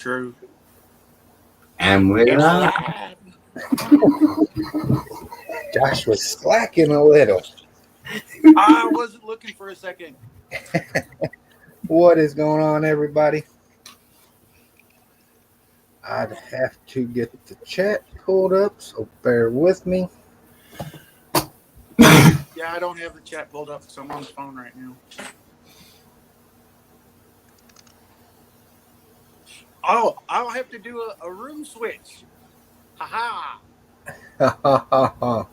True. And we're live. Josh was slacking a little. I wasn't looking for a second. What is going on, everybody? I'd have to get the chat pulled up, so bear with me. Yeah, I don't have the chat pulled up, so I'm on the phone right now. Oh, I'll have to do a room switch. Ha ha.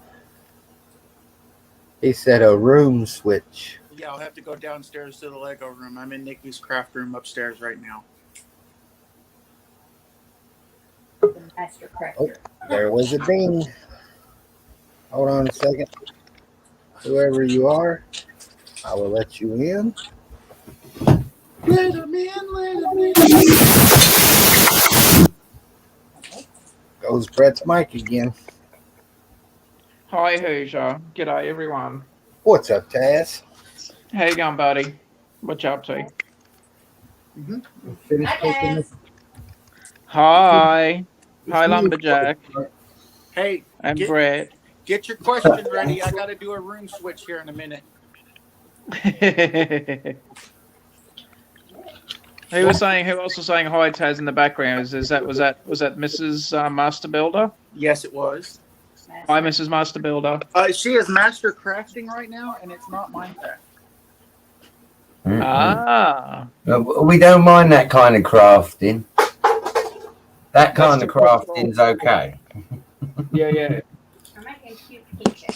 He said a room switch. Yeah, I'll have to go downstairs to the Lego room. I'm in Nikki's craft room upstairs right now. The master crafter. Oh, there was a ding. Hold on a second. Whoever you are, I will let you in. Let him in, let him in. Goes Brett's mic again. Hi, Hoosier. G'day, everyone. What's up, Taz? How you going, buddy? What you up to? Finished cooking this? Hi. Hi, Lumberjack. Hey, And Brett. get your question ready. I got to do a room switch here in a minute. Who else was saying hi, Taz, in the background? Was that Mrs. Master Builder? Yes, it was. Hi, Mrs. Master Builder. She is master crafting right now, and it's not Minecraft. Ah. We don't mind that kind of crafting. That kind of crafting's okay. Yeah. I'm making a cute kitchen.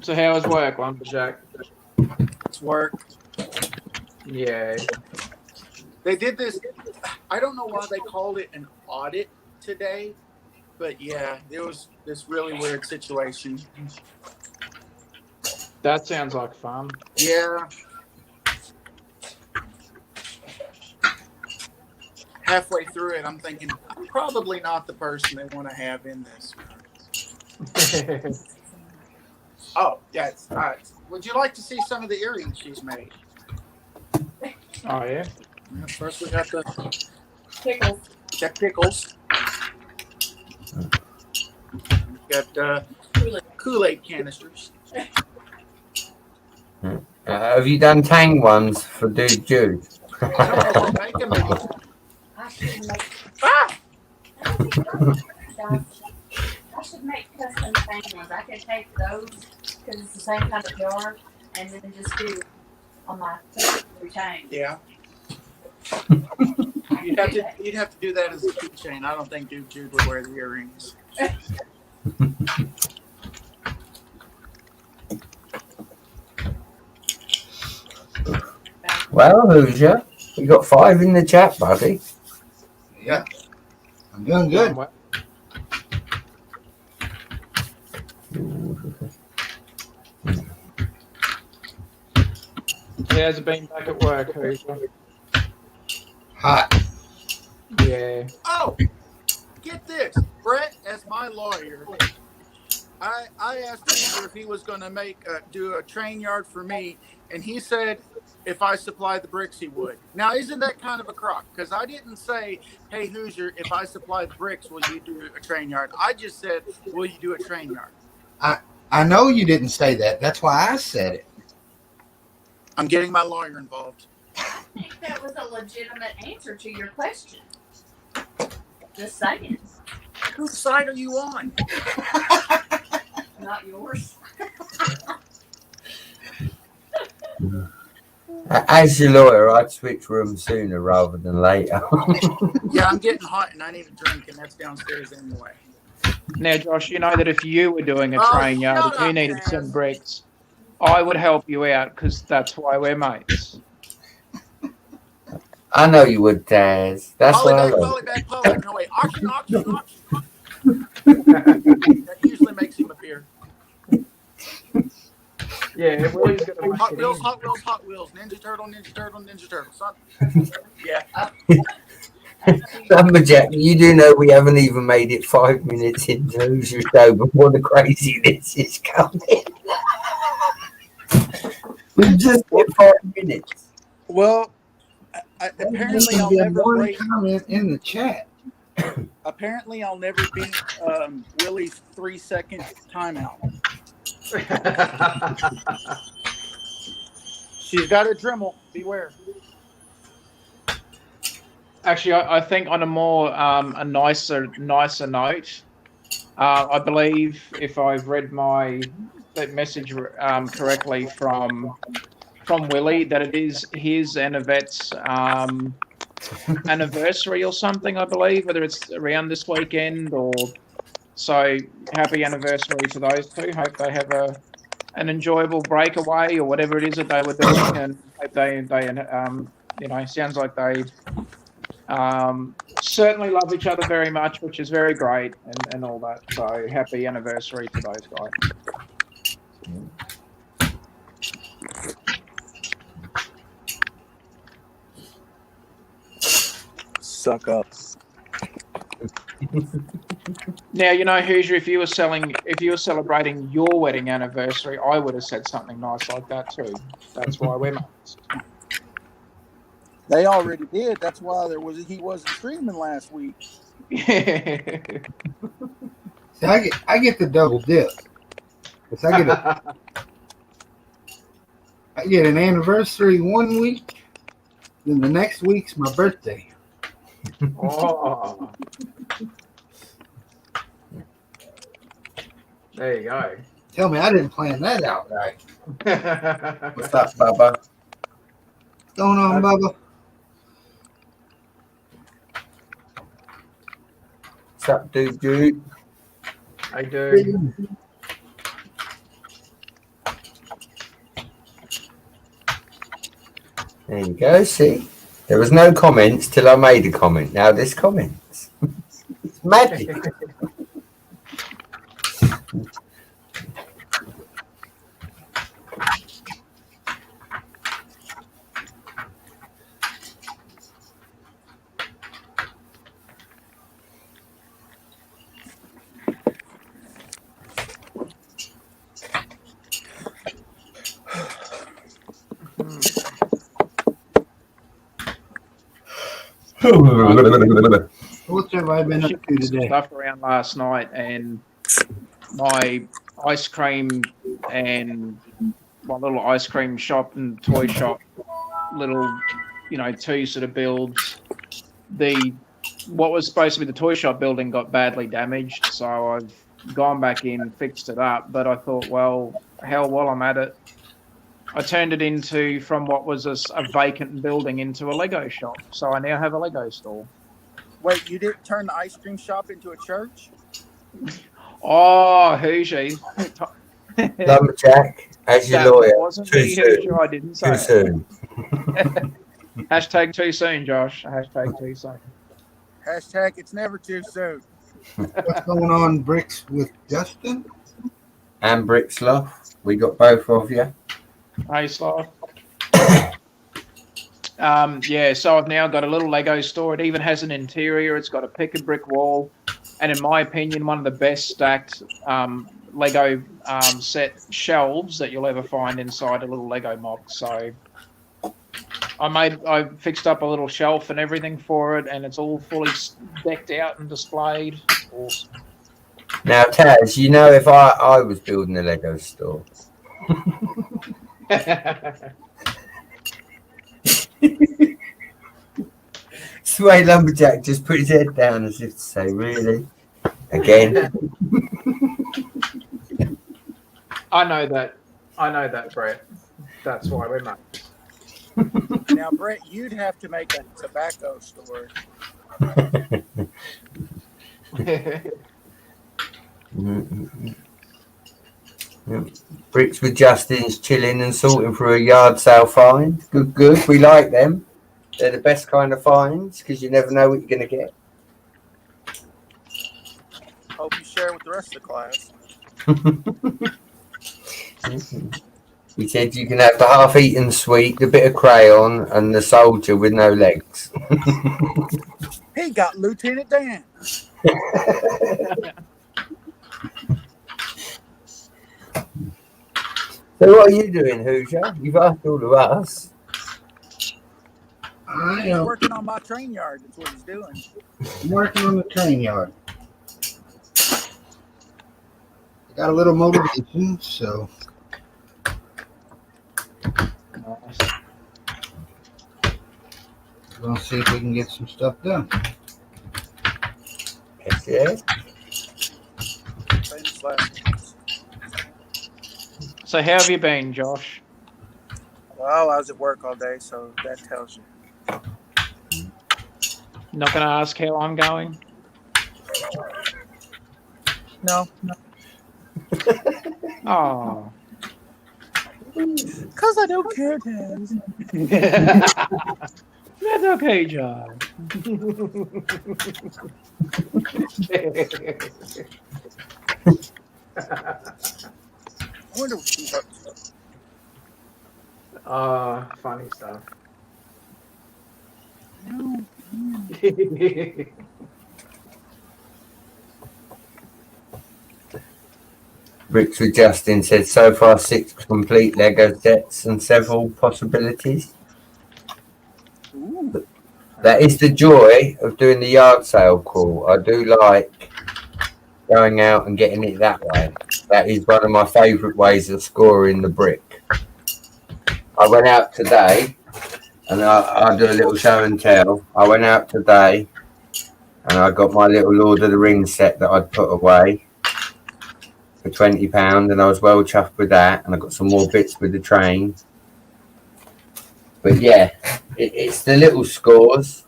So how was work, Lumberjack? It's work. Yeah. They did this. I don't know why they called it an audit today, but yeah, there was this really weird situation. That sounds like fun. Yeah. Halfway through it, I'm thinking, I'm probably not the person they want to have in this. Oh, yes. All right. Would you like to see some of the earrings she's made? Oh, yeah? First, we got the Pickles. We got Kool-Aid canisters. Have you done Tang ones for Dude Jude? I don't know what make them anymore. I should make. Ah! I should make custom thing ones. I could take those because it's the same kind of jar, and then just do on my routine. Yeah. You'd have to do that as a keychain. I don't think Dude Jude would wear the earrings. Well, Hoosier, we got 5 in the chat, buddy. Yeah. I'm doing good. How's it been back at work, Hoosier? Hot. Yeah. Oh, get this. Brett, as my lawyer, I asked him if he was going to do a train yard for me, and he said if I supplied the bricks, he would. Now, isn't that kind of a crock? Because I didn't say, hey, Hoosier, if I supply the bricks, will you do a train yard? I just said, will you do a train yard? I know you didn't say that. That's why I said it. I'm getting my lawyer involved. I think that was a legitimate answer to your question. Just saying. Whose side are you on? Not yours. As your lawyer, I'd switch rooms sooner rather than later. Yeah, I'm getting hot and I need a drink, and that's downstairs anyway. Now, Josh, you know that if you were doing a Oh, train yard shut and you up, needed Taz. some bricks, I would help you out because that's why we're mates. I know you would, Taz. That's what I love. Polly. No, wait. Auction. That usually makes him appear. Yeah, Willie's going to make Hot it Wheels, in. Hot Wheels. Ninja Turtle. Son. Yeah. Lumberjack, you do know we haven't even made it 5 minutes into Hoosier show before the craziness is coming. We just get 5 minutes. Well, apparently I'll never one break. comment in the chat. Apparently I'll never beat Willie's 3-second timeout. She's got a Dremel. Beware. Actually, I think on a more a nicer note, I believe if I've read that message correctly from Willie, that it is his and Yvette's anniversary or something. I believe whether it's around this weekend or so. Happy anniversary to those two. Hope they have an enjoyable breakaway or whatever it is that they were doing, and hope they sounds like they certainly love each other very much, which is very great, and all that. So happy anniversary to those guys. Suck up. Now, Hoosier, if you were celebrating your wedding anniversary, I would have said something nice like that too. That's why we're mates. They already did. That's why he wasn't streaming last week. See, I get the double dip. 'Cause I get an anniversary 1 week, then the next week's my birthday. Oh. There you go. Tell me I didn't plan that out right. What's up, Bubba? What's going on, Bubba? What's up, dude? I do. There you go. See, there was no comments till I made a comment. Now there's comments. It's magic. What have I been up to today? Stuff around last night, and my ice cream and my little ice cream shop and toy shop, little, two sort of builds. What was supposed to be the toy shop building got badly damaged, so I've gone back in and fixed it up. But I thought, well, hell, while I'm at it, I turned it from what was a vacant building into a Lego shop. So I now have a Lego store. Wait, you didn't turn the ice cream shop into a church? Oh, Hoosier. Lumberjack, as your That lawyer. wasn't Too me, soon. Hoosier. I didn't say Too it. soon. Hashtag too soon, Josh. Hashtag too soon. Hashtag it's never too soon. What's going on, Bricks, with Justin? And Bricksloff. We got both of you. Hey, Sloth. So I've now got a little Lego store. It even has an interior. It's got a pick and brick wall. And in my opinion, one of the best stacked Lego set shelves that you'll ever find inside a little Lego mob. So I fixed up a little shelf and everything for it, and it's all fully decked out and displayed. Awesome. Now, Taz, if I was building a Lego store, Sway Lumberjack just put his head down as if to say, really? Again? I know that, Brett. That's why we're mates. Now, Brett, you'd have to make a tobacco store. Bricks with Justin's chilling and sorting for a yard sale find. Good. We like them. They're the best kind of finds because you never know what you're going to get. Hope you share with the rest of the class. We said you can have the half-eaten sweet, the bit of crayon, and the soldier with no legs. He got Lieutenant Dan. So what are you doing, Hoosier? You've asked all of us. I He's am working on my train yard. That's what he's doing. working on the train yard. I got a little motivation, so Nice. we're gonna see if we can get some stuff done. Yes. Famous last names. So how have you been, Josh? Well, I was at work all day, so that tells you. Not going to ask how I'm going. No, Oh. because I don't care, Taz. That's okay, John. I wonder what she's up to. Funny stuff. No. Bricks with Justin said so far 6 complete Lego sets and several possibilities. Ooh. That is the joy of doing the yard sale crawl. I do like going out and getting it that way. That is one of my favourite ways of scoring the brick. I went out today, and I'll do a little show and tell. I went out today, and I got my little Lord of the Rings set that I'd put away for £20, and I was well chuffed with that, and I got some more bits with the train. But yeah, it's the little scores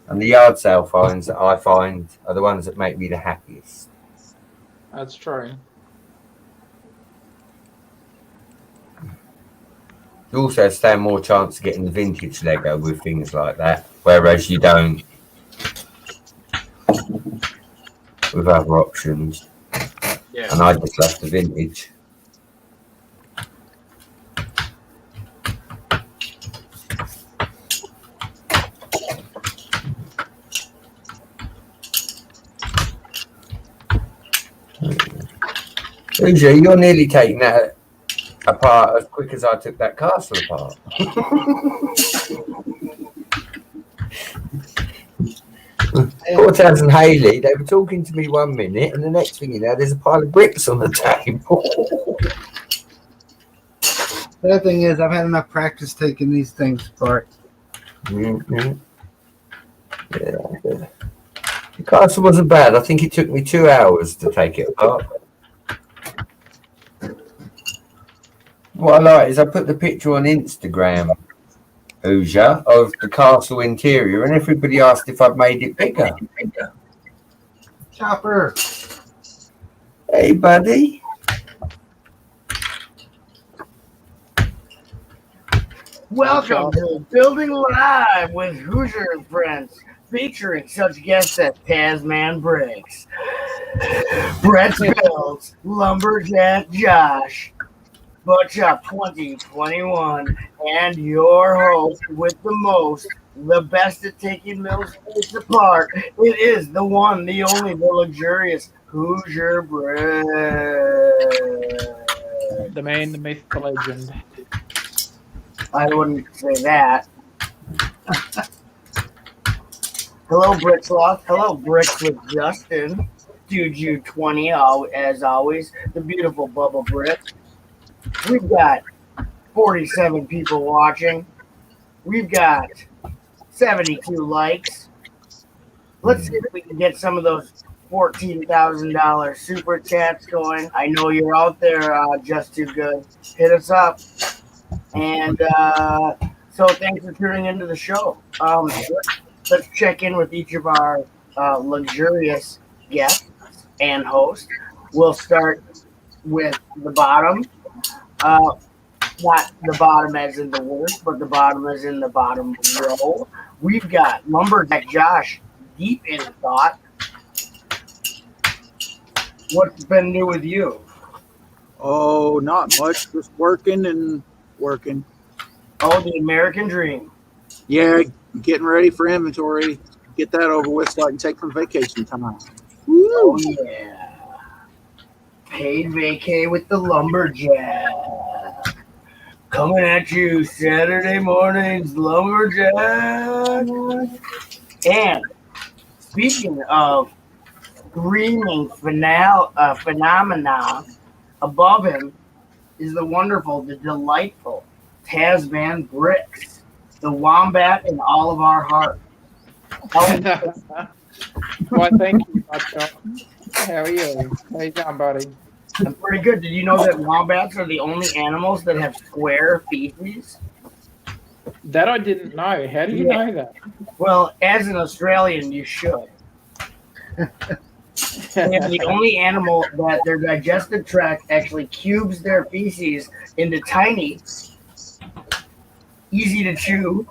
and the yard sale finds that I find are the ones that make me the happiest. That's true. You also stand more chance of getting the vintage Lego with things like that, whereas you don't with other options. Yeah. And I just love the vintage. Hoosier, you're nearly taking that apart as quick as I took that castle apart. Cortez and Haley, they were talking to me 1 minute, and the next thing you know, there's a pile of bricks on the table. The other thing is, I've had enough practice taking these things apart. Mm-hmm. Yeah, the castle wasn't bad. I think it took me 2 hours to take it apart. What I like is I put the picture on Instagram, Hoosier, of the castle interior, and everybody asked if I'd made it bigger. Chopper. Hey, buddy. Welcome to Building Live with Hoosier and Friends, featuring such guests as Tasman Bricks, Brett Builds, Lumberjack Josh, Butchup 2021, and your host with the most, the best at taking mills apart. It is the one, the only, the luxurious Hoosier Brett. The man, the myth, the legend. I wouldn't say that. Hello, Bricksloth. Hello, Bricks with Justin. Juju 20, as always. The beautiful Bubba Brick. We've got 47 people watching. We've got 72 likes. Let's see if we can get some of those $14,000 super chats going. I know you're out there, Just Too Good. Hit us up. And so thanks for tuning into the show. Let's check in with each of our luxurious guests and hosts. We'll start with the bottom. Not the bottom as in the worst, but the bottom as in the bottom row. We've got Lumberjack Josh deep in thought. What's been new with you? Oh, not much. Just working and working. Oh, the American dream. Yeah, getting ready for inventory. Get that over with so I can take some vacation time. Oh, yeah. Paid vacay with the Lumberjack. coming at you Saturday mornings, lumberjack. And speaking of screaming phenomena, above him is the wonderful, the delightful Tasman Bricks, the wombat in all of our hearts. Why, thank you, Buckshot. How are you? How you going, buddy? I'm pretty good. Did you know that wombats are the only animals that have square feces? That I didn't know. How do you Yeah. know that? Well, as an Australian, you should. They are the only animal that their digestive tract actually cubes their feces into tiny, easy to chew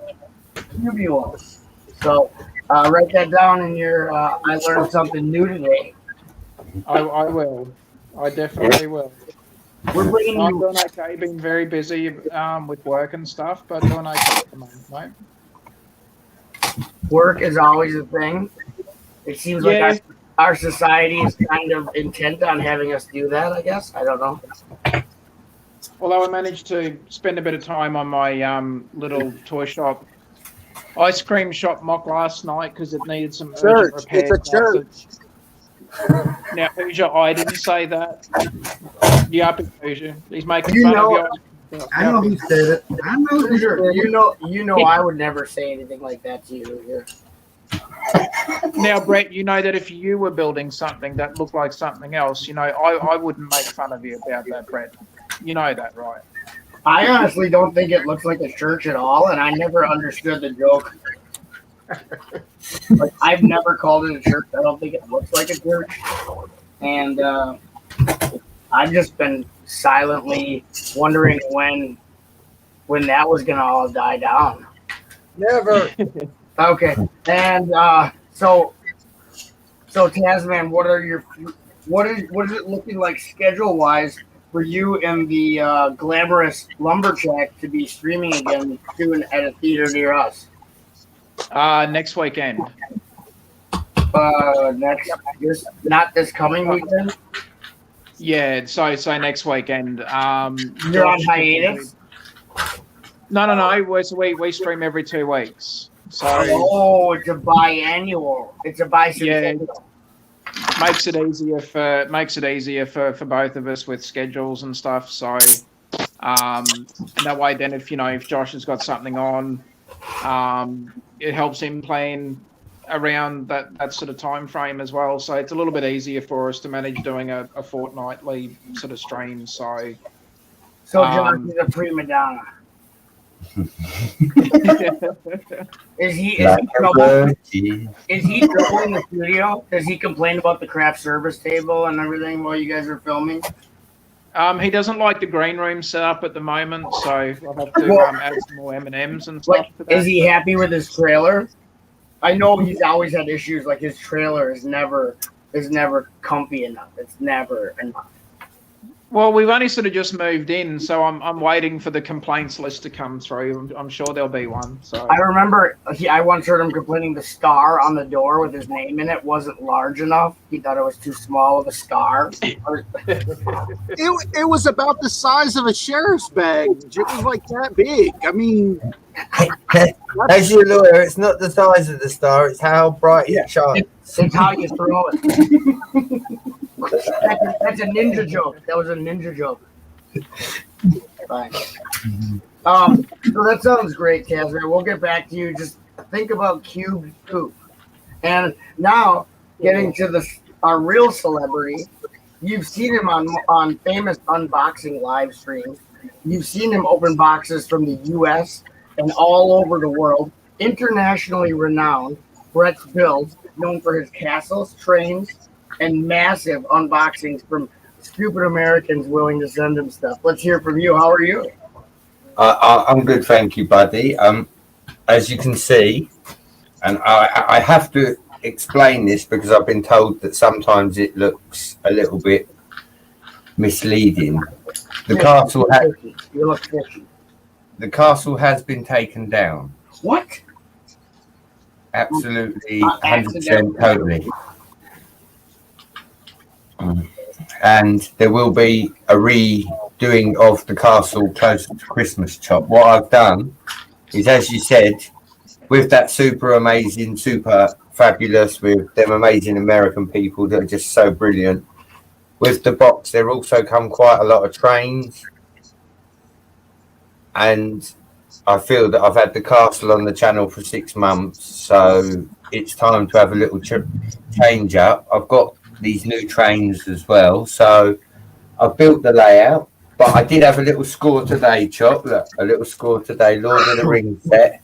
tubules. So write that down in your. I learned something new today. I will. I definitely will. We're bringing I'm you. doing okay. Been very busy with work and stuff, but doing okay at the moment, mate. Work is always a thing. It seems like Yeah. our society is kind of intent on having us do that. I guess I don't know. Although I managed to spend a bit of time on my little toy shop, ice cream shop mock last night because it needed some urgent Church. repairs. It's a church. Now, Hoosier, I didn't say that. Yup, Hoosier. He's making You fun know of you. I know who said it. I know who said Sure, it. you know, I would never say anything like that to you. Here. Now, Brett, you know that if you were building something that looked like something else, I wouldn't make fun of you about that, Brett. You know that, right? I honestly don't think it looks like a church at all, and I never understood the joke. Like, I've never called it a church. I don't think it looks like a church, and I've just been silently wondering when that was gonna all die down. Never. Okay, and so Tasman, what is it looking like schedule wise for you and the glamorous lumberjack to be streaming again soon at a theater near us? Next weekend. Not this coming weekend. Yeah, so next weekend. You're on hiatus. No. We stream every 2 weeks. So Oh, it's a biannual. It's a bicentennial. makes it easier for both of us with schedules and stuff. So and that way, then if Josh has got something on, it helps him plan around that sort of time frame as well. So it's a little bit easier for us to manage doing a fortnightly sort of stream. So Josh is a prima donna. Is he trouble? Is he trouble in the studio? Does he complain about the craft service table and everything while you guys are filming? He doesn't like the green room set up at the moment, so I'll have to add some more M&Ms and stuff. Like, to that. is he happy with his trailer? I know he's always had issues. Like his trailer is never comfy enough. It's never enough. Well, we've only sort of just moved in, so I'm waiting for the complaints list to come through. I'm sure there'll be one. So I remember I once heard him complaining the star on the door with his name in it wasn't large enough. He thought it was too small of a star. It was about the size of a sheriff's badge. It was like that big. I mean, As your lawyer, it's not the size of the star; it's how bright it shines. It's how you throw it. That's a ninja joke. That was a ninja joke. Fine. So that sounds great, Casper. We'll get back to you. Just think about cube poop. And now, getting to our real celebrity, you've seen him on famous unboxing live streams. You've seen him open boxes from the U.S. and all over the world. Internationally renowned, Brett's Builds, known for his castles, trains, and massive unboxings from stupid Americans willing to send him stuff. Let's hear from you. How are you? I'm good, thank you, buddy. As you can see, and I have to explain this because I've been told that sometimes it looks a little bit misleading. The You look fishy. The castle has been taken down. What? Absolutely, 100% totally. And there will be a doing of the castle closer to Christmas, Chop. What I've done is, as you said, with that super amazing, super fabulous, with them amazing American people that are just so brilliant. With the box, there also come quite a lot of trains, and I feel that I've had the castle on the channel for 6 months, so it's time to have a little change up. I've got these new trains as well, so I've built the layout. But I did have a little score today, Chop. Look, a little score today. Lord of the Rings set.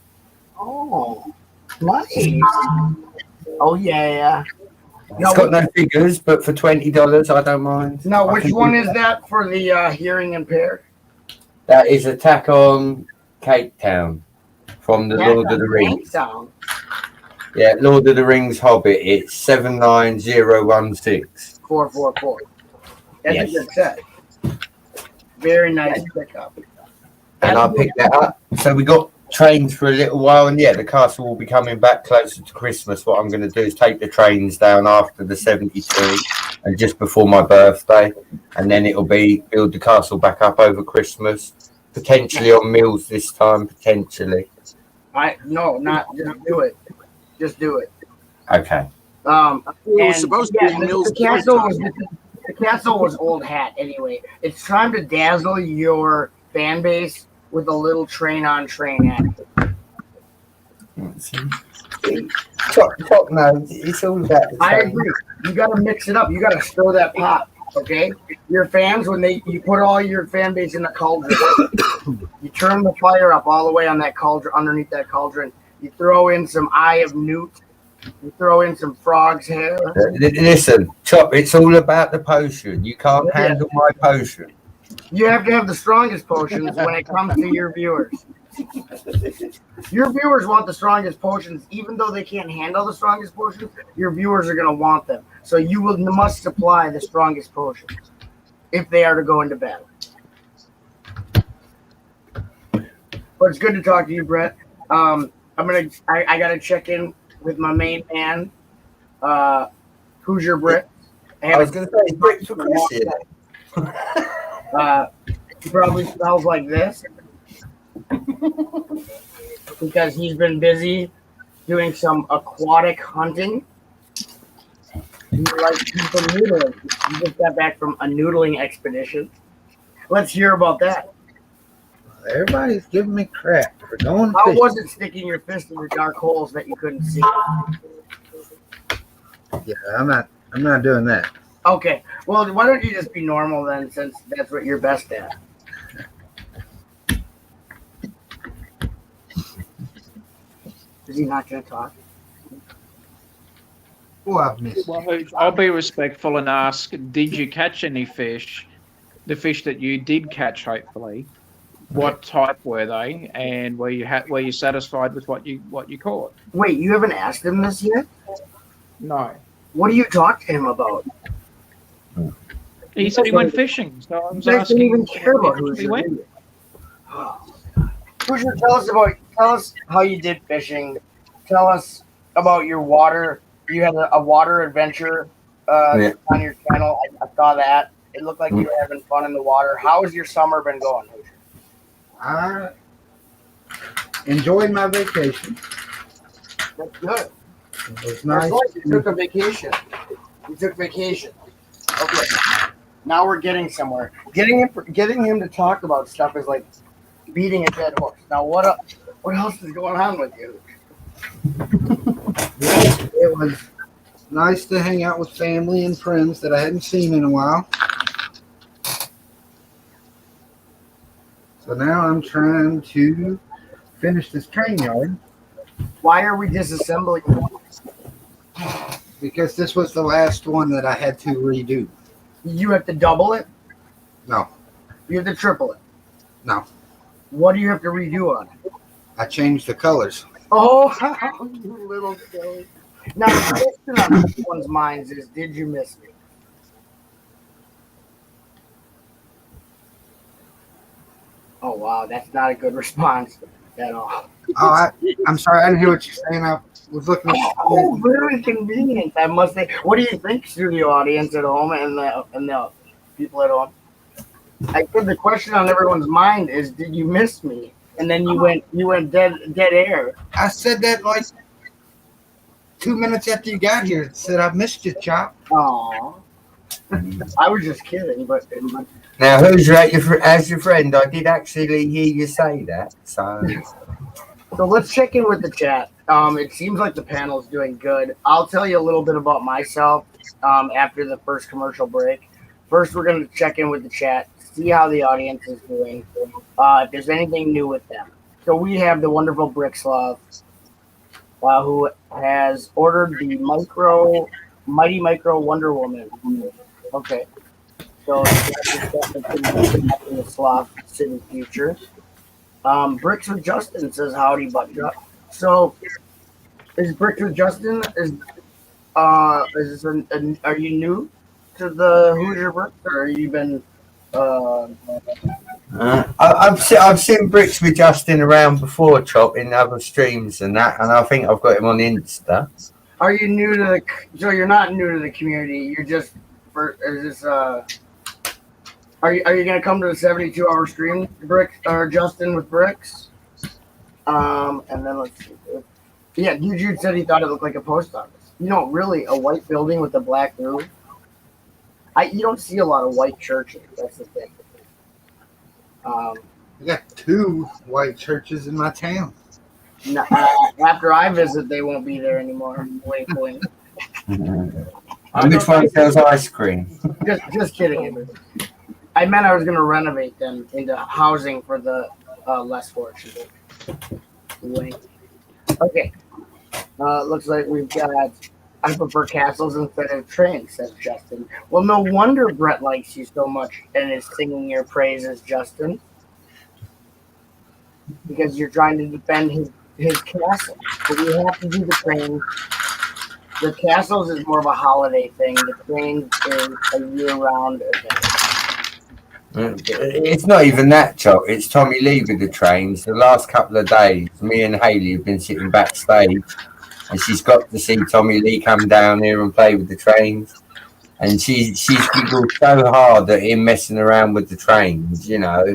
Oh, nice. Oh yeah. It's got no figures, but for $20, I don't mind. Now, which one is that for the hearing impaired? That is Attack on Cape Town from the Lord of the Rings. Yeah, Lord of the Rings Hobbit. It's 79016. 444. That's Yes. a good set. Very nice pickup. And I picked that up. So we got trains for a little while, and yeah, the castle will be coming back closer to Christmas. What I'm going to do is take the trains down after the 73 and just before my birthday, and then it'll be build the castle back up over Christmas, potentially on meals this time, potentially. Not just do it. Just do it. Okay. It was supposed to be on Mills. The castle was old hat anyway. It's time to dazzle your fan base with a little train on train act. Top nose, it's all about the I agree. You got to mix it up. You got to stir that pot. Okay, your fans you put all your fan base in a cauldron. You turn the fire up all the way on that cauldron, underneath that cauldron. You throw in some Eye of Newt. You throw in some frog's hair. Listen, Chop, it's all about the potion. You can't handle my potion. You have to have the strongest potions when it comes to your viewers. Your viewers want the strongest potions, even though they can't handle the strongest potions. Your viewers are going to want them, so you must supply the strongest potions if they are to go into battle. But it's good to talk to you, Brett. I gotta check in with my main man, Hoosier Brett. I was going to say Brick for Chris. He probably smells like this because he's been busy doing some aquatic hunting. He's from noodling. He just got back from a noodling expedition. Let's hear about that. Everybody's giving me crap for going How fishing. was it sticking your fist in the dark holes that you couldn't see? Yeah, I'm not doing that. Okay. Well, why don't you just be normal then, since that's what you're best at? Is he not going to talk? Oh, I've missed. Well, I'll be respectful and ask: did you catch any fish? The fish that you did catch, hopefully. What type were they, and were you satisfied with what you caught? Wait, you haven't asked him this yet? No. What do you talk to him about? He said he went fishing, so I was You guys asking. don't even care about if he Hoosier. went. do you? Hoosier, tell us how you did fishing. Tell us about your water. You had a water adventure on your channel. I saw that. It looked like you were having fun in the water. How has your summer been going, Hoosier? I enjoyed my vacation. That's good. It was nice. You took a vacation. You took vacation. Okay. Now we're getting somewhere. Getting him to talk about stuff is like beating a dead horse. Now what else is going on with you? It was nice to hang out with family and friends that I hadn't seen in a while. So now I'm trying to finish this train yard Why are we disassembling? because this was the last one that I had to redo. You have to double it? No, You have to triple it? no. What do you have to redo on it? I changed the colors. Oh, you little silly. Now, the question on everyone's minds is, did you miss me? Oh, wow, that's not a good response at all. Oh, I'm sorry. I didn't hear what you're saying. I was looking at Oh, very convenient, I must say. What do you think, studio audience at home and the people at home? I said the question on everyone's mind is, did you miss me? And then you went dead air. I said that like 2 minutes after you got here. Said I missed you, Chop. Aw. I was just kidding, but Now, Hoosier, as your friend, I did actually hear you say that. So let's check in with the chat. It seems like the panel is doing good. I'll tell you a little bit about myself after the first commercial break. First, we're going to check in with the chat, see how the audience is doing, if there's anything new with them. So we have the wonderful Brickslav, who has ordered the Mighty Micro Wonder Woman. Okay. So that's the Slav City Future. Bricks with Justin says howdy, button. So is Bricks with Justin are you new to the Hoosier Bricks, or have you been I've seen Bricks with Justin around before, Chop, in other streams and that, and I think I've got him on Insta. Are you new to the? So you're not new to the community. You're just. Is this? Are you gonna come to the 72-hour stream, Bricks or Justin with Bricks? And then let's see. Yeah, Jude said he thought it looked like a post office. You know, really, a white building with a black roof. You don't see a lot of white churches. That's the thing. I got 2 white churches in my town. After I visit, they won't be there anymore. Wink, wink. And which one sells ice cream? Just kidding. Everybody. I meant I was going to renovate them into housing for the less fortunate. Wink. Okay. Looks like we've got. I prefer castles instead of trains, says Justin. Well, no wonder Brett likes you so much and is singing your praises, Justin. Because you're trying to defend his castle. But we have to do the train. The castles is more of a holiday thing. The trains is a year-round event. It's not even that, Chop. It's Tommy Lee with the trains. The last couple of days, me and Hayley have been sitting backstage, and she's got to see Tommy Lee come down here and play with the trains. And she's giggled so hard at him messing around with the trains, you know,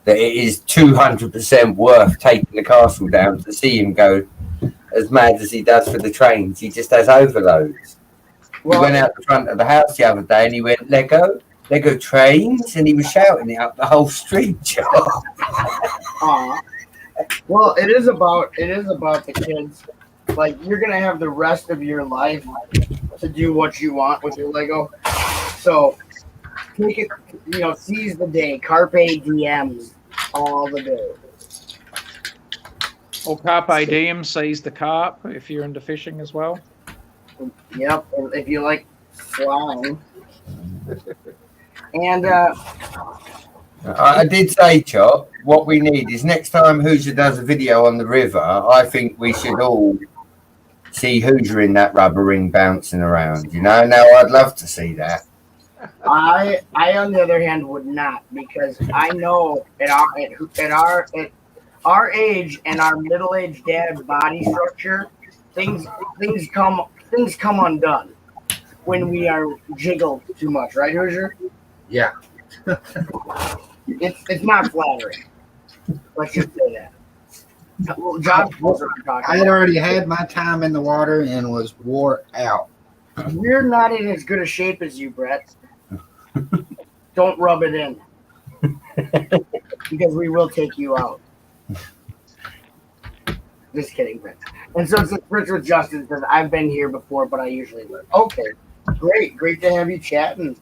that it is 200% worth taking the castle down to see him go as mad as he does for the trains. He just has overloads. Well, he went out the front of the house the other day and he went, Lego trains, and he was shouting it up the whole street, Joe. Well, it is about the kids. Like, you're gonna have the rest of your life to do what you want with your Lego. So take it, seize the day. Carpe diems all the day. Or carpe diem, seize the carp if you're into fishing as well. Yep, if you like flying. And I did say, Chop, what we need is next time Hoosier does a video on the river, I think we should all see Hoosier in that rubber ring bouncing around. Now I'd love to see that. I on the other hand would not, because I know at our age and our middle-aged dad's body structure, things come undone when we are jiggled too much, right, Hoosier? Yeah. It's not flattering. Let's just say that. Well, John, I had already had my time in the water and was wore out. We're not in as good a shape as you, Brett. Don't rub it in. Because we will take you out. Just kidding, Brett. And so since Richard Justin says, I've been here before, but I usually live. Okay, great to have you chatting.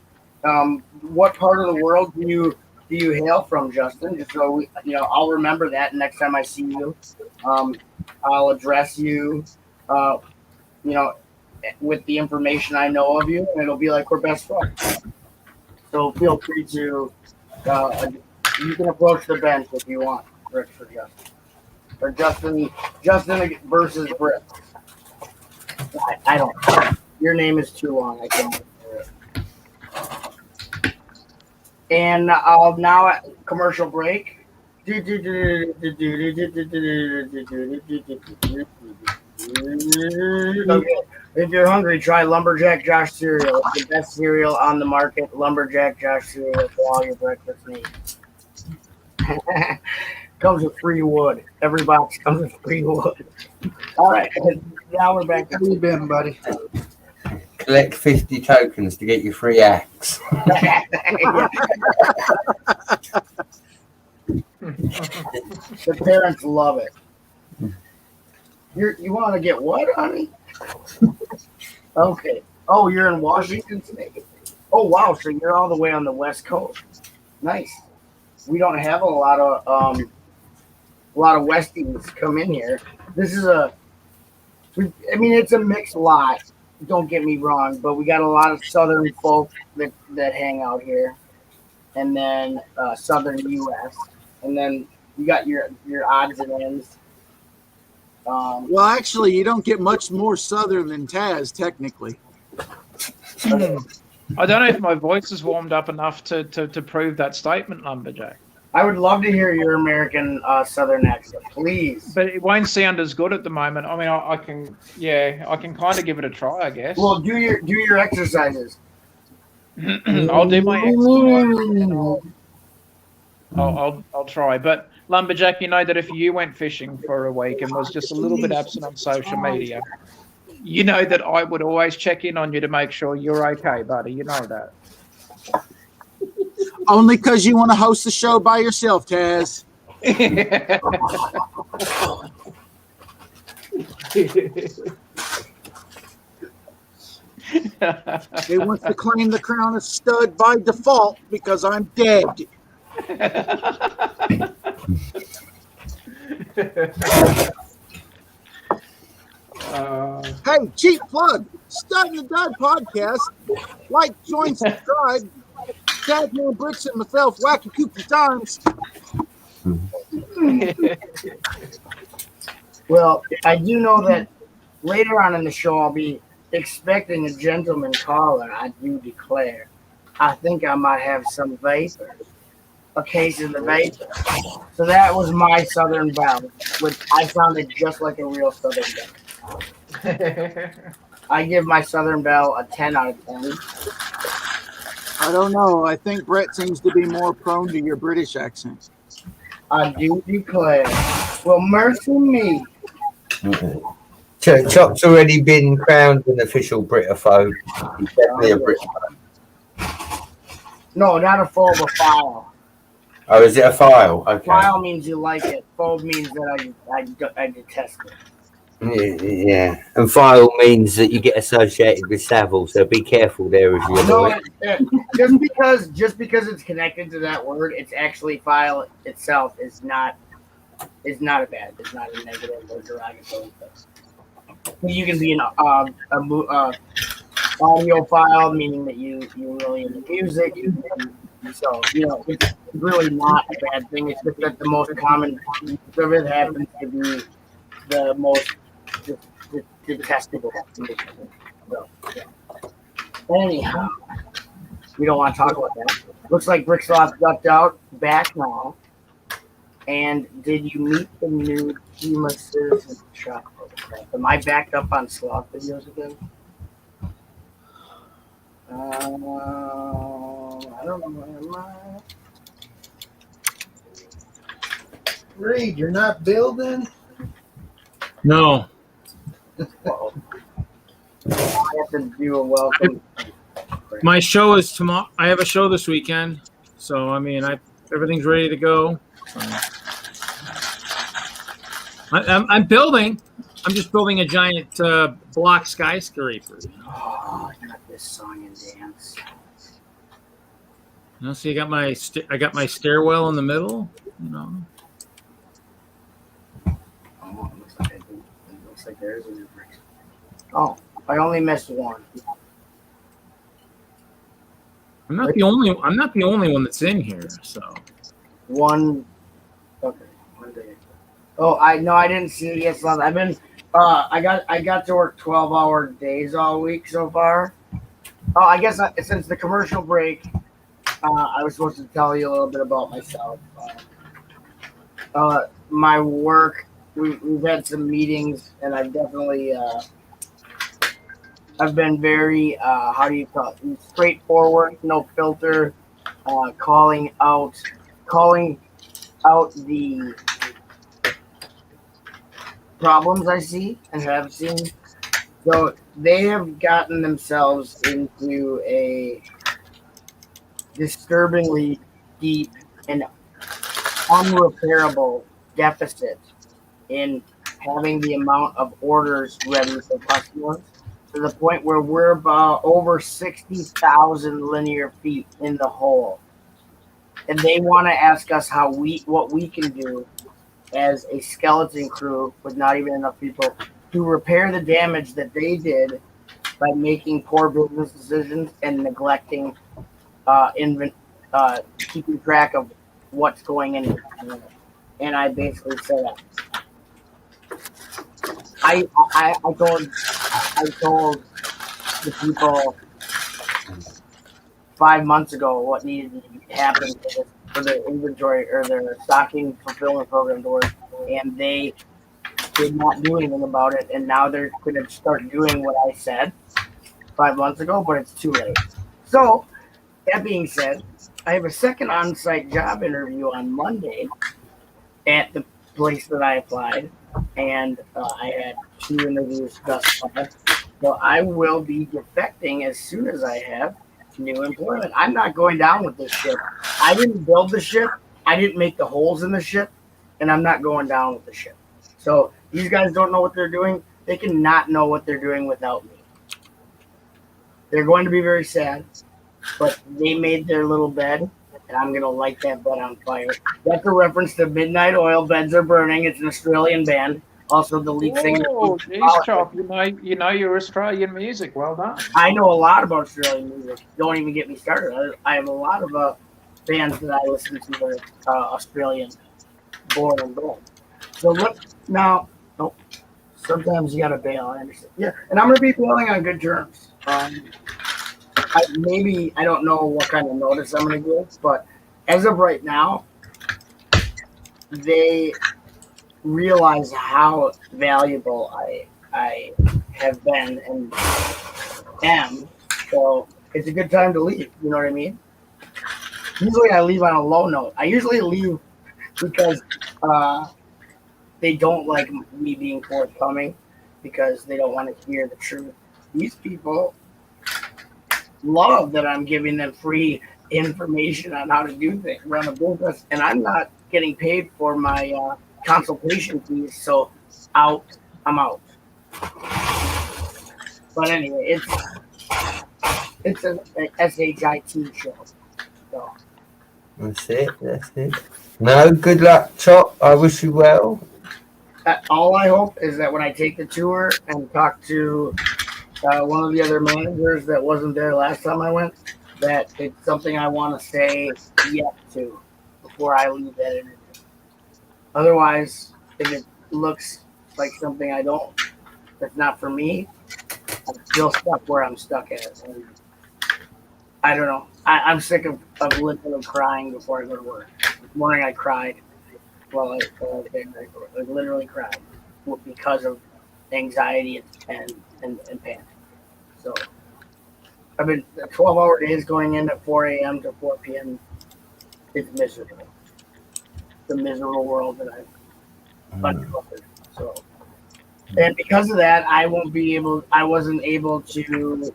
What part of the world do you hail from, Justin? Just so I'll remember that next time I see you. I'll address you, with the information I know of you, and it'll be like we're best friends. So feel free to, you can approach the bench if you want, Rick, for Justin. Or Justin versus Britt. I don't know. Your name is too long. I can't remember it. And I'll now at commercial break. Okay. If you're hungry, try Lumberjack Josh cereal. It's the best cereal on the market. Lumberjack Josh cereal for all your breakfast needs. Comes with free wood. Every box comes with free wood. All right. Now we're back How to you been, buddy? Collect 50 tokens to get your free axe. The parents love it. You want to get what, honey? Okay. Oh, you're in Washington State. Oh, wow. So you're all the way on the West Coast. Nice. We don't have a lot of Westies come in here. This is it's a mixed lot. Don't get me wrong, but we got a lot of Southern folk that hang out here, and then Southern U.S. and then you got your odds and ends. Well, actually, you don't get much more Southern than Taz, technically. I don't know if my voice has warmed up enough to prove that statement, Lumberjack. I would love to hear your American Southern accent, please. But it won't sound as good at the moment. I mean, I can kind of give it a try, I guess. Well, do your exercises. I'll do my exercise. I'll try. But Lumberjack, you know that if you went fishing for a week and was just a little bit absent on social media, you know that I would always check in on you to make sure you're okay, buddy. You know that. Only because you want to host the show by yourself, Taz. He wants to claim the crown of stud by default because I'm dead. Hey, cheap plug. Stud and the Dud podcast. Like, join, subscribe. Dad, Man, Bricks, and myself, wacky kooky times. Well, I do know that later on in the show I'll be expecting a gentleman caller. I do declare. I think I might have some vapor. A case of the vapor. So that was my Southern Belle, which I sounded just like a real Southern Belle. I give my Southern Belle a 10 out of 10. I don't know. I think Brett seems to be more prone to your British accent. I do declare. Well, mercy me. Chop's already been crowned an official Britophobe. He's definitely a Britophobe. No, not a phobe, a file. Oh, is it a file? Okay. File means you like it. Phobe means that I detest it. Yeah, and file means that you get associated with Savile, so be careful there as you know. Just because it's connected to that word, it's actually file itself is not a bad, it's not a negative or derogatory thing. You can be an audio file, meaning that you really into music. So it's really not a bad thing. It's just that the most common use of it happens to be the most detestable. So, yeah. Anyhow, we don't want to talk about that. Looks like Bricksoft ducked out back now. And did you meet the new Puma Citizen shop? Am I backed up on sloth videos again? I don't know. Am I? Reed, you're not building? No. I have to do a welcome. My show is tomorrow. I have a show this weekend, so I mean, everything's ready to go. So. I'm building. I'm just building a giant block skyscraper. Oh, I got this song and dance. See, I got my stairwell in the middle. Oh, it looks like there's a new brick. Oh, I only missed one. I'm not the only one that's in here. So One. Okay. One day. Oh, I didn't see it yet. I've been. I got to work 12-hour days all week so far. Oh, I guess since the commercial break, I was supposed to tell you a little bit about myself. My work we've had some meetings, and I've definitely I've been very how do you call it, straightforward, no filter, calling out the problems I see and have seen. So they have gotten themselves into a disturbingly deep and unrepairable deficit in having the amount of orders ready for customers to the point where we're about over 60,000 linear feet in the hole. And they want to ask us what we can do as a skeleton crew with not even enough people to repair the damage that they did by making poor business decisions and neglecting keeping track of what's going in. And I basically said that I told the people 5 months ago what needed to happen for the inventory or their stocking fulfillment program to work, and they did not do anything about it. And now they're going to start doing what I said 5 months ago, but it's too late. So that being said, I have a second on-site job interview on Monday at the place that I applied, and I had 2 interviews thus far. So I will be defecting as soon as I have new employment. I'm not going down with this ship. I didn't build the ship. I didn't make the holes in the ship, and I'm not going down with the ship. So these guys don't know what they're doing. They cannot know what they're doing without me. They're going to be very sad, but they made their little bed, and I'm going to light that bed on fire. That's a reference to Midnight Oil, Beds Are Burning. It's an Australian band. Also, the lead singer. Oh, geez, Chop, you know your Australian music. Well done. I know a lot about Australian music. Don't even get me started. I have a lot of bands that I listen to that are Australian born and bred. So what now? Oh, sometimes you gotta bail. I understand. Yeah, and I'm gonna be bailing on good terms. Maybe I don't know what kind of notice I'm gonna give, but as of right now, they realize how valuable I have been and am. So it's a good time to leave. You know what I mean? Usually I leave on a low note. I usually leave because they don't like me being forthcoming because they don't want to hear the truth. These people love that I'm giving them free information on how to do things, run a business, and I'm not getting paid for my consultation fees. So I'm out. But anyway, it's a SHIT show. So. That's it. No, good luck, Chop. I wish you well. All I hope is that when I take the tour and talk to one of the other managers that wasn't there last time I went, that it's something I want to say yes to before I leave that interview. Otherwise, if it looks like something that's not for me, I'm still stuck where I'm stuck at. And I don't know. I'm sick of literally crying before I go to work. This morning I cried while I literally cried because of anxiety and panic. So I've been 12-hour days going in at 4 a.m. to 4 p.m. It's miserable. It's a miserable world that I've uncovered. So, and because of that, I wasn't able to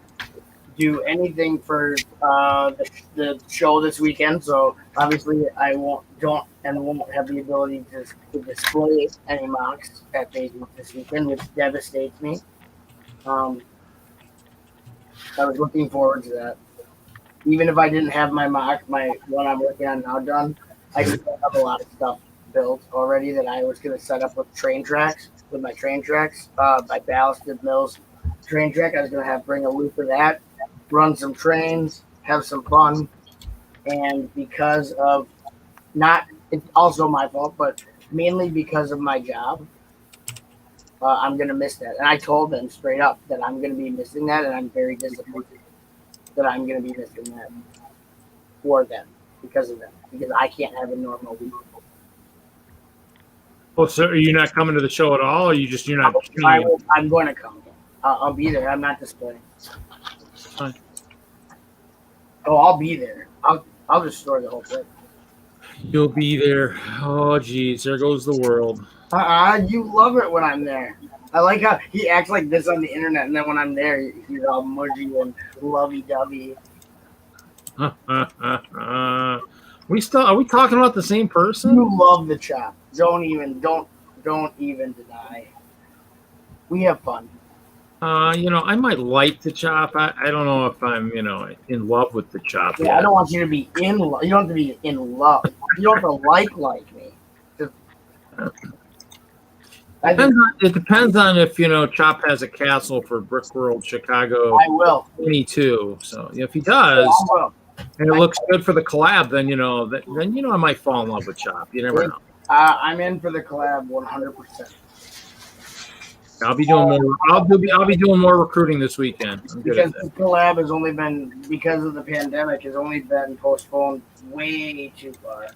do anything for the show this weekend. So obviously, I won't have the ability to display any mocks at Bayview this weekend, which devastates me. I was looking forward to that. Even if I didn't have my what I'm working on now done, I just have a lot of stuff built already that I was going to set up with my train tracks, by Ballasted Mills train track. I was going to bring a loop of that, run some trains, have some fun. And because of it's also my fault, but mainly because of my job, I'm going to miss that. And I told them straight up that I'm going to be missing that, and I'm very disappointed that I'm going to be missing that for them because of them, because I can't have a normal week. Oh, so are you not coming to the show at all, or you're not? I'm going to come. I'll be there. I'm not displaying. Fine. Oh, I'll be there. I'll destroy the whole place. You'll be there. Oh, geez, there goes the world. You love it when I'm there. I like how he acts like this on the internet, and then when I'm there, he's all mudgy and lovey-dovey. Are we talking about the same person? You love the chop. Don't even deny. We have fun. I might like the chop. I don't know if I'm, in love with the chop. Yeah, I don't want you to be in love. You don't have to be in love. You don't have to like me. It depends on if Chop has a castle for Brick World Chicago. I will. 22. So if he does, and it looks good for the collab, then I might fall in love with Chop. You never know. I'm in for the collab 100%. I'll be doing more. I'll be doing more recruiting this weekend. Because the collab has only been, because of the pandemic, has only been postponed way too far.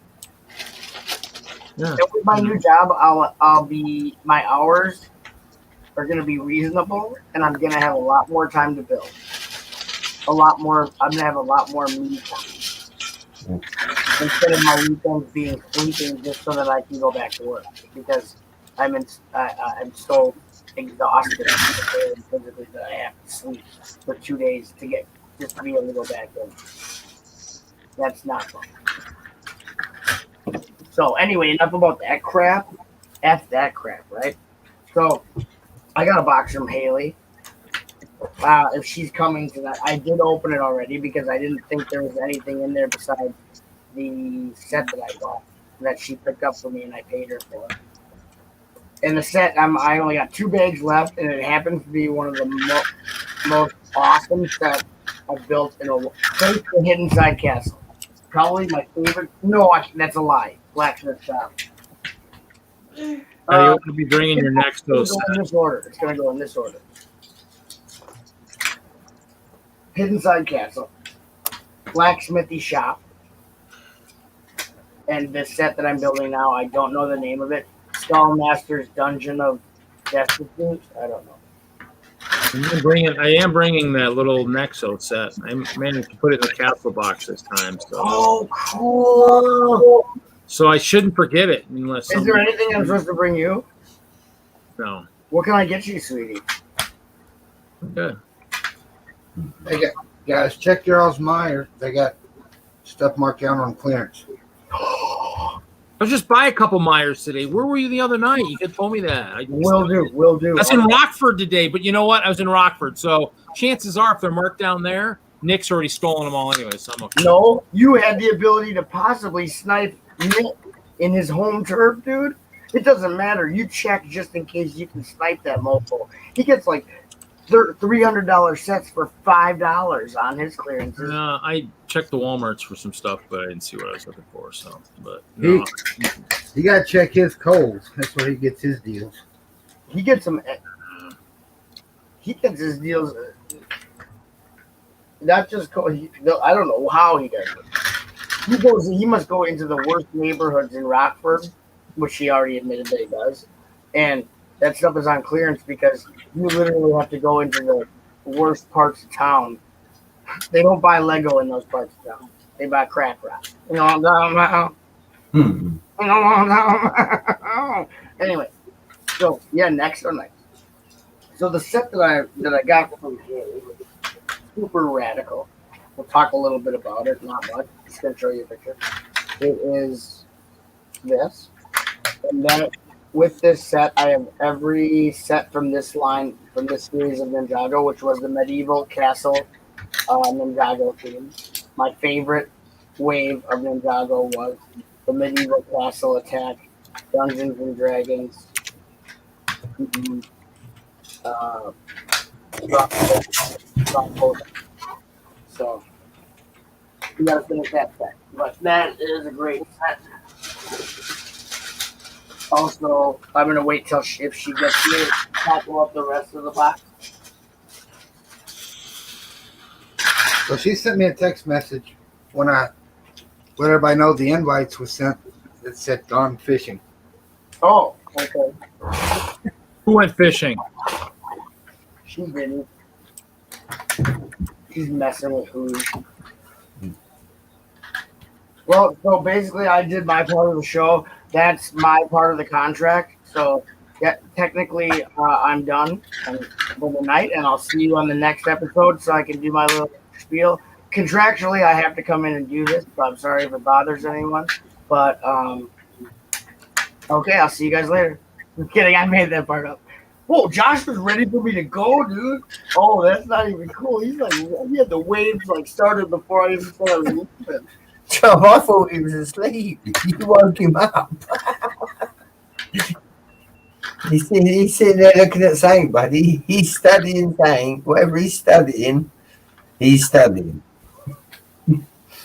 Yeah. And with my new job, my hours are going to be reasonable, and I'm going to have a lot more time to build. I'm going to have a lot more me time. Instead of my weekends being sleeping just so that I can go back to work. Because I'm so exhausted physically that I have to sleep for 2 days to be able to go back in. That's not fun. So anyway, enough about that crap. F that crap, right? So I got a box from Haley. If she's coming tonight, I did open it already because I didn't think there was anything in there besides the set that I bought that she picked up for me and I paid her for. And the set, I only got 2 bags left, and it happens to be one of the most awesome sets I've built in a Hidden Side Castle. Probably my favorite. No, that's a lie. Blacksmith Shop. You'll be bringing your next It's going to go in this order. Hidden Side Castle, Blacksmithy Shop, and this set that I'm building now, I don't know the name of it. Skullmaster's Dungeon of Destitute. I don't know. I am bringing that little Nexo set. I managed to put it in the castle box this time. So. Oh, cool! So I shouldn't forget it. Is there anything I'm supposed to bring you? No. What can I get you, sweetie? Good. Hey, guys, check your all's Meyer. They got stuff marked down on clearance. I was just buy a couple Myers today. Where were you the other night? You could told me that. Will do. I was in Rockford today, but you know what? I was in Rockford, so chances are if they're marked down there, Nick's already stolen them all anyway, so I'm okay. No, you had the ability to possibly snipe Nick in his home turf, dude. It doesn't matter. You check just in case you can snipe that mofo. He gets like $300 sets for $5 on his clearances. I checked the Walmarts for some stuff, but I didn't see what I was looking for. So, but no. He got to check his Kohl's. That's where he gets his deals. He gets some. He gets his deals. Not just Kohl's. I don't know how he does it. He must go into the worst neighborhoods in Rockford, which he already admitted that he does, and that stuff is on clearance because you literally have to go into the worst parts of town. They don't buy Lego in those parts of town. They buy crack rock. Anyway, so yeah, next. So the set that I got from Haley, super radical. We'll talk a little bit about it, not much. Just gonna show you a picture. It is this, and then with this set, I have every set from this line, from this series of Ninjago, which was the medieval castle Ninjago theme. My favorite wave of Ninjago was the medieval castle attack, Dungeons and Dragons, So we gotta finish that set. But that is a great set. Also, I'm gonna wait till if she gets here, tackle up the rest of the box. So she sent me a text message when I let everybody know the invites was sent that said gone fishing. Oh, Okay. Who went fishing? She didn't. She's messing with Hoosier. Well, so basically, I did my part of the show. That's my part of the contract. So, yeah, technically, I'm done for the night, and I'll see you on the next episode so I can do my little spiel. Contractually, I have to come in and do this. So I'm sorry if it bothers anyone, but okay, I'll see you guys later. I'm kidding. I made that part up. Whoa, Josh was ready for me to go, dude. Oh, that's not even cool. He's like, he had the waves like started before I even started moving. Tom, I thought he was asleep. You woke him up. He's sitting there looking at saying, buddy. He's studying saying, whatever he's studying, he's studying.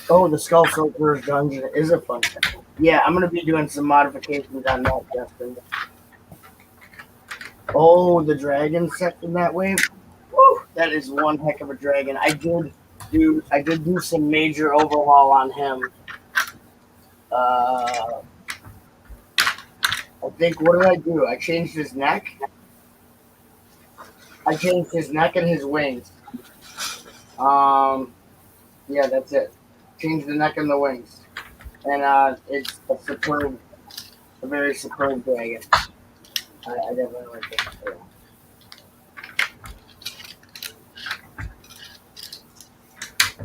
Oh, the Skull Soldier Dungeon is a fun thing. Yeah, I'm going to be doing some modifications on that, Justin. Oh, the dragon set in that wave. Woo, that is one heck of a dragon. I did do some major overhaul on him. I think, what did I do? I changed his neck. I changed his neck and his wings. Yeah, that's it. Changed the neck and the wings. And it's a very superb dragon. I definitely like it. Yeah.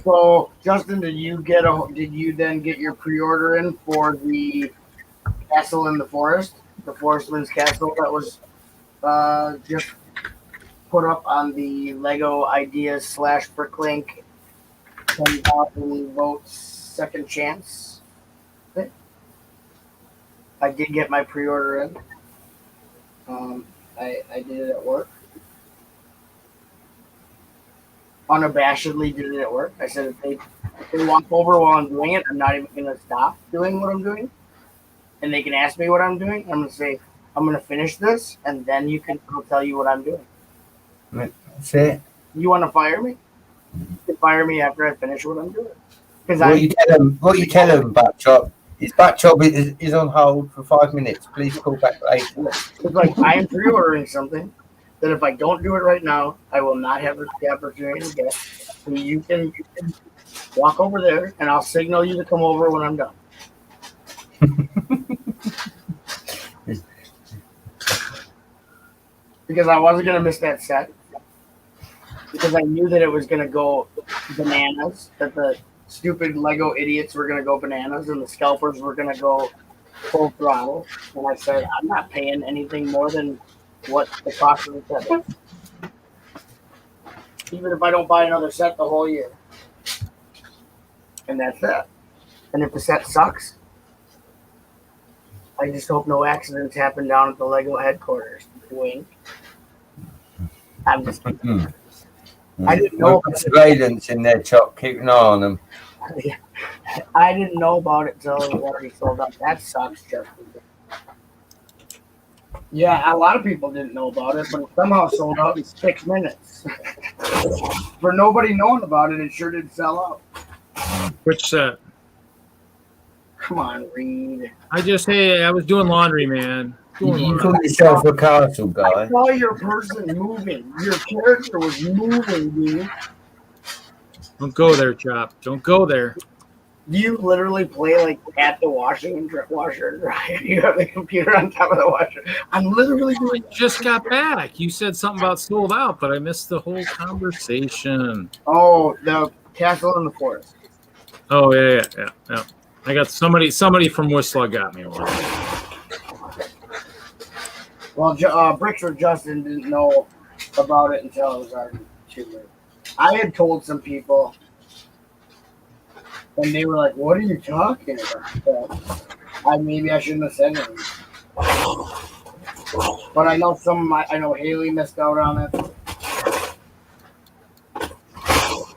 So, Justin, did you then get your pre-order in for the Castle in the Forest, the Forestman's Castle that was just put up on the Lego Ideas / Bricklink 10,000 votes second chance? I did get my pre-order in. I did it at work. Unabashedly did it at work. I said if they walk over while I'm doing it, I'm not even going to stop doing what I'm doing. And they can ask me what I'm doing. I'm going to say, I'm going to finish this, and then I'll tell you what I'm doing. That's it. You want to fire me? You can fire me after I finish what I'm doing. What you tell him, Backchop? His Backchop is on hold for 5 minutes. Please call back later. It's like I am pre-ordering something that if I don't do it right now, I will not have the opportunity to get. So you can walk over there, and I'll signal you to come over when I'm done. Because I wasn't going to miss that set. Because I knew that it was going to go bananas, that the stupid Lego idiots were going to go bananas, and the scalpers were going to go full throttle. And I said, I'm not paying anything more than what the cost of the set is. Even if I don't buy another set the whole year. And that's that. And if the set sucks, I just hope no accidents happen down at the Lego headquarters. Wink. I'm just kidding. I didn't know surveillance in their Chop. Keep an eye on them. I didn't know about it until it was already sold out. That sucks, Justin. Yeah, a lot of people didn't know about it, but it somehow sold out in 6 minutes. For nobody knowing about it, it sure did sell out. Which set? Come on, Reed. I was doing laundry, man. You call yourself a castle guy. I saw your person moving. Your character was moving, dude. Don't go there, Chop. Don't go there. Do you literally play like at the washer and dryer? You have the computer on top of the washer. I'm literally doing. I just got back. You said something about sold out, but I missed the whole conversation. Oh, the Castle in the Forest. Oh yeah. I got somebody from Whistler got me one. Well, Bricks or Justin didn't know about it until it was already too late. I had told some people, and they were like, "What are you talking about?" So maybe I shouldn't have said anything. But I know I know Haley missed out on it.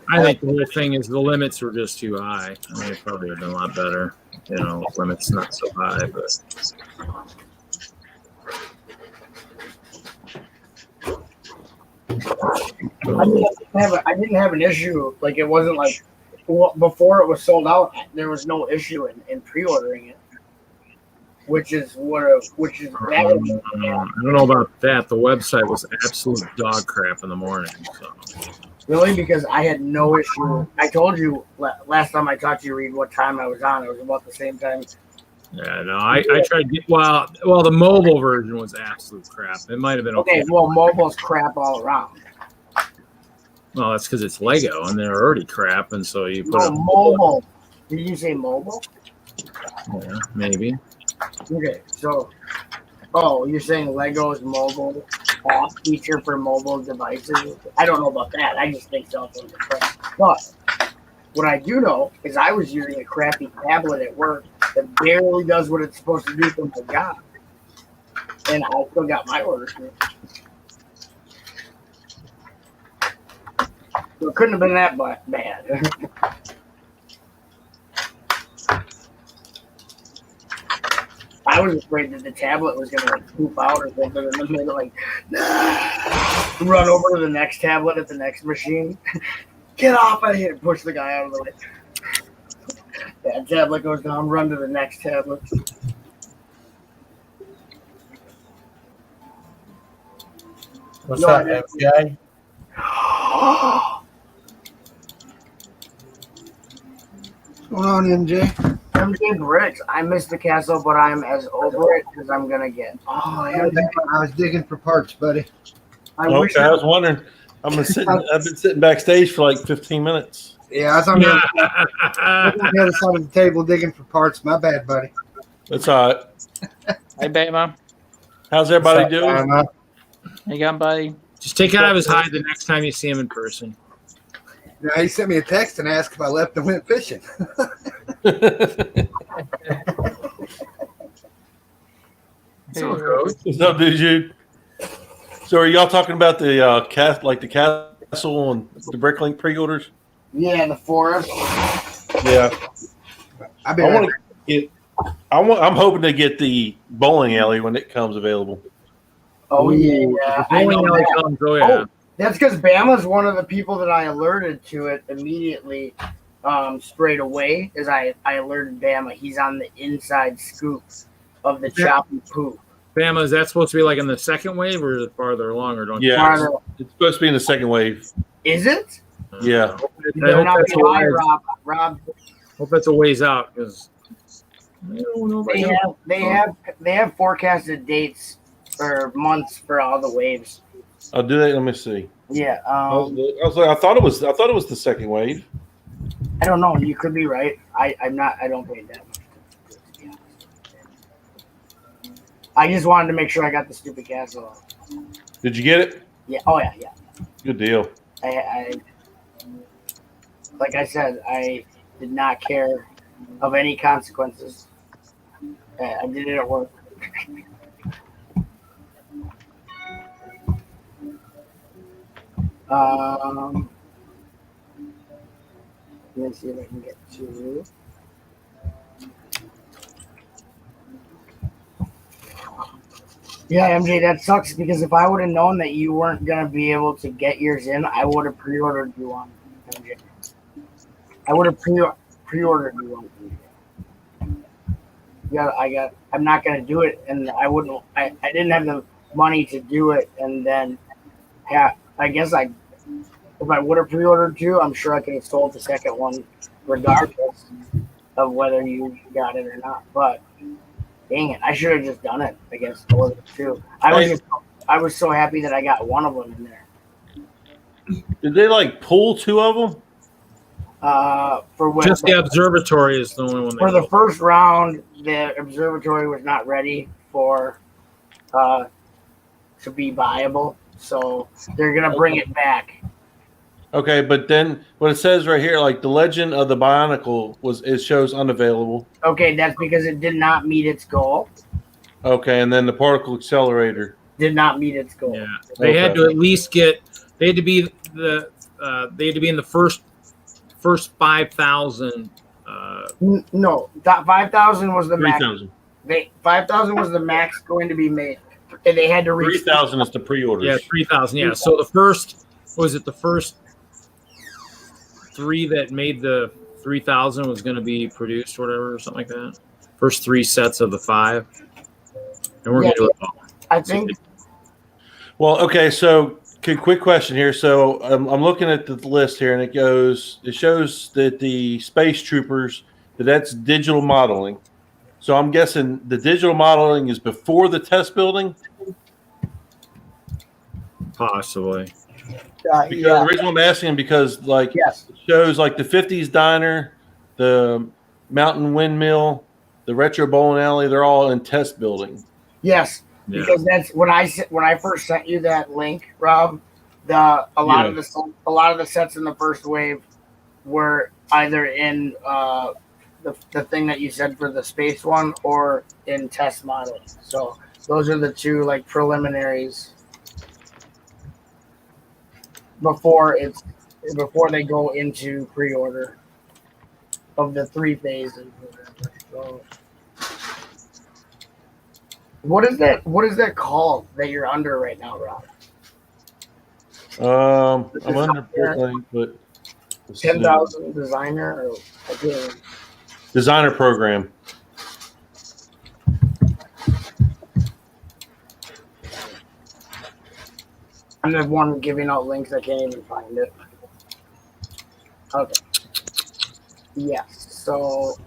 I think the whole thing is the limits were just too high. I mean, it probably would have been a lot better. Limits not so high, but. I didn't have an issue. Like, it wasn't like before it was sold out, there was no issue in pre-ordering it. which is that was, I don't know about that. The website was absolute dog crap in the morning. So really, because I had no issue. I told you last time I talked to you, Reed, what time I was on. It was about the same time. yeah, no, I tried to get well, the mobile version was absolute crap. It might have been okay. Okay, well, mobile's crap all around. Well, that's because it's Lego and they're already crap, and so you put mobile. Did you say mobile? Yeah, maybe. Okay, so, you're saying Lego's mobile app feature for mobile devices? I don't know about that. I just think cell phones are crap. But what I do know is I was using a crappy tablet at work that barely does what it's supposed to do for my job, and I still got my orders through. So it couldn't have been that bad. I was afraid that the tablet was going to poop out or something, and then they're like, run over to the next tablet at the next machine. Get off of here. Push the guy out of the way. That tablet goes down, run to the next tablet. What's up, MJ? What's going on, MJ? MJ Bricks, I missed the castle, but I'm as over it as I'm going to get. I was digging for parts, buddy. I wish I was wondering. I've been sitting backstage for like 15 minutes. Yeah, I was on the other side of the table digging for parts. My bad, buddy. That's all right. Hey, Bama. How's everybody doing? How you going, buddy? Just take it out of his hide the next time you see him in person. Now, he sent me a text and asked if I left and went fishing. What's up, dude? So, are y'all talking about the the castle and the Bricklink pre-orders? Yeah, the forest. Yeah, I'm hoping to get the bowling alley when it comes available. Oh yeah, I know that. Comes, yeah. That's because Bama's one of the people that I alerted to it immediately straight away. As I alerted Bama, he's on the inside scoop of the choppy poop. Bama, is that supposed to be like in the second wave or is it farther along? Or don't you? Yeah, it's supposed to be in the second wave. Is it? Yeah. You better not be lying, Rob. Hope that's a ways out because they have forecasted dates or months for all the waves. I'll do that. Let me see. Yeah. I thought it was the second wave. I don't know. You could be right. I'm not. I don't pay that much. I just wanted to make sure I got the stupid castle. Did you get it? Yeah. Oh yeah. Yeah. Good deal. I like I said, I did not care of any consequences. I did it at work. Let me see if I can get to. Yeah, MJ, that sucks because if I would have known that you weren't gonna be able to get yours in, I would have pre-ordered you one, MJ. I would have pre-ordered you one. Yeah, I'm not gonna do it, and I wouldn't. I didn't have the money to do it, and then, I guess if I would have pre-ordered you, I'm sure I could have sold the second one, regardless of whether you got it or not. But dang it, I should have just done it. I guess ordered two. I was so happy that I got one of them in there. Did they pull two of them? For what? Just the observatory is the only one. For the first round, the observatory was not ready for to be viable, so they're gonna bring it back. Okay, but then what it says right here, the Legend of the Bionicle it shows unavailable. Okay, that's because it did not meet its goal. Okay, and then the Particle Accelerator did not meet its goal. Yeah, they had to at least they had to be in the first 5,000. No, that 5,000 was the 3,000. max. 5,000 was the max going to be made. And they had to reach 3,000 is the pre-orders. Yeah, 3,000. Yeah, so the first 3 that made the 3,000 was going to be produced or whatever, or something like that. First 3 sets of the 5, and we're Yeah. gonna do it all. I think Well, okay. So, quick question here. So, I'm looking at the list here, and it shows that the space troopers that's digital modeling. So, I'm guessing the digital modeling is before the test building. Possibly. Because yeah. the reason I'm asking because like Yes. it shows like the '50s diner, the mountain windmill, the retro bowling alley. They're all in test building. Yes. Yeah. Because that's when I first sent you that link, Rob. A lot of the sets in the first wave were either in the thing that you said for the space one or in test model. So those are the two like preliminaries before they go into pre-order of the 3 phases. So, what is that called that you're under right now, Rob? I'm under Bricklink, but 10,000 designer or I can't. designer program. I'm the one giving out links. I can't even find it. Okay. Yes. So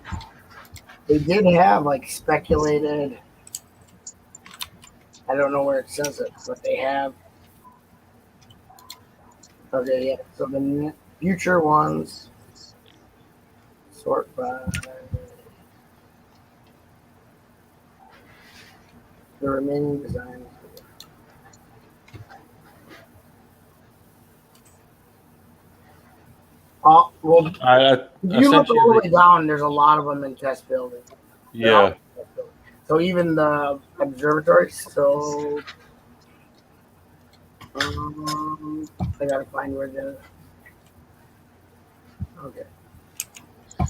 they did have like speculated. I don't know where it says it, but they have. Okay, yeah. So the future ones sort by the remaining designs. Oh, well, I if you look sent you all the the- way down, there's a lot of them in test building. yeah. So even the observatories. So I gotta find where the. Okay,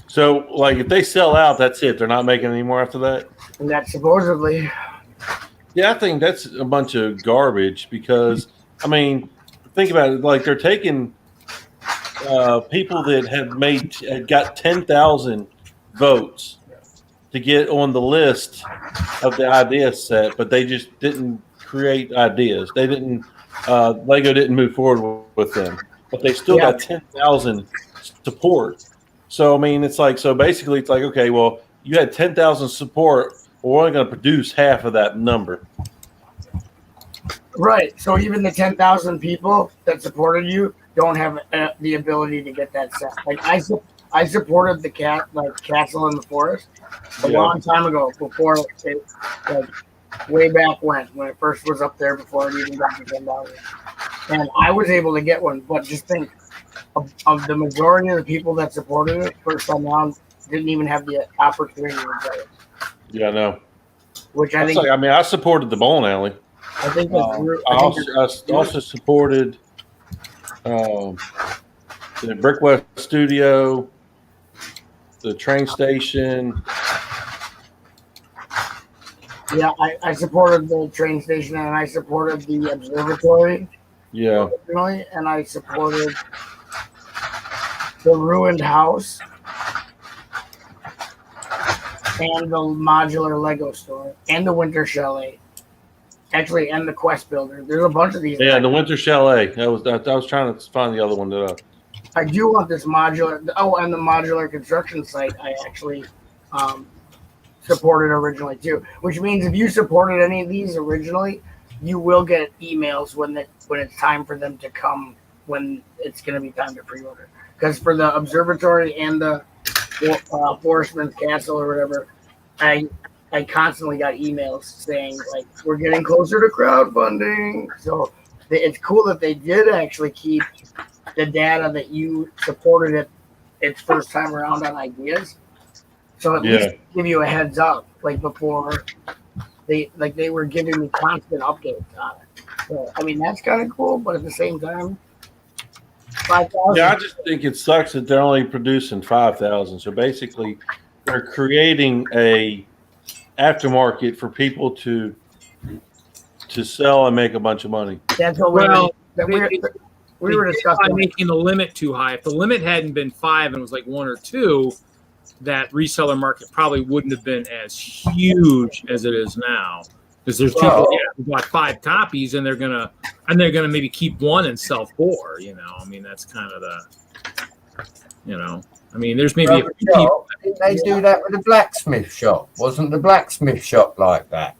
So like if they sell out, that's it. They're not making any more after that. and that supposedly. Yeah, I think that's a bunch of garbage because I mean, think about it. Like they're taking people that had got 10,000 votes to get on the list of the idea set, but they just didn't create ideas. They didn't. Lego didn't move forward with them, but they still got 10,000 support. So I mean, it's like basically, it's like okay, well, you had 10,000 support. Well, we're only going to produce half of that number. Right. So even the 10,000 people that supported you don't have the ability to get that set. Like I supported the Castle in the Forest a long time ago before it, like way back when it first was up there before it even got to $10. And I was able to get one, but just think of the majority of the people that supported it first time around didn't even have the opportunity to get it. Yeah, I know. Which I think. I mean, I supported the bowling alley. I think I also supported the Brickwest Studio, the train station. Yeah, I supported the train station and I supported the observatory. Yeah. Originally, and I supported the ruined house and the modular Lego store and the winter chalet. Actually, and the quest builder. There's a bunch of these. Yeah, the winter chalet. I was trying to find the other one that. I do want this modular. Oh, and the modular construction site. I actually supported originally too. Which means if you supported any of these originally, you will get emails when it's time for them to come. When it's going to be time to pre-order. Because for the observatory and the Forestman's Castle or whatever, I constantly got emails saying like we're getting closer to crowdfunding. So it's cool that they did actually keep the data that you supported it its first time around on ideas. So at least give you a heads up, like before they were giving me constant updates on it. So I mean that's kind of cool, but at the same time, 5,000. Yeah, I just think it sucks that they're only producing 5,000. So basically, they're creating a aftermarket for people to sell and make a bunch of money. That's what we were discussing. By making the limit too high. If the limit hadn't been 5 and was like 1 or 2, that reseller market probably wouldn't have been as huge as it is now, because there's people who bought 5 copies and they're gonna maybe keep one and sell 4. You know, I mean that's kind of the, you know, I mean there's maybe a few people. Didn't they do that with the blacksmith shop? Wasn't the blacksmith shop like that?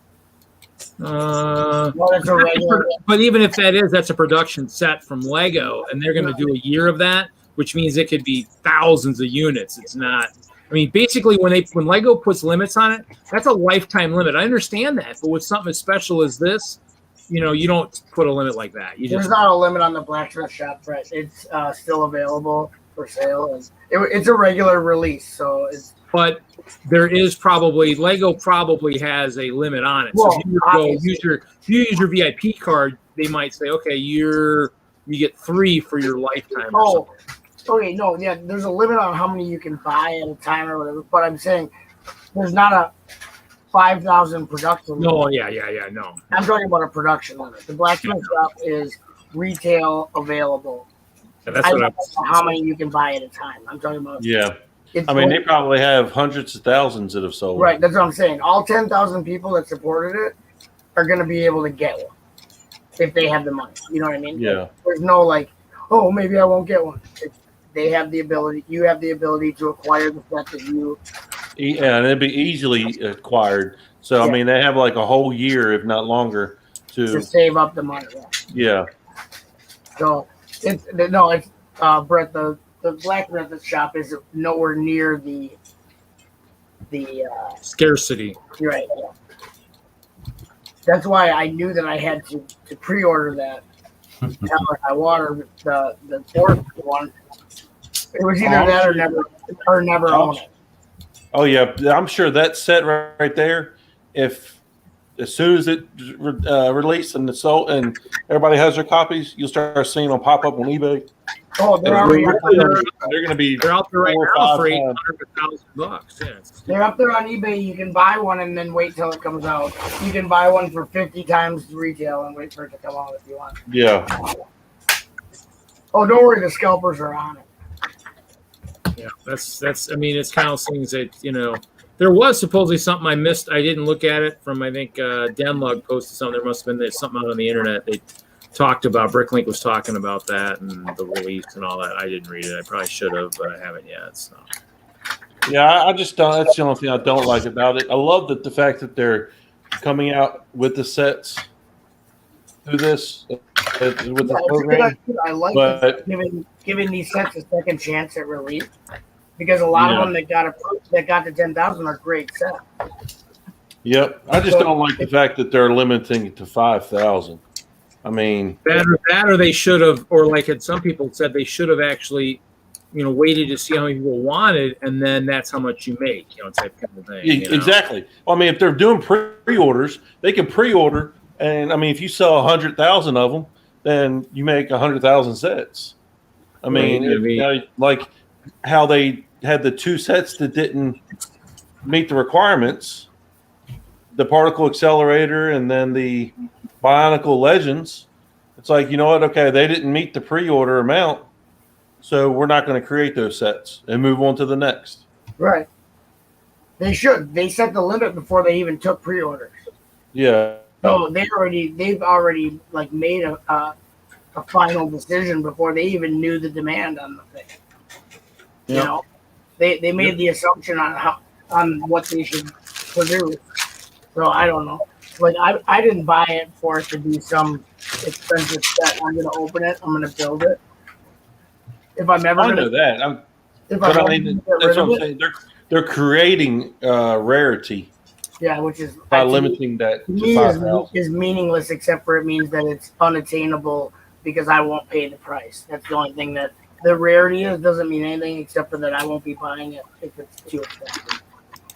Well, it's a regular. But even if that is, that's a production set from Lego, and they're going to do a year of that, which means it could be thousands of units. It's not. I mean, basically, when Lego puts limits on it, that's a lifetime limit. I understand that, but with something as special as this, you know, you don't put a limit like that. There's not a limit on the blacksmith shop, right? It's still available for sale, and it's a regular release, so it's. But there is probably Lego probably has a limit on it. Well, so if you use your VIP card, they might say, okay, you get 3 for your lifetime. Or okay, no, yeah, there's a limit on how many you can buy at a time or whatever. But I'm saying there's not a 5,000 production limit. No, yeah, no. I'm talking about a production limit. The blacksmith shop is retail available. Yeah, that's what how many you can buy at a time. I'm talking about. Yeah. I mean, they probably have hundreds of thousands that have sold. Right, that's what I'm saying. All 10,000 people that supported it are going to be able to get one if they have the money. You know what I mean? Yeah. There's no like, oh, maybe I won't get one. They have the ability. You have the ability to acquire the set that you. Yeah, and it'd be easily acquired. So yeah. I mean, they have like a whole year, if not longer, to save up the money. Yeah. So it's Brett, the blacksmith shop is nowhere near the scarcity. Right. Yeah. That's why I knew that I had to pre-order that. I water the fourth one. It was either that or never own it. Oh yeah, I'm sure that set right there. If as soon as it released and it's sold and everybody has their copies, you'll start seeing them pop up on eBay. Oh, they're already out there. They're going to be. They're out there right now for $800,000. Yeah. They're up there on eBay. You can buy one and then wait till it comes out. You can buy one for 50 times retail and wait for it to come out if you want. Yeah. Oh, don't worry, the scalpers are on it. Yeah, that's. I mean, it's kind of things that, you know. There was supposedly something I missed. I didn't look at it from. I think Denlug posted something. There must have been something out on the internet. They talked about Bricklink was talking about that and the release and all that. I didn't read it. I probably should have, but I haven't yet. So. Yeah, I just don't. That's the only thing I don't like about it. I love that the fact that they're coming out with the sets through this with the program. I like giving these sets a second chance at release because a lot of them that got to 10,000 are great sets. Yep, I just don't like the fact that they're limiting it to 5,000. I mean, that or they should have, or like some people said, they should have actually, you know, waited to see how many people wanted, and then that's how much you make, you know, type kind of thing. You know? Exactly. Well, I mean, if they're doing pre-orders, they can pre-order, and I mean, if you sell 100,000 of them, then you make 100,000 sets. I mean, like how they had the 2 sets that didn't meet the requirements, the particle accelerator, and then the Bionicle Legends. It's like, you know what? Okay, they didn't meet the pre-order amount, so we're not going to create those sets and move on to the next. Right. They should. They set the limit before they even took pre-orders. Yeah. So they've already like made a final decision before they even knew the demand on the thing. You know, they made the assumption on what they should produce. So I don't know. Like I didn't buy it for it to be some expensive set. I'm gonna open it. I'm gonna build it. If I'm ever I know that. That's what I'm saying. They're creating rarity. Yeah, which is by limiting that to 5,000 is meaningless, except for it means that it's unattainable because I won't pay the price. That's the only thing that the rarity is. Doesn't mean anything except for that I won't be buying it if it's too expensive.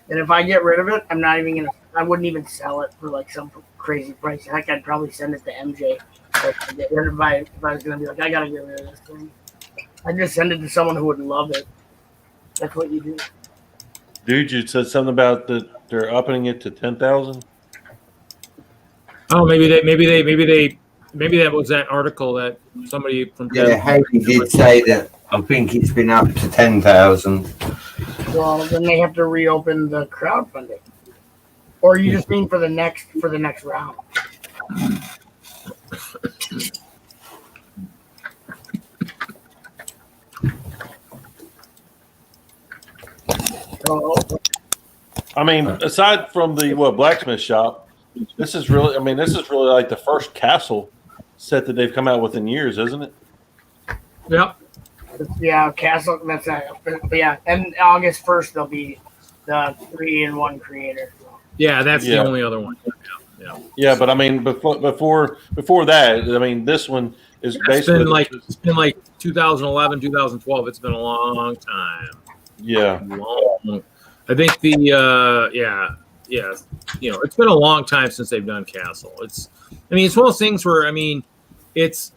And if I get rid of it, I'm not even gonna. I wouldn't even sell it for like some crazy price. Heck, I'd probably send it to MJ. To get rid of it if I was gonna be like, I gotta get rid of this thing. I'd just send it to someone who would love it. That's what you do. Dude, you said something about they're upping it to 10,000. Oh, maybe that was that article that somebody from Haley did say that. I think it's been up to 10,000. Well, then they have to reopen the crowdfunding. Or you just mean for the next round? Oh, I mean, aside from the blacksmith shop, this is really like the first castle set that they've come out with in years, isn't it? Yep. yeah, Castle. That's yeah. And August 1st, there'll be the 3-in-1 creator. Yeah, that's the Yeah. only other one. Yeah. Yeah, but I mean, before that, I mean, this one is It's basically been like 2011, 2012. It's been a long time. yeah. Long. I think the it's been a long time since they've done Castle. It's one of those things where it's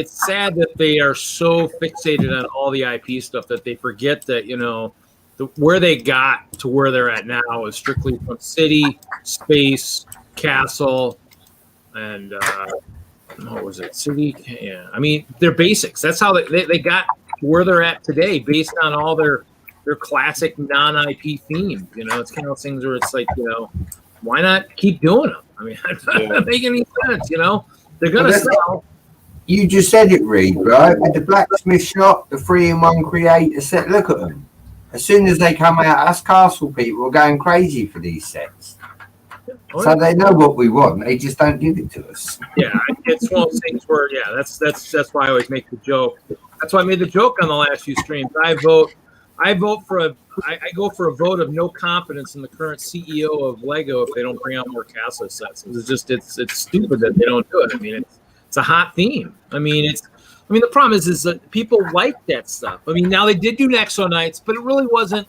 sad that they are so fixated on all the IP stuff that they forget that where they got to where they're at now is strictly from city, space, castle, and what was it? City? Yeah, I mean they're basics. That's how they got where they're at today, based on all their classic non-IP themes. It's kind of things where it's like, why not keep doing them? I mean, it doesn't make any sense. They're gonna sell. You just said it, Reed, right? With the blacksmith shop, the 3-in-1 creator set. Look at them. As soon as they come out, us castle people are going crazy for these sets. So they know what we want. They just don't give it to us. Yeah, it's one of those things where that's why I always make the joke. That's why I made the joke on the last few streams. I go for a vote of no confidence in the current CEO of Lego if they don't bring out more castle sets. It's stupid that they don't do it. I mean, it's a hot theme. The problem is that people like that stuff. Now they did do Nexo Nights, but it really wasn't.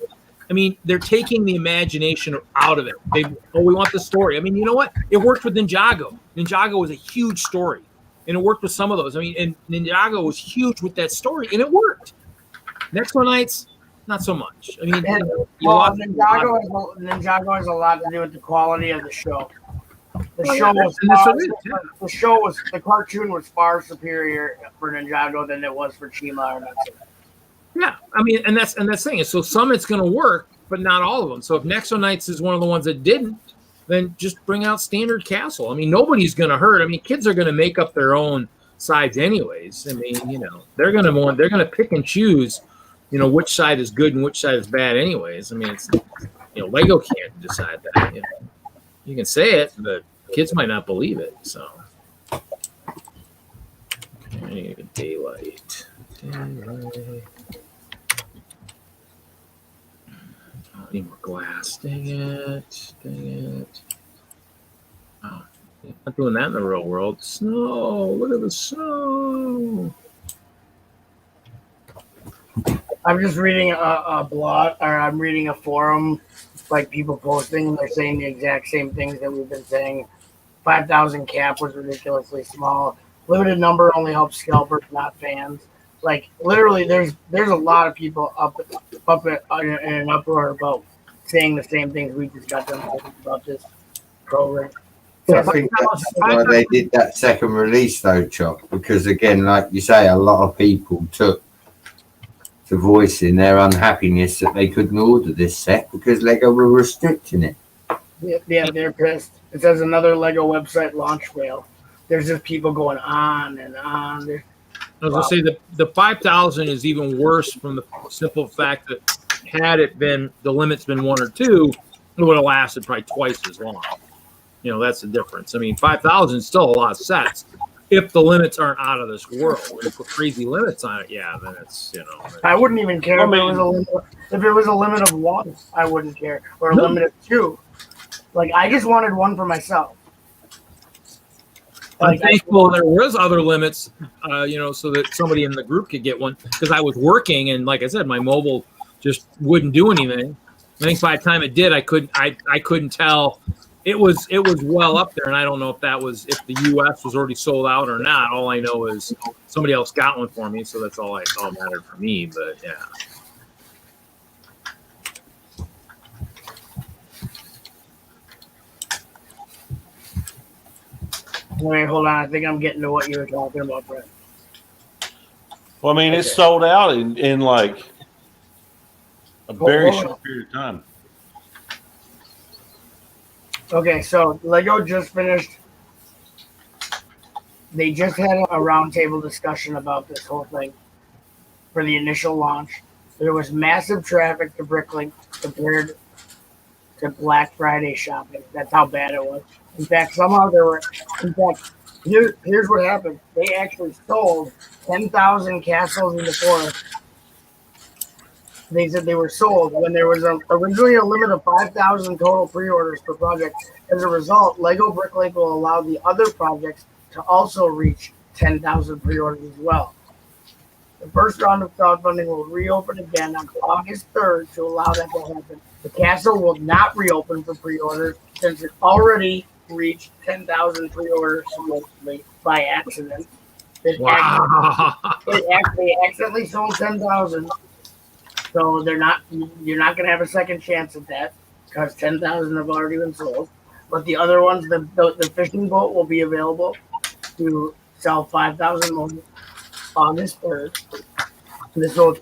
They're taking the imagination out of it. We want the story. You know what? It worked with Ninjago. Ninjago was a huge story, and it worked with some of those. And Ninjago was huge with that story, and it worked. Nexo Nights, not so much. Ninjago has a lot to do with the quality of the show. The cartoon was far superior for Ninjago than it was for Chima or Nexo. Yeah, and that's the thing. So some it's going to work, but not all of them. So if Nexo Nights is one of the ones that didn't, then just bring out standard castle. Nobody's going to hurt. Kids are going to make up their own sides anyways. They're going to pick and choose, which side is good and which side is bad anyways. It's Lego can't decide that. You can say it, but kids might not believe it. So I need a daylight. I need more glass. Dang it. Oh, not doing that in the real world. Snow. Look at the snow. I'm just reading a blog, or I'm reading a forum, like people posting, and they're saying the exact same things that we've been saying. 5,000 cap was ridiculously small. Limited number only helps scalpers, not fans. Like literally, there's a lot of people up in an uproar about saying the same things we just got done talking about this program. I think that's why they did that second release, though, Chop. Because again, like you say, a lot of people took to voicing their unhappiness that they couldn't order this set because Lego were restricting it. Yeah, they're pissed. It says another Lego website launch fail. There's just people going on and on. I was going to say the 5,000 is even worse from the simple fact that had it been the limit's been 1 or 2, it would have lasted probably twice as long. That's the difference. 5,000 is still a lot of sets. If the limits aren't out of this world, if you put crazy limits on it, then it's I wouldn't even care if it was a limit of 1. I wouldn't care, or a limit of 2. Like I just wanted 1 for myself. I'm thankful there was other limits, so that somebody in the group could get one because I was working and, like I said, my mobile just wouldn't do anything. I think by the time it did, I couldn't tell. It was well up there, and I don't know if the U.S. was already sold out or not. All I know is somebody else got one for me, so that's all mattered for me. But yeah. Wait, hold on. I think I'm getting to what you were talking about, Brett. Well, it's sold out in like a very short period of time. Okay, so Lego just finished. They just had a roundtable discussion about this whole thing for the initial launch. There was massive traffic to Bricklink compared to Black Friday shopping. That's how bad it was. In fact, somehow there were. In fact, here's what happened. They actually sold 10,000 castles in the forest. They said they were sold when there was originally a limit of 5,000 total pre-orders per project. As a result, Lego Bricklink will allow the other projects to also reach 10,000 pre-orders as well. The first round of crowdfunding will reopen again on August 3rd to allow that to happen. The castle will not reopen for pre-orders since it already reached 10,000 pre-orders supposedly by accident. Wow. They accidentally sold 10,000. So you're not going to have a second chance at that because 10,000 have already been sold. But the other ones, the fishing boat will be available to sell 5,000 more August 3rd. This will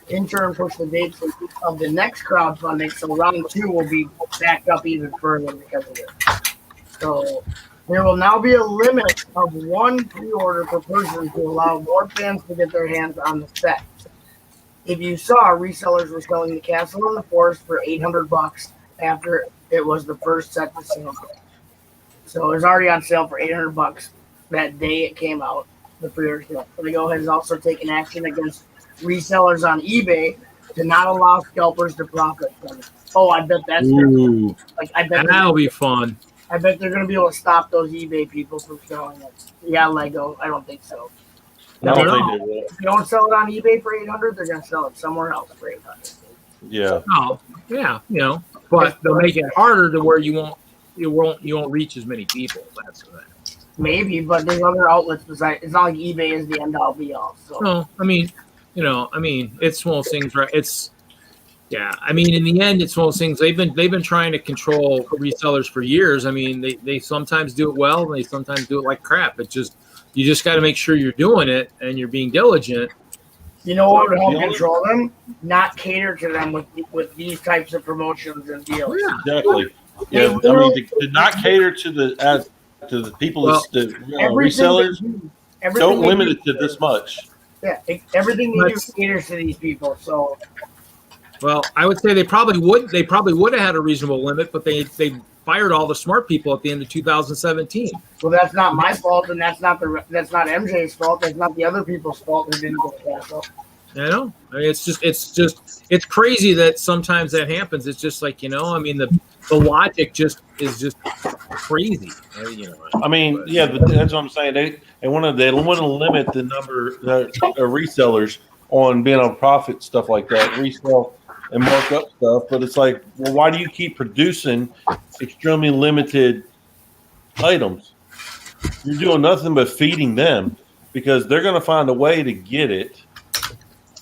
in turn push the dates of the next crowdfunding. So round 2 will be backed up even further because of it. So there will now be a limit of 1 pre-order per person to allow more fans to get their hands on the set. If you saw, resellers were selling the Castle in the Forest for $800 after it was the first set to sale. So it was already on sale for $800 that day it came out. The pre-order sale. Lego has also taken action against resellers on eBay to not allow scalpers to profit from it. Oh, I bet that's Ooh, I bet that'll be fun. I bet they're going to be able to stop those eBay people from selling it. Yeah, Lego. I don't think so. I don't think they will. If you don't sell it on eBay for $800, they're going to sell it somewhere else for $800. Yeah. Oh, yeah, but they'll make it harder to where you won't reach as many people. That's what. Maybe, but there's other outlets besides. It's not like eBay is the end all be all. So. No, I mean, it's one of those things, right? I mean, in the end, it's one of those things. They've been trying to control resellers for years. I mean, they sometimes do it well, and they sometimes do it like crap. You just got to make sure you're doing it and you're being diligent. You know what would help control them? Not cater to them with these types of promotions and deals. Yeah. Exactly. Yeah, I mean, to not cater to the people, the resellers. Don't limit it to this much. Yeah, everything you do caters to these people. So. Well, I would say they probably would have had a reasonable limit, but they fired all the smart people at the end of 2017. Well, that's not my fault, and that's not MJ's fault. That's not the other people's fault who didn't go to Castle. I know. I mean, it's crazy that sometimes that happens. It's just like, I mean, the logic is just crazy. I mean, yeah, that's what I'm saying. They want to limit the number of resellers on being on profit, stuff like that, resell and mark up stuff. But it's like, well, why do you keep producing extremely limited items? You're doing nothing but feeding them because they're going to find a way to get it,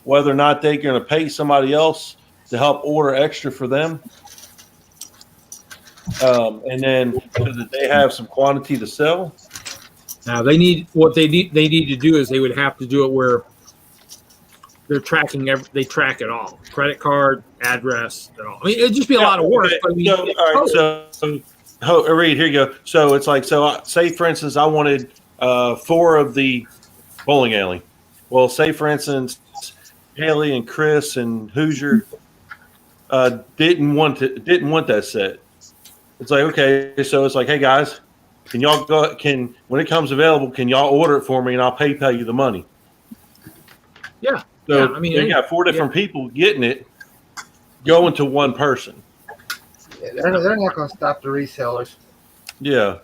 whether or not they're going to pay somebody else to help order extra for them. And then so that they have some quantity to sell. Now they need to do is they would have to do it where they're tracking they track it all, credit card, address, and all. I mean, it'd just be a lot of work. Okay. But I mean, Reed, here you go. So it's like, say for instance, I wanted 4 of the bowling alley. Well, say for instance, Haley and Chris and Hoosier didn't want that set. It's like, okay, so it's like, hey guys, can y'all when it comes available, can y'all order it for me and I'll PayPal you the money? Yeah. So I mean, you got 4 different people getting it, going to one person. Yeah, they're not going to stop the resellers. Yeah,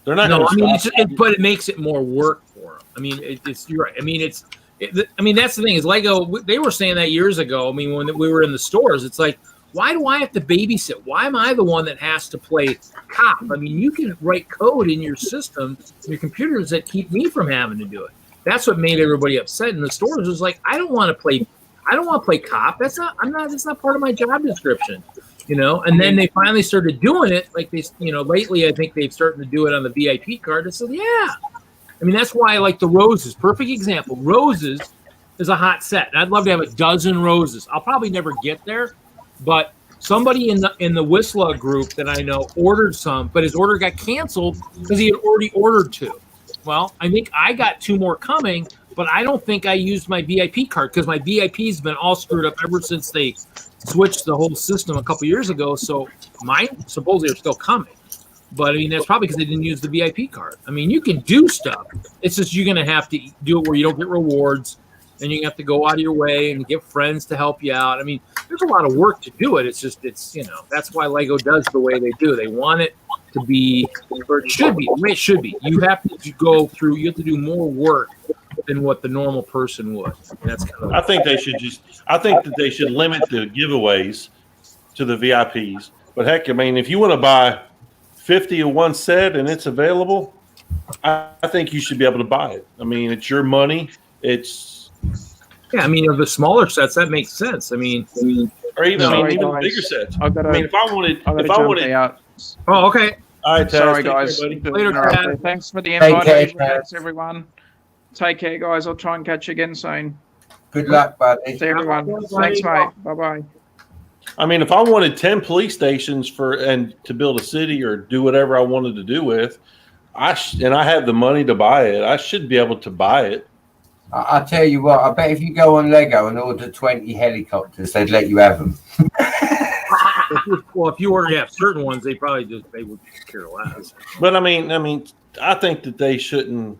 they're not. No, I mean, but it makes it more work for them. I mean, you're right. I mean, that's the thing is Lego. They were saying that years ago. I mean, when we were in the stores, it's like, why do I have to babysit? Why am I the one that has to play cop? I mean, you can write code in your system, your computers that keep me from having to do it. That's what made everybody upset in the stores. It was like, I don't want to play cop. That's not part of my job description, And then they finally started doing it. Like lately, I think they've started to do it on the VIP card. I said, yeah. I mean, that's why I like the roses. Perfect example. Roses is a hot set. I'd love to have a dozen roses. I'll probably never get there, But somebody in the Whistler group that I know ordered some, but his order got canceled because he had already ordered 2. Well, I think I got 2 more coming, but I don't think I used my VIP card because my VIP's been all screwed up ever since they switched the whole system a couple years ago. So mine supposedly are still coming. But I mean, that's probably because they didn't use the VIP card. I mean, you can do stuff. It's just you're going to have to do it where you don't get rewards, and you have to go out of your way and get friends to help you out. I mean, there's a lot of work to do it. It's just, that's why Lego does the way they do. They want it to be, or it should be, the way it should be. You have to go through, you have to do more work than what the normal person would. And that's kind of. I think that they should limit the giveaways to the VIPs. But heck, I mean, if you want to buy 50 of one set and it's available, I think you should be able to buy it. I mean, it's your money. Yeah, I mean, of the smaller sets, that makes sense. I mean, or even, Sorry, even guys. bigger sets. I've got to, I mean, if I wanted, out. oh, okay. all right, Taz, Sorry, take care, guys. buddy. Later, All right, Chad. thanks for the Take invite. care, Thanks, everyone. Take care, guys. I'll try and catch you again soon. Good luck, buddy. See everyone. Thanks, mate. Bye-bye. I mean, if I wanted 10 police stations to build a city or do whatever I wanted to do with, and I have the money to buy it, I should be able to buy it. I'll tell you what, I bet if you go on Lego and order 20 helicopters, they'd let you have them. Well, if you order certain ones, they would care less. But I mean, I think that they shouldn't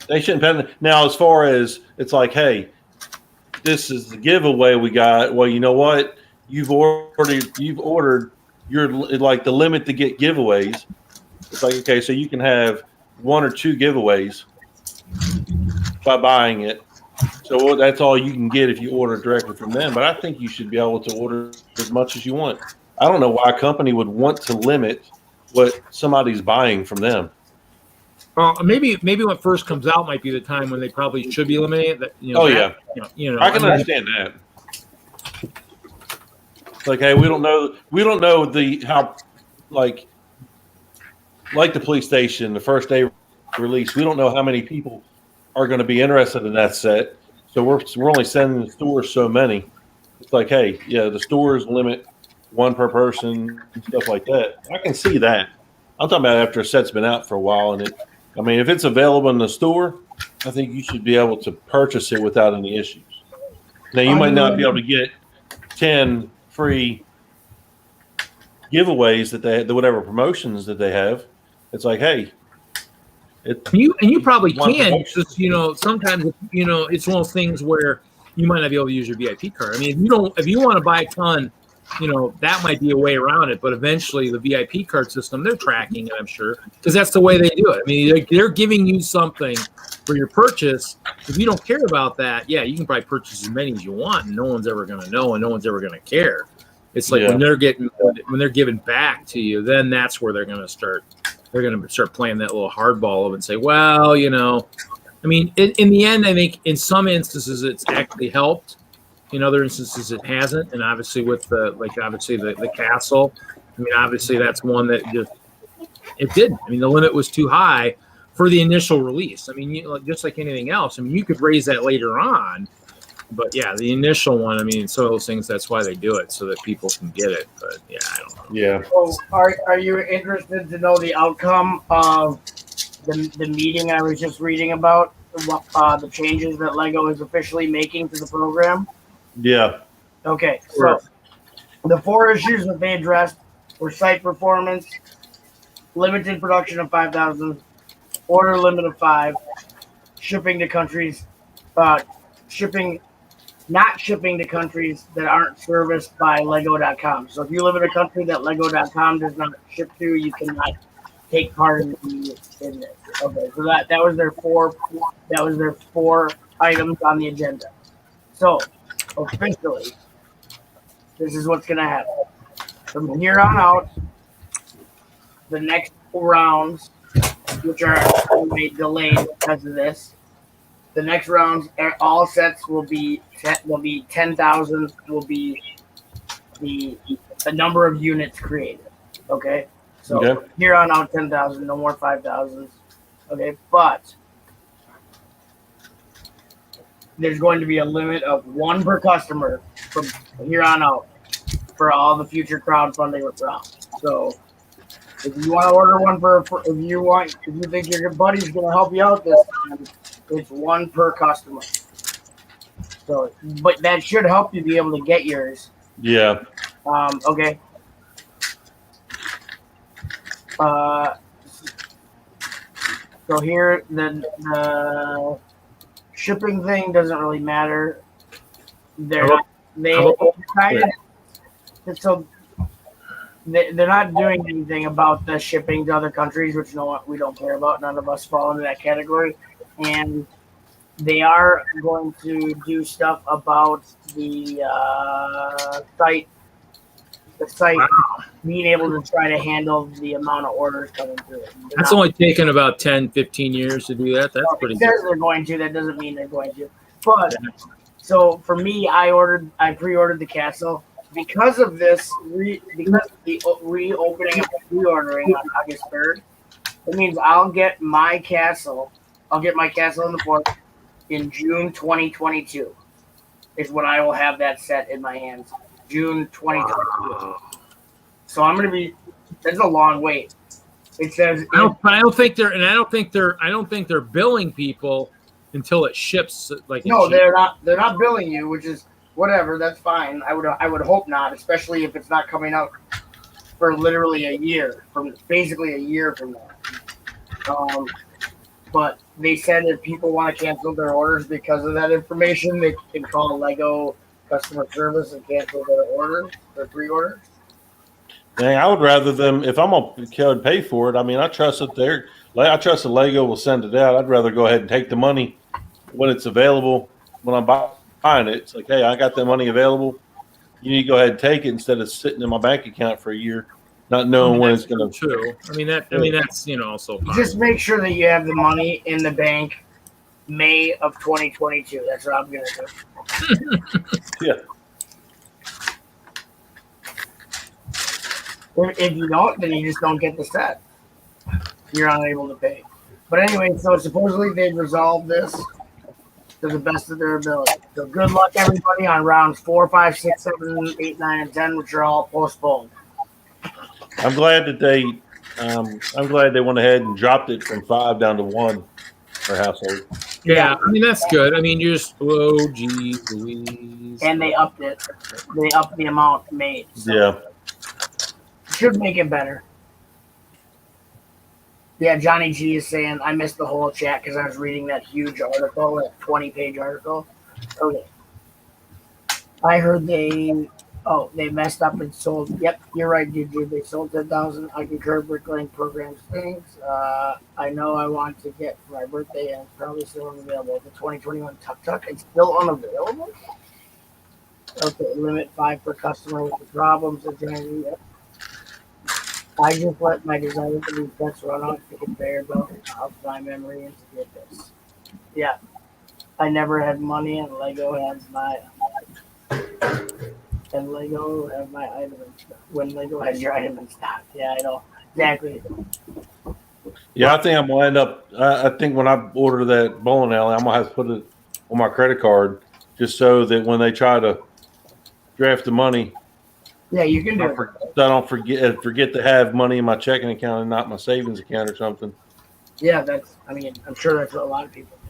pen. Now, as far as it's like, hey, this is the giveaway we got. Well, you know what? You've ordered. You're like the limit to get giveaways. It's like, okay, so you can have 1 or 2 giveaways by buying it. So that's all you can get if you order directly from them. But I think you should be able to order as much as you want. I don't know why a company would want to limit what somebody's buying from them. Maybe when it first comes out might be the time when they probably should be eliminated. That, I can understand that. It's like, hey, we don't know how like the police station, the first day release, we don't know how many people are going to be interested in that set. So we're only sending the stores so many. It's like, hey, yeah, the stores limit 1 per person and stuff like that. I can see that. I'm talking about after a set's been out for a while, and if it's available in the store, I think you should be able to purchase it without any issues. Now, you might not be able to get 10 free giveaways whatever promotions that they have. It's like, hey, you probably one can. promotion. Just sometimes it's one of those things where you might not be able to use your VIP card. I mean, if you want to buy a ton, that might be a way around it. But eventually, the VIP card system, they're tracking it, I'm sure, because that's the way they do it. I mean, they're giving you something for your purchase. If you don't care about that, yeah, you can probably purchase as many as you want, and no one's ever going to know, and no one's ever going to care. It's like when they're giving back to you, then that's where they're going to start. They're going to start playing that little hardball of and say, well, I mean, in the end, I think in some instances it's actually helped. In other instances, it hasn't. And obviously, with the castle, I mean, obviously that's one that it didn't. I mean, the limit was too high for the initial release. I mean, just like anything else. I mean, you could raise that later on, but yeah, the initial one. I mean, some of those things. That's why they do it so that people can get it. But yeah, I don't know. Yeah. So are you interested to know the outcome of the meeting I was just reading about? The changes that Lego is officially making to the program? Yeah. Okay, so the 4 issues that they addressed were site performance, limited production of 5,000, order limit of 5, shipping to countries, not shipping to countries that aren't serviced by Lego.com. So if you live in a country that Lego.com does not ship to, you cannot take part in this. Okay, so that was their 4 items on the agenda. So officially, this is what's going to happen. From here on out, the next rounds, which are delayed because of this, the next rounds, all sets will be 10,000. Will be the number of units created. Okay, so here on out 10,000, no more 5,000. Okay, but there's going to be a limit of 1 per customer from here on out. for all the future crowdfunding rounds. So if you want to order one if you think your buddy's going to help you out this time, it's one per customer. So, but that should help you be able to get yours. Yeah. Okay. So here the shipping thing doesn't really matter. They're not, so they're not doing anything about the shipping to other countries, which we don't care about. None of us fall into that category, and they are going to do stuff about the site. The site being able to try to handle the amount of orders coming through. That's only taken about 10, 15 years to do that. That's pretty good. They're going to. That doesn't mean they're going to. But so for me, I pre-ordered the castle because of this. Because of the reopening of pre-ordering on August 3rd. It means I'll get my castle. I'll get my castle in the port in June 2022. Is when I will have that set in my hands. June 2022. So I'm gonna be. That's a long wait. It says. I don't think they're billing people until it ships. No, they're not. They're not billing you, which is whatever. That's fine. I would hope not, especially if it's not coming out for literally a year from basically a year from now. But they said if people want to cancel their orders because of that information, they can call Lego customer service and cancel their order, their pre-order. Dang, I would rather them if I'm gonna pay for it. I mean, I trust that Lego will send it out. I'd rather go ahead and take the money when it's available. When I'm buying it, it's like, hey, I got that money available. You need to go ahead and take it instead of sitting in my bank account for a year, not knowing when it's going to. True. I mean that's also fine. Just make sure that you have the money in the bank May of 2022. That's what I'm gonna do. Yeah. If you don't, then you just don't get the set. You're unable to pay. But anyway, so supposedly they've resolved this to the best of their ability. So good luck, everybody, on rounds 4, 5, 6, 7, 8, 9, and 10, which are all postponed. I'm glad that they went ahead and dropped it from 5 down to 1 per household. Yeah, I mean that's good. I mean, you're just geez Louise. And they upped it. They upped the amount made. So Yeah. should make it better. Yeah, Johnny G is saying I missed the whole chat because I was reading that huge article, that 20-page article. Okay. I heard they messed up and sold. Yep, you're right, dude. They sold 10,000. I concur. Bricklaying programs things. I know I want to get for my birthday, and it's probably still unavailable. The 2021 Tuk Tuk, it's still unavailable. Okay, limit 5 per customer with the problems. Yep. I just let my desire for these pets run off the conveyor belt of my memory and to get this. Yeah, I never had money, and Lego has my. And Lego have my item in stock. When Lego has your item in stock. Yeah, I know. Exactly. Yeah, I think I'm gonna end up. I think when I order that bowling alley, I'm gonna have to put it on my credit card just so that when they try to draft the money, yeah, you can do it. I don't forget to have money in my checking account and not my savings account or something. Yeah, that's. I mean, I'm sure that's what a lot of people do.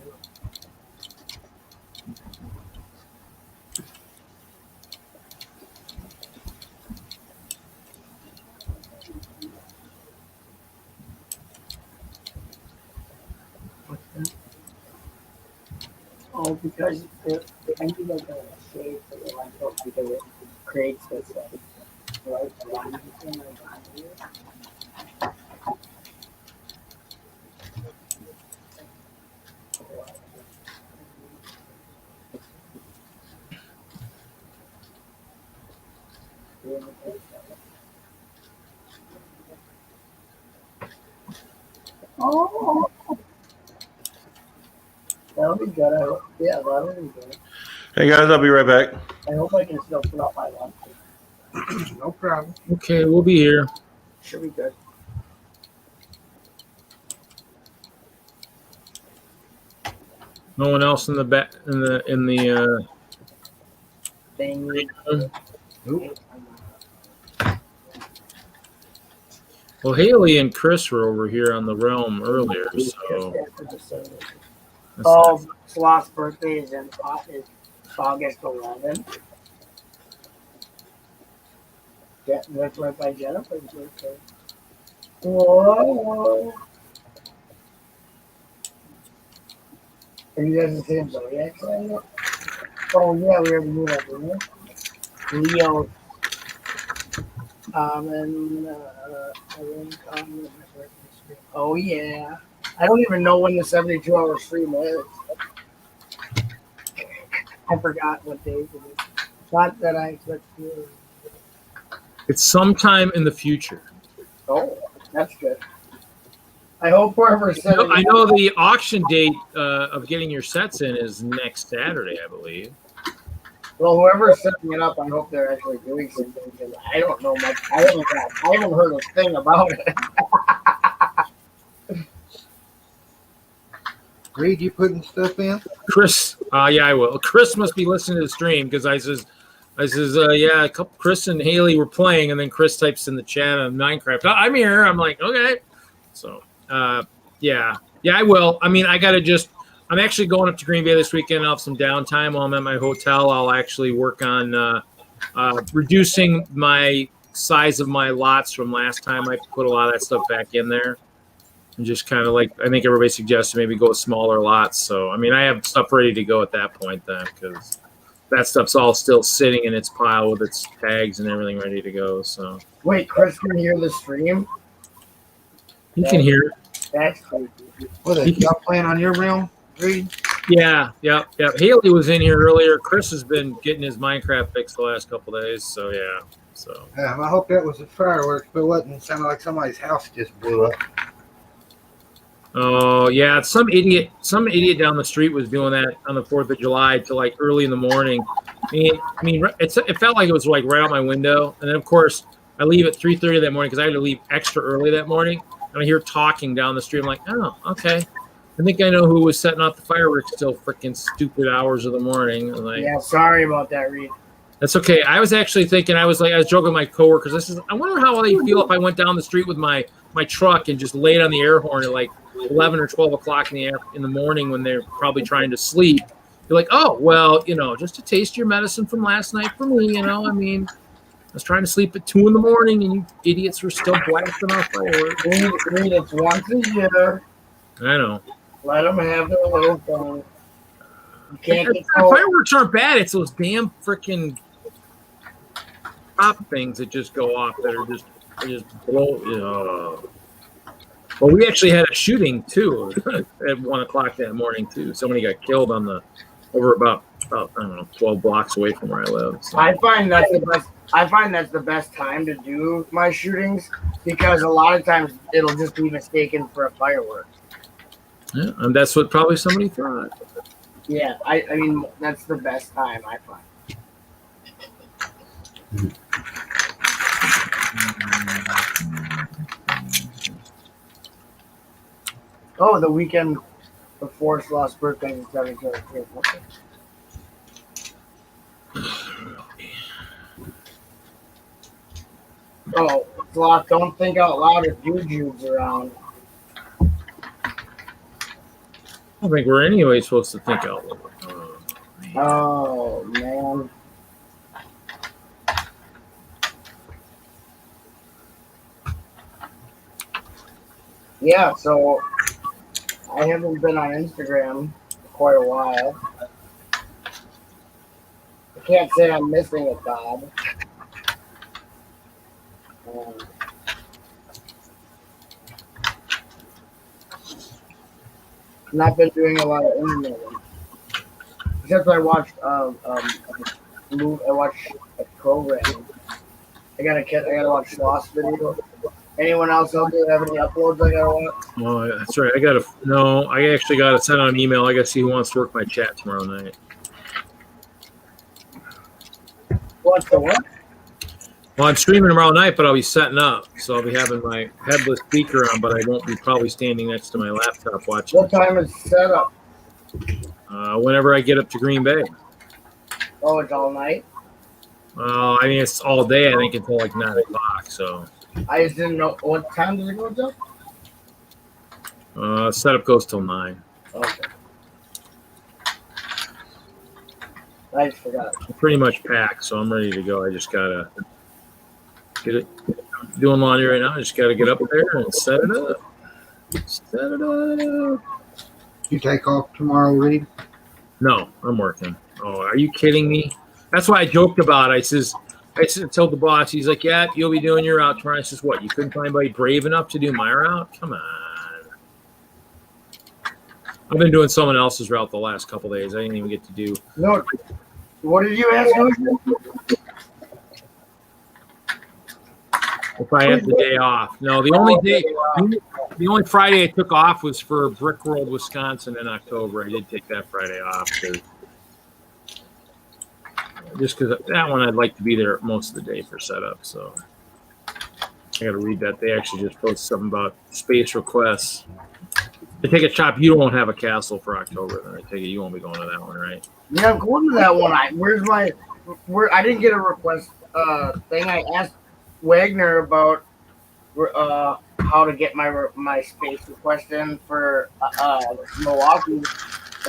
Oh, because the engine doesn't shade for the lentil because it creates this right line thing behind you. Oh, that'll be good. I hope. Yeah, that'll be good. Hey guys, I'll be right back. I hope I can still put up my lunch. No problem. Okay, we'll be here. Should be good. No one else in the back in the Thing. room? Well, Haley and Chris were over here on the realm earlier, so Oh, Sloth's birthday is in August 11th. Yeah, that's right by Jennifer's birthday. Whoa. Are you guys the same zodiac sign? Oh, yeah, we already knew that, didn't we? Leo. Oh, yeah. I don't even know when the 72-hour stream is. I forgot what day it is. Not that I expect to. it's sometime in the future. Oh, that's good. I hope whoever said it. I know the auction date of getting your sets in is next Saturday, I believe. Well, whoever's setting it up, I hope they're actually doing something because I don't know much. I haven't heard a thing about it. Reed, you putting stuff in? Chris, yeah, I will. Chris must be listening to the stream because I says, yeah, Chris and Haley were playing, and then Chris types in the chat on Minecraft. I'm here. I'm like, okay. So, yeah, I will. I mean, I'm actually going up to Green Bay this weekend. I'll have some downtime while I'm at my hotel. I'll actually work on reducing my size of my lots from last time. I put a lot of that stuff back in there. And just kind of like, I think everybody suggested maybe go with smaller lots. So, I mean, I have stuff ready to go at that point then because that stuff's all still sitting in its pile with its tags and everything ready to go. So, Wait, Chris can hear the stream? you can hear it. That's crazy. What are y'all playing on your realm, Reed? Yeah. Haley was in here earlier. Chris has been getting his Minecraft fixed the last couple of days. So, yeah. So, I hope that was the fireworks, but it wasn't. It sounded like somebody's house just blew up. oh yeah, some idiot down the street was doing that on the 4th of July till like early in the morning. I mean, it felt like it was like right out my window, and then of course I leave at 3:30 that morning because I had to leave extra early that morning, and I hear talking down the street. I'm like, oh, okay. I think I know who was setting off the fireworks till freaking stupid hours of the morning. Like, Yeah, sorry about that, Reed. that's okay. I was actually thinking, I was joking with my coworkers. I wonder how they feel if I went down the street with my truck and just laid on the air horn at like 11 or 12 o'clock in the morning when they're probably trying to sleep. You're like, oh, well, just to taste your medicine from last night for me, I mean, I was trying to sleep at 2 in the morning and you idiots were still blasting off fireworks. Reed, it's once a year. I know. Let them have their little fun. You can't control. Fireworks aren't bad. It's those damn freaking pop things that just go off that are just blow. Well, we actually had a shooting too at 1 o'clock that morning too. Somebody got killed over about I don't know 12 blocks away from where I live. So. I find that's the best time to do my shootings because a lot of times it'll just be mistaken for a firework. Yeah, and that's what probably somebody thought. Yeah, I mean that's the best time I find. Oh, the weekend before Sloth's birthday is 7/23. Okay. Oh, Sloth, don't think out loud if Juju's around. I don't think we're anyway supposed to think out loud. Oh, man. Yeah, so I haven't been on Instagram for quite a while. I can't say I'm missing it, Bob. Not been doing a lot of internet. Except I watched I watched a program. I gotta watch Sloth's video. Anyone else out there have any uploads I gotta watch? Oh, that's right. I actually gotta send out an email. I gotta see who wants to work my chat tomorrow night. What's the what? Well, I'm streaming tomorrow night, but I'll be setting up. So I'll be having my headless speaker on, but I won't be probably standing next to my laptop watching. What time is set up? Whenever I get up to Green Bay. Oh, it's all night? I mean, it's all day, I think, until like 9 o'clock. So I just didn't know what time does it go till. Setup goes till 9. Okay. I just forgot. I'm pretty much packed, so I'm ready to go. I just gotta get it. Doing laundry right now. I just gotta get up there and set it up. Set it up. You take off tomorrow, Reed? No, I'm working. Oh, are you kidding me? That's why I joked about it. I told the boss, he's like, yeah, you'll be doing your route tomorrow. I says, what, you couldn't find anybody brave enough to do my route? Come on. I've been doing someone else's route the last couple days. I didn't even get to do. No. What did you ask? If I had the day off. No, the only Friday I took off was for Brick World, Wisconsin in October. I did take that Friday off just because that one I'd like to be there most of the day for setup. So I got to read that. They actually just posted something about space requests. I take it, Chop, you won't have a castle for October. Then I take it you won't be going to that one, right? Yeah, I'm going to that one. I didn't get a request thing. I asked Wagner about how to get my space request in for Milwaukee,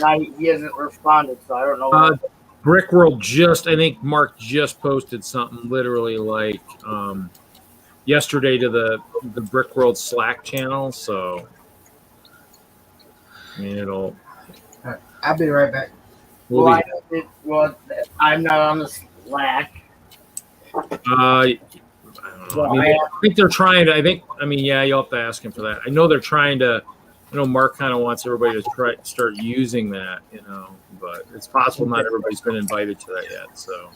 and he hasn't responded, so I don't know. Brick World I think Mark just posted something literally like yesterday to the Brick World Slack channel, so I mean, I'll be right back. I'm not on the Slack. I don't know. I think they're trying to. Yeah, you'll have to ask him for that. I know they're trying to. Mark kind of wants everybody to start using that, but it's possible not everybody's been invited to that yet. So.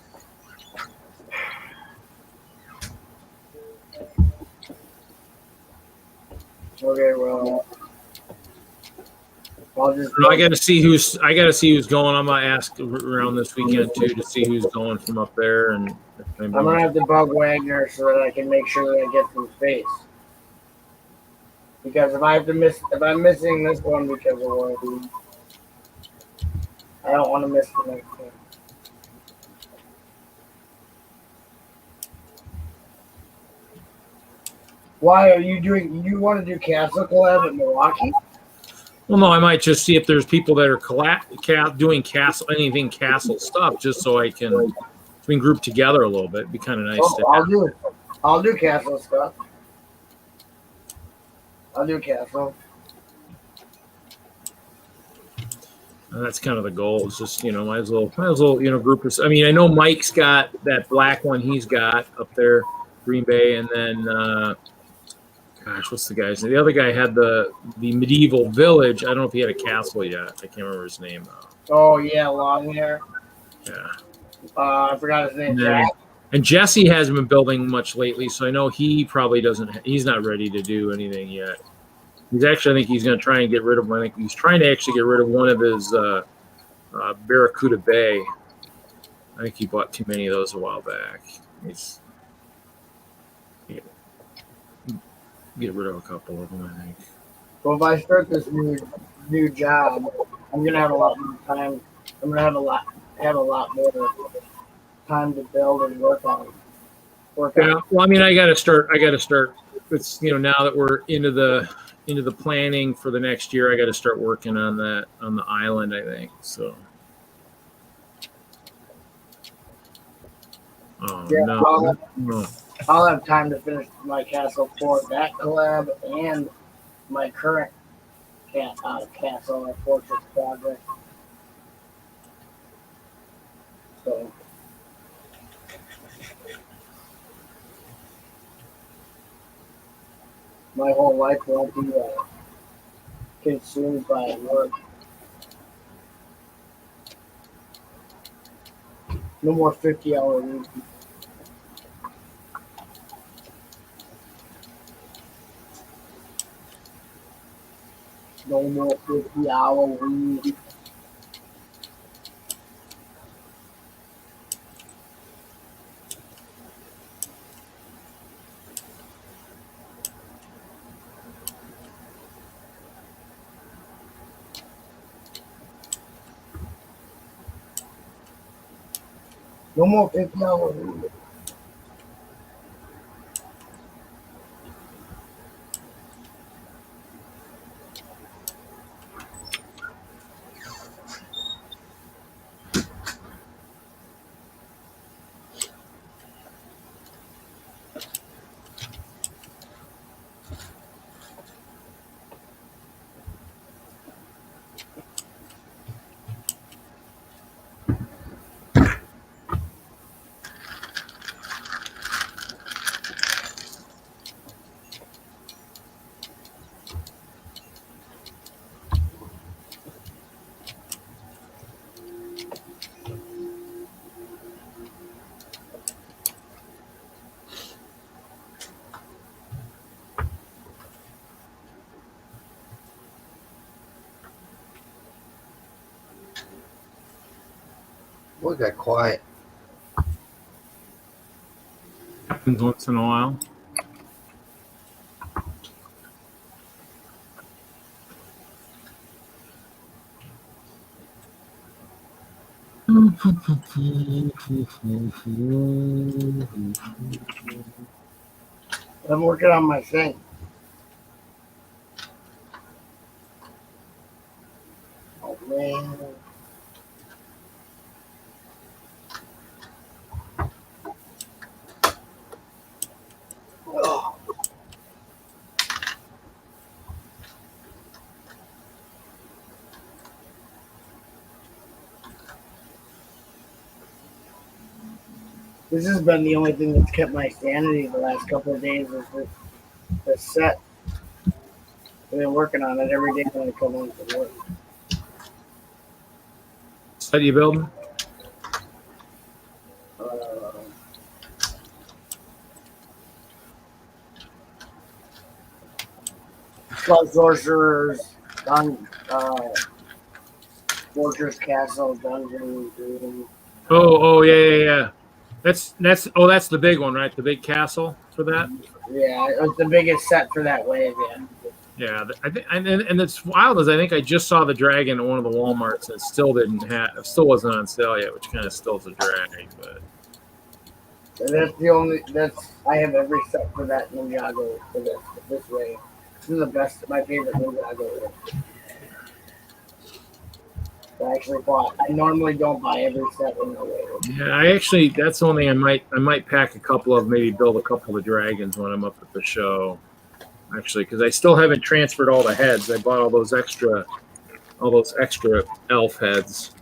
Okay, well. I got to see who's going. I'm gonna ask around this weekend too to see who's going from up there, and I'm gonna have to bug Wagner so that I can make sure that I get some space. Because if I'm missing this one because of one of these, I don't want to miss the next one. Why are you doing? You want to do Castle Collab in Milwaukee? Well, no, I might just see if there's people that are doing anything castle stuff, just so we can group together a little bit. It'd be kind of nice. I'll do castle stuff. I'll do castle. And that's kind of the goal. It's just might as well group us. I mean, I know Mike's got that black one he's got up there, Green Bay, and then. Gosh, what's the guy's name? The other guy had the medieval village. I don't know if he had a castle yet. I can't remember his name though. Oh yeah, long hair. Yeah. I forgot his name. And Jesse hasn't been building much lately, so I know he probably doesn't. He's not ready to do anything yet. I think he's going to try and get rid of. I think he's trying to actually get rid of one of his Barracuda Bay. I think he bought too many of those a while back. Get rid of a couple of them, I think. Well, if I start this new job, I'm gonna have a lot more time. I'm gonna have a lot more time to build and work on. Yeah. Well, I mean, I got to start. It's now that we're into the planning for the next year, I got to start working on that on the island. I think so. Oh yeah, no. I'll have time to finish my castle for that collab and my current castle or fortress project. So my whole life won't be consumed by work. No more 50-hour weeks. No more 50-hour week. No more 50-hour week. Boy, got quiet. Happens once in a while. I'm working on my thing. Oh man. Oh. This has been the only thing that's kept my sanity the last couple of days is this set. I've been working on it every day when I come home from work. Set you building? Club Sorcerers, Fortress Castle, Dungeon, Doom. Oh, yeah. That's the big one, right? The big castle for that. Yeah, it's the biggest set for that wave. Yeah. Yeah, I think, and it's wild as I think I just saw the dragon at one of the WalMarts and it still wasn't on sale yet, which kind of still is a drag. But And I have every set for that Ninjago for this wave. This is my favorite Ninjago wave. I actually bought. I normally don't buy every set in the wave. yeah, that's the only thing I might pack a couple of, maybe build a couple of dragons when I'm up at the show. Actually, because I still haven't transferred all the heads. I bought all those extra elf heads,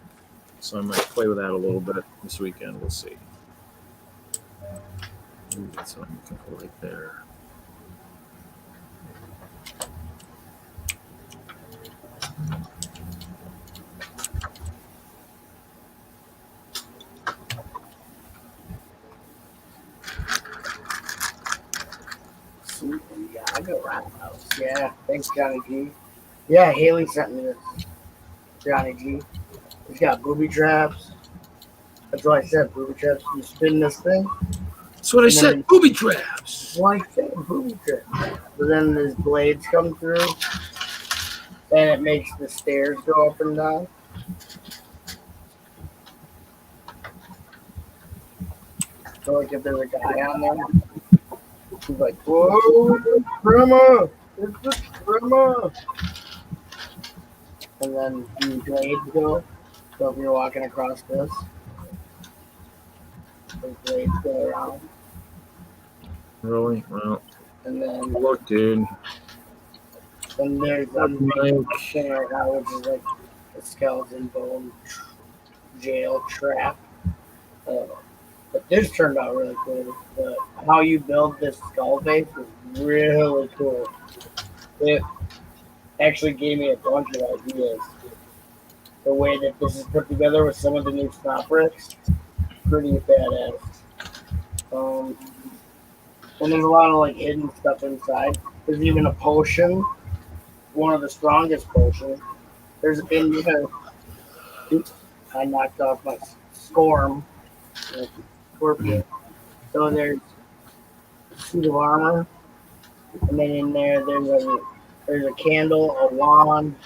so I might play with that a little bit this weekend. We'll see. Ooh, that's what I'm looking for right there. Ninjago Roundhouse. Yeah, thanks, Johnny G. Yeah, Haley sent me this. Johnny G. He's got booby traps. That's what I said, booby traps. You spin this thing. That's what I said. Booby traps. Like that, booby traps. But then these blades come through, and it makes the stairs go up and down. So like if there's a guy on there, he's like, "Whoa, grandma! It's the grandma!" And then the blades go. So if you're walking across this, the blades go around. Really? Well, And then look, dude. and there's one big thing right now, which is like a skeleton bone jail trap. But this turned out really cool. How you build this skull base is really cool. It actually gave me a bunch of ideas. The way that this is put together with some of the new stop bricks, pretty badass. And there's a lot of like hidden stuff inside. There's even a potion, one of the strongest potions. There's in here. Oops, I knocked off my scorm. Scorpion. So there's a suit of armor, and then in there's a candle, a wand,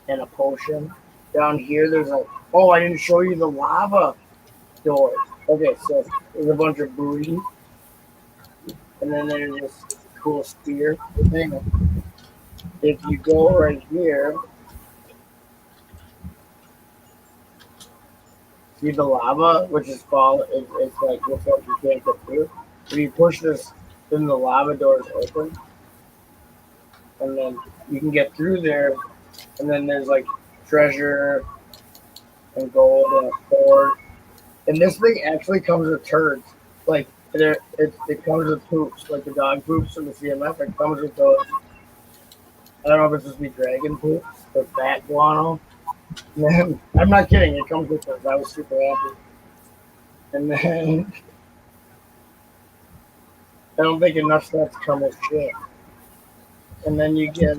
and a potion. Down here there's I didn't show you the lava door. Okay, so there's a bunch of booty, and then there's this cool spear thing. If you go right here, see the lava, which is it's like looks like you can't get through. If you push this, then the lava doors open, and then you can get through there. And then there's like treasure and gold and a sword. And this thing actually comes with turds. Like it comes with poops, like the dog poops from the CMF. It comes with those. I don't know if it's supposed to be dragon poops or fat guano. Man, I'm not kidding. It comes with those. I was super happy. And then I don't think enough sets come with shit. And then you get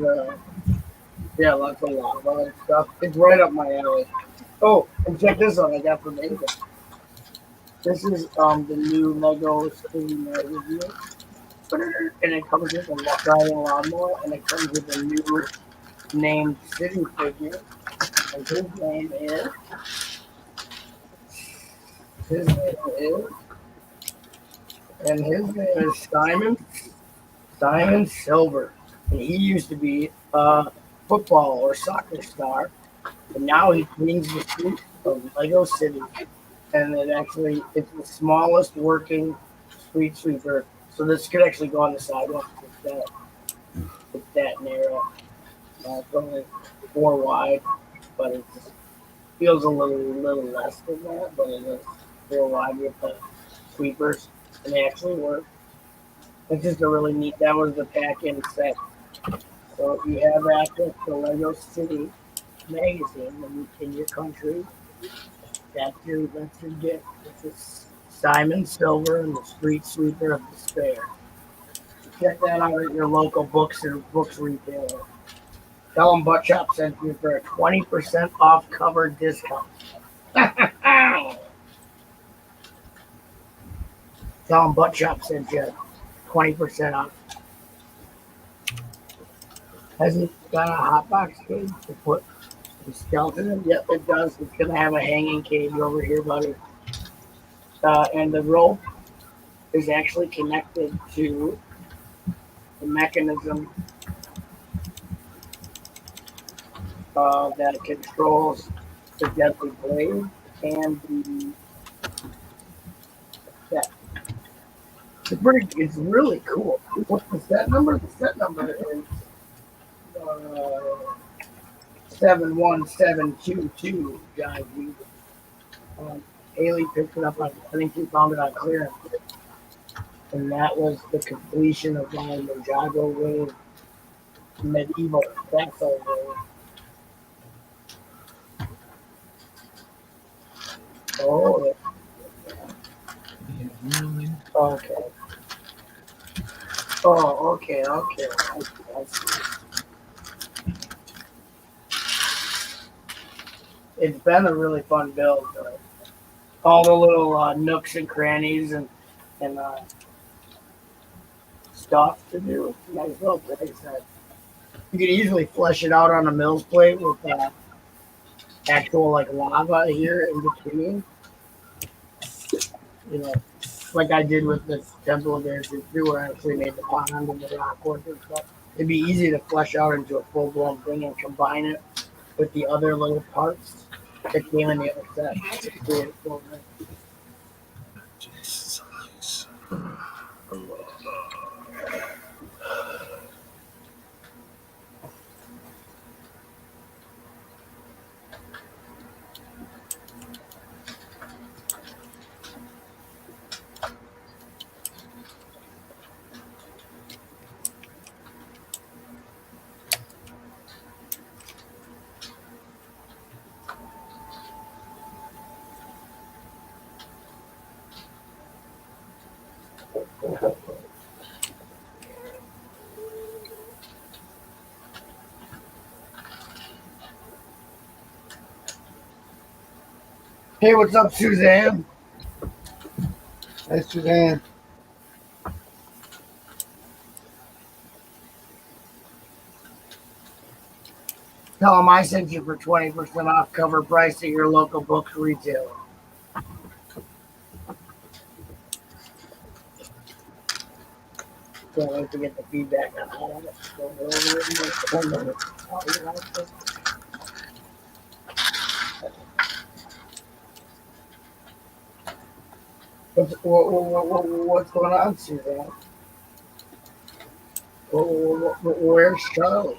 yeah, lots of lava and stuff. It's right up my alley. Oh, and check this out. I got from Asia. This is the new Lego City review. And it comes with a driving lawnmower, and it comes with a new named city figure. And his name is Simon Silver. And he used to be a football or soccer star, and now he cleans the streets of Lego City. And it's the smallest working street sweeper. So this could actually go on the sidewalk. It's that narrow. It's only 4 wide, but it feels a little less than that. But it is 4 wide with the sweepers, and they actually work. It's just a really neat. That was the pack-in set. So if you have access to Lego City magazine in your country, that's your gift. This is Simon Silver and the Street Sweeper of Despair. Check that out at your local books retailer. Tell them Butt Chop sent you for a 20% off cover discount. Tell them Butt Chop sent you 20% off. Has it got a hot box cage to put the skeleton in? Yep, it does. It's going to have a hanging cage over here, buddy. And the rope is actually connected to the mechanism that controls the deadly blade and the set. It's really cool. What's the set number? The set number is 71722, John G. Haley picked it up on, I think she found it on clearance. And that was the completion of my Ninjago Wave medieval castle wave. Oh, okay. Oh, okay. I see. It's been a really fun build. All the little nooks and crannies and stuff to do. Nice little place. You can easily flesh it out on a mill's plate with actual like lava here in between. You know, like I did with the Temple of Airship too, where I actually made the pond and the rock work and stuff. It'd be easy to flesh out into a full blown thing and combine it with the other little parts that came in the other set. It's really cool, man. Hey, what's up, Suzanne? Hey, Suzanne. Tell them I sent you for 20% off cover price at your local books retailer. Can't wait to get the feedback on all of it. What's going on, Suzanne? Where's Charlie?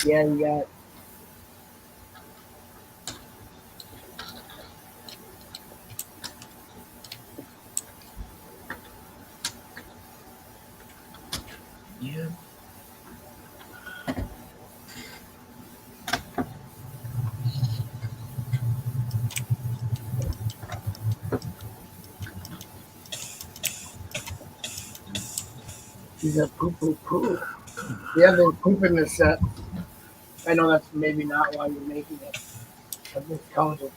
Yeah, you got. Yeah. She's a poo poo poo. Yeah, there's poop in this set. I know that's maybe not why you're making it. But this comes with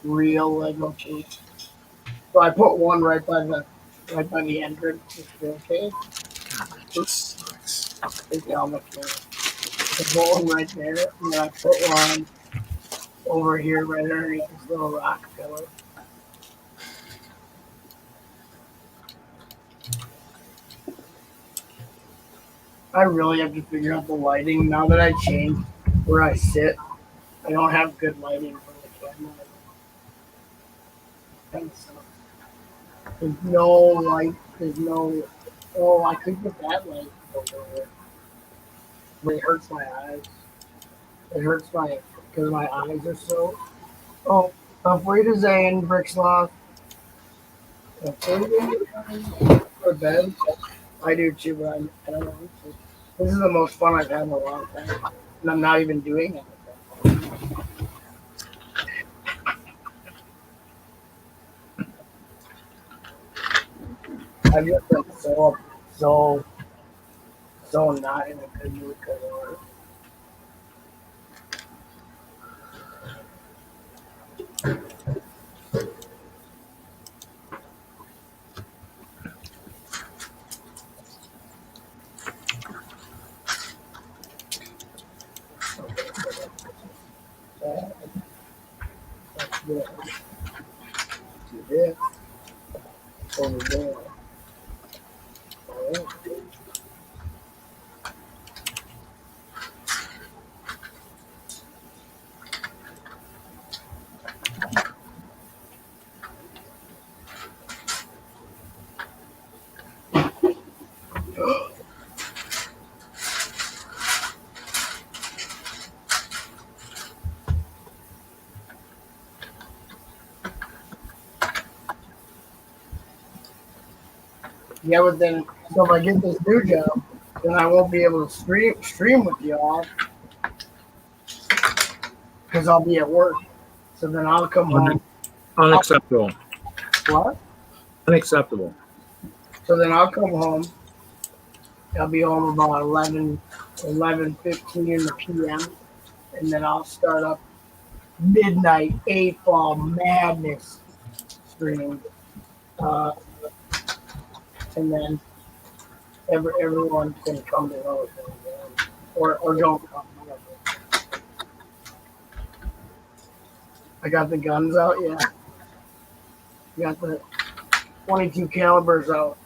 real Lego poop. So I put one right by the entrance to the staircase. This sucks. Think how much more. I put one right there, and then I put one over here right underneath this little rock pillar. I really have to figure out the lighting now that I changed where I sit. I don't have good lighting for the camera. Kind of sucks. There's no light. There's no. Oh, I could get that light over there. But it hurts my eyes. It hurts my because my eyes are so. Oh, afraid of Zane, Bricksloth. Afraid of for bed. I do too, but I don't want to. This is the most fun I've had in a long time, and I'm not even doing it. I've just been so not in a good mood because of it. That's good. Do this over there. All right. Yeah, but then so if I get this new job, then I won't be able to stream with y'all because I'll be at work. So then I'll come home. Unacceptable. What? Unacceptable. So then I'll come home. I'll be home about 11:15 p.m. And then I'll start up midnight 8-ball madness stream. And then everyone can come to know it. Or don't come. Whatever. I got the guns out, yeah. Got the 22 calibers out.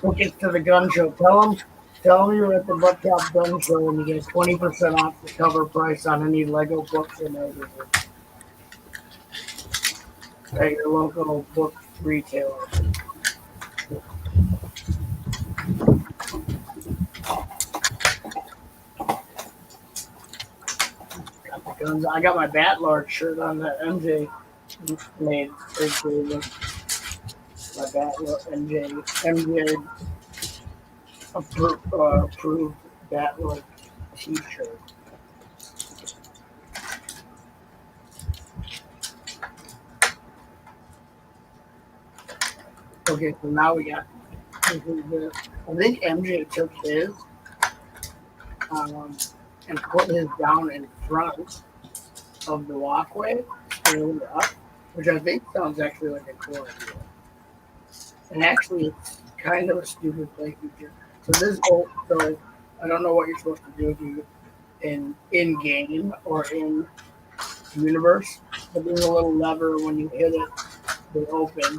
We'll get to the gun show. Tell them you're at the Butt Top Gun Show and you get 20% off the cover price on any Lego books or magazines at your local book retailer. Got the guns. I got my Batlord shirt on that MJ made. My Batlord MJ approved Batlord t-shirt. Okay, so now we got. I think MJ took his and put his down in front of the walkway and up, which I think sounds actually like a cool idea. And actually, it's kind of a stupid play feature. So I don't know what you're supposed to do if you in game or in universe, but there's a little lever when you hit it, they open,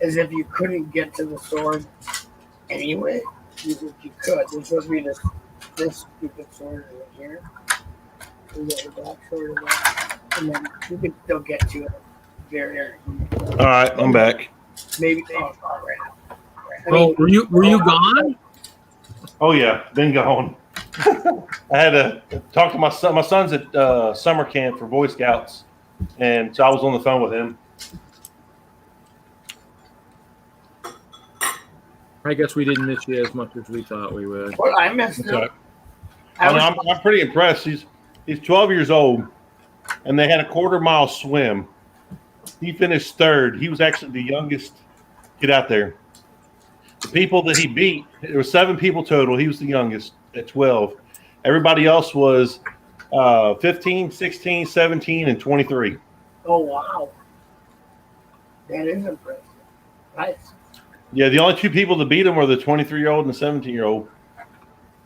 as if you couldn't get to the sword anyway. You could. There's supposed to be this stupid sword right here. You get the black sword of that, and then you can still get to it very easy. All right, I'm back. Maybe. Oh, right. Were you gone? Oh yeah, then go on. I had to talk to my son. My son's at summer camp for Boy Scouts, and so I was on the phone with him. I guess we didn't miss you as much as we thought we would. Well, I missed Okay. it. I was, I'm pretty impressed. He's 12 years old, and they had a quarter-mile swim. He finished third. He was actually the youngest kid out there. The people that he beat, there were 7 people total. He was the youngest at 12. Everybody else was 15, 16, 17, and 23. oh, wow. That is impressive. Nice. Yeah, the only 2 people that beat him were the 23-year-old and the 17-year-old.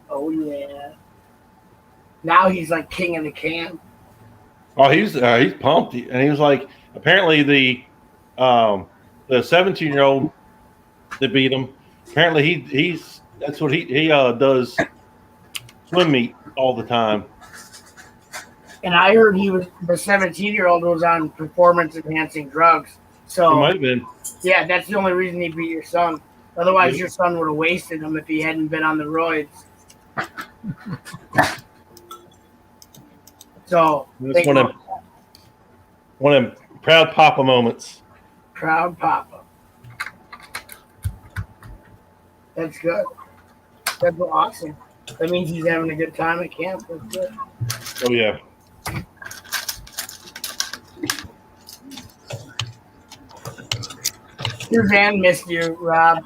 Oh, yeah. Now he's like king of the camp. Oh, he's pumped, and he was like, apparently the 17-year-old that beat him. Apparently he's that's what he does swim meet all the time. And I heard the 17-year-old was on performance enhancing drugs. It So might have been. yeah, that's the only reason he beat your son. Otherwise, Yeah. your son would have wasted him if he hadn't been on the roids. So That's think one of them proud papa moments. proud papa. That's good. That's awesome. That means he's having a good time at camp. That's good. Oh yeah. Suzanne missed you, Rob.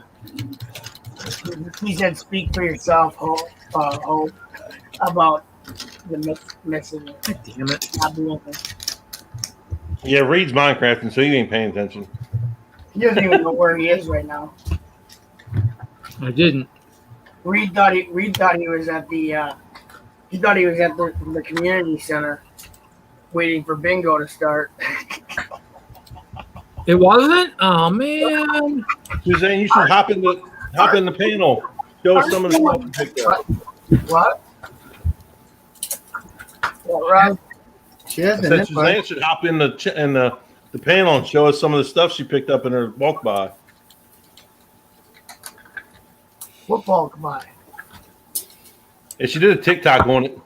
He said, "Speak for yourself, Hope, about the missing." Damn it. Not doing it. Yeah, Reed's Minecrafting, so he ain't paying attention. He doesn't even know where he is right now. I didn't. Reed thought he was at the the community center, waiting for bingo to start. It wasn't? Oh, man. Suzanne, you should hop in the panel. Show us some of the stuff you picked up. What? What, Rob? She I hasn't. said hit Suzanne should hop in the panel and show us some of the stuff she picked up in her walk by. Football, come on. And she did a TikTok on it.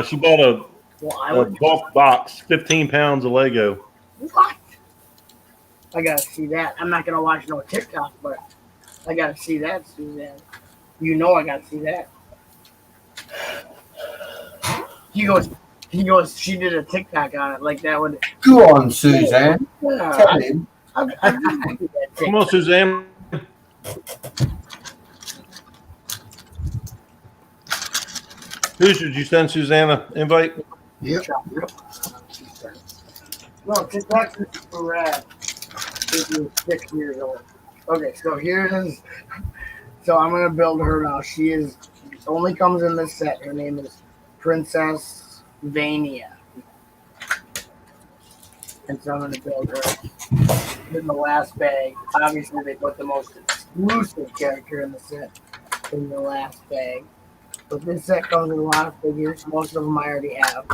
She bought Well, I a would. bulk box, 15 pounds of Lego. What? I gotta see that. I'm not gonna watch no TikTok, but I gotta see that, Suzanne. You know I gotta see that. He goes, she did a TikTok on it, like that would. Go on, Suzanne. Tell I, him. I didn't do that Come on, Suzanne. Hoosier, did you send Suzanne an invite? TikTok. No, TikTok is super rad. If you're 6 years old. Okay, so here it is. So I'm gonna build her now. She only comes in this set. Her name is Princess Vania. And so I'm gonna build her in the last bag. Obviously they put the most exclusive character in the set in the last bag. But this set comes with a lot of figures. Most of them I already have.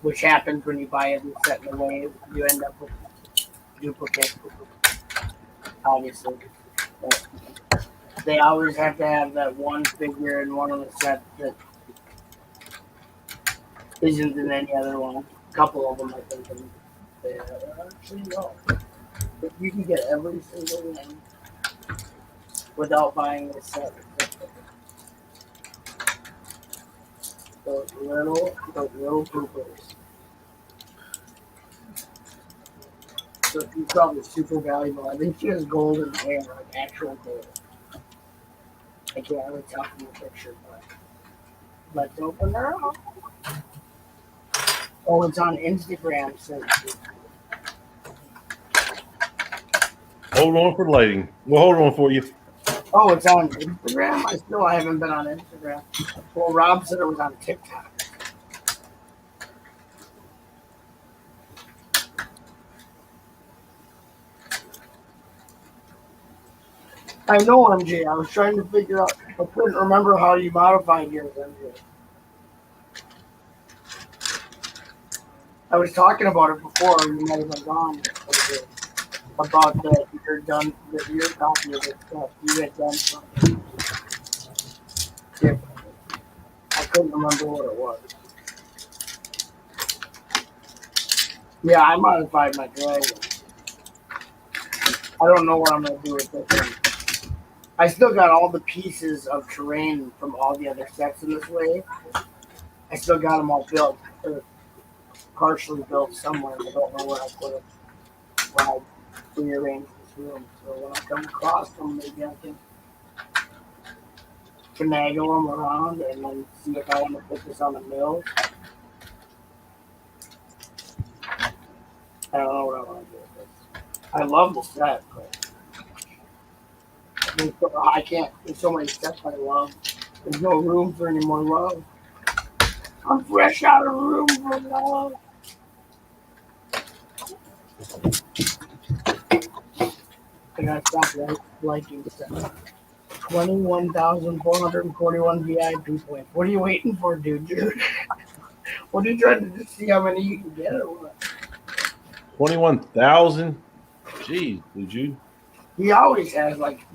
Which happens when you buy a new set in the way you end up with duplicates. Obviously. But they always have to have that one figure in one of the sets that isn't in any other one. A couple of them, I think. They actually no. If you can get every single one without buying this set. Those little poopers. So she's probably super valuable. I think she has golden hair, like actual gold. I can't really tell from the picture, but let's open her up. Oh, it's on Instagram. So Hold on for lighting. We'll hold on for you. oh, it's on Instagram? I haven't been on Instagram. Well, Rob said it was on TikTok. I know, MJ. I was trying to figure out. I couldn't remember how you modified yours, MJ. I was talking about it before. You might have been gone. About that you're done. That your copy of this stuff. You had done something different. couldn't remember what it was. Yeah, I modified my dragon. I don't know what I'm gonna do with this one. I still got all the pieces of terrain from all the other sets in this wave. I still got them all built, or partially built somewhere. I don't know where I put them when I rearrange this room. So when I come across them, maybe I can finagle them around and then see if I want to put this on the mill. I don't know what I want to do with this. I love the set, but I can't. There's so many sets I love. There's no room for any more love. I'm fresh out of room for love. I gotta stop liking stuff. 21,441 VIP points. What are you waiting for, dude? What are you trying to just see how many you can get or what? 21,000. Jeez, did you? He always has like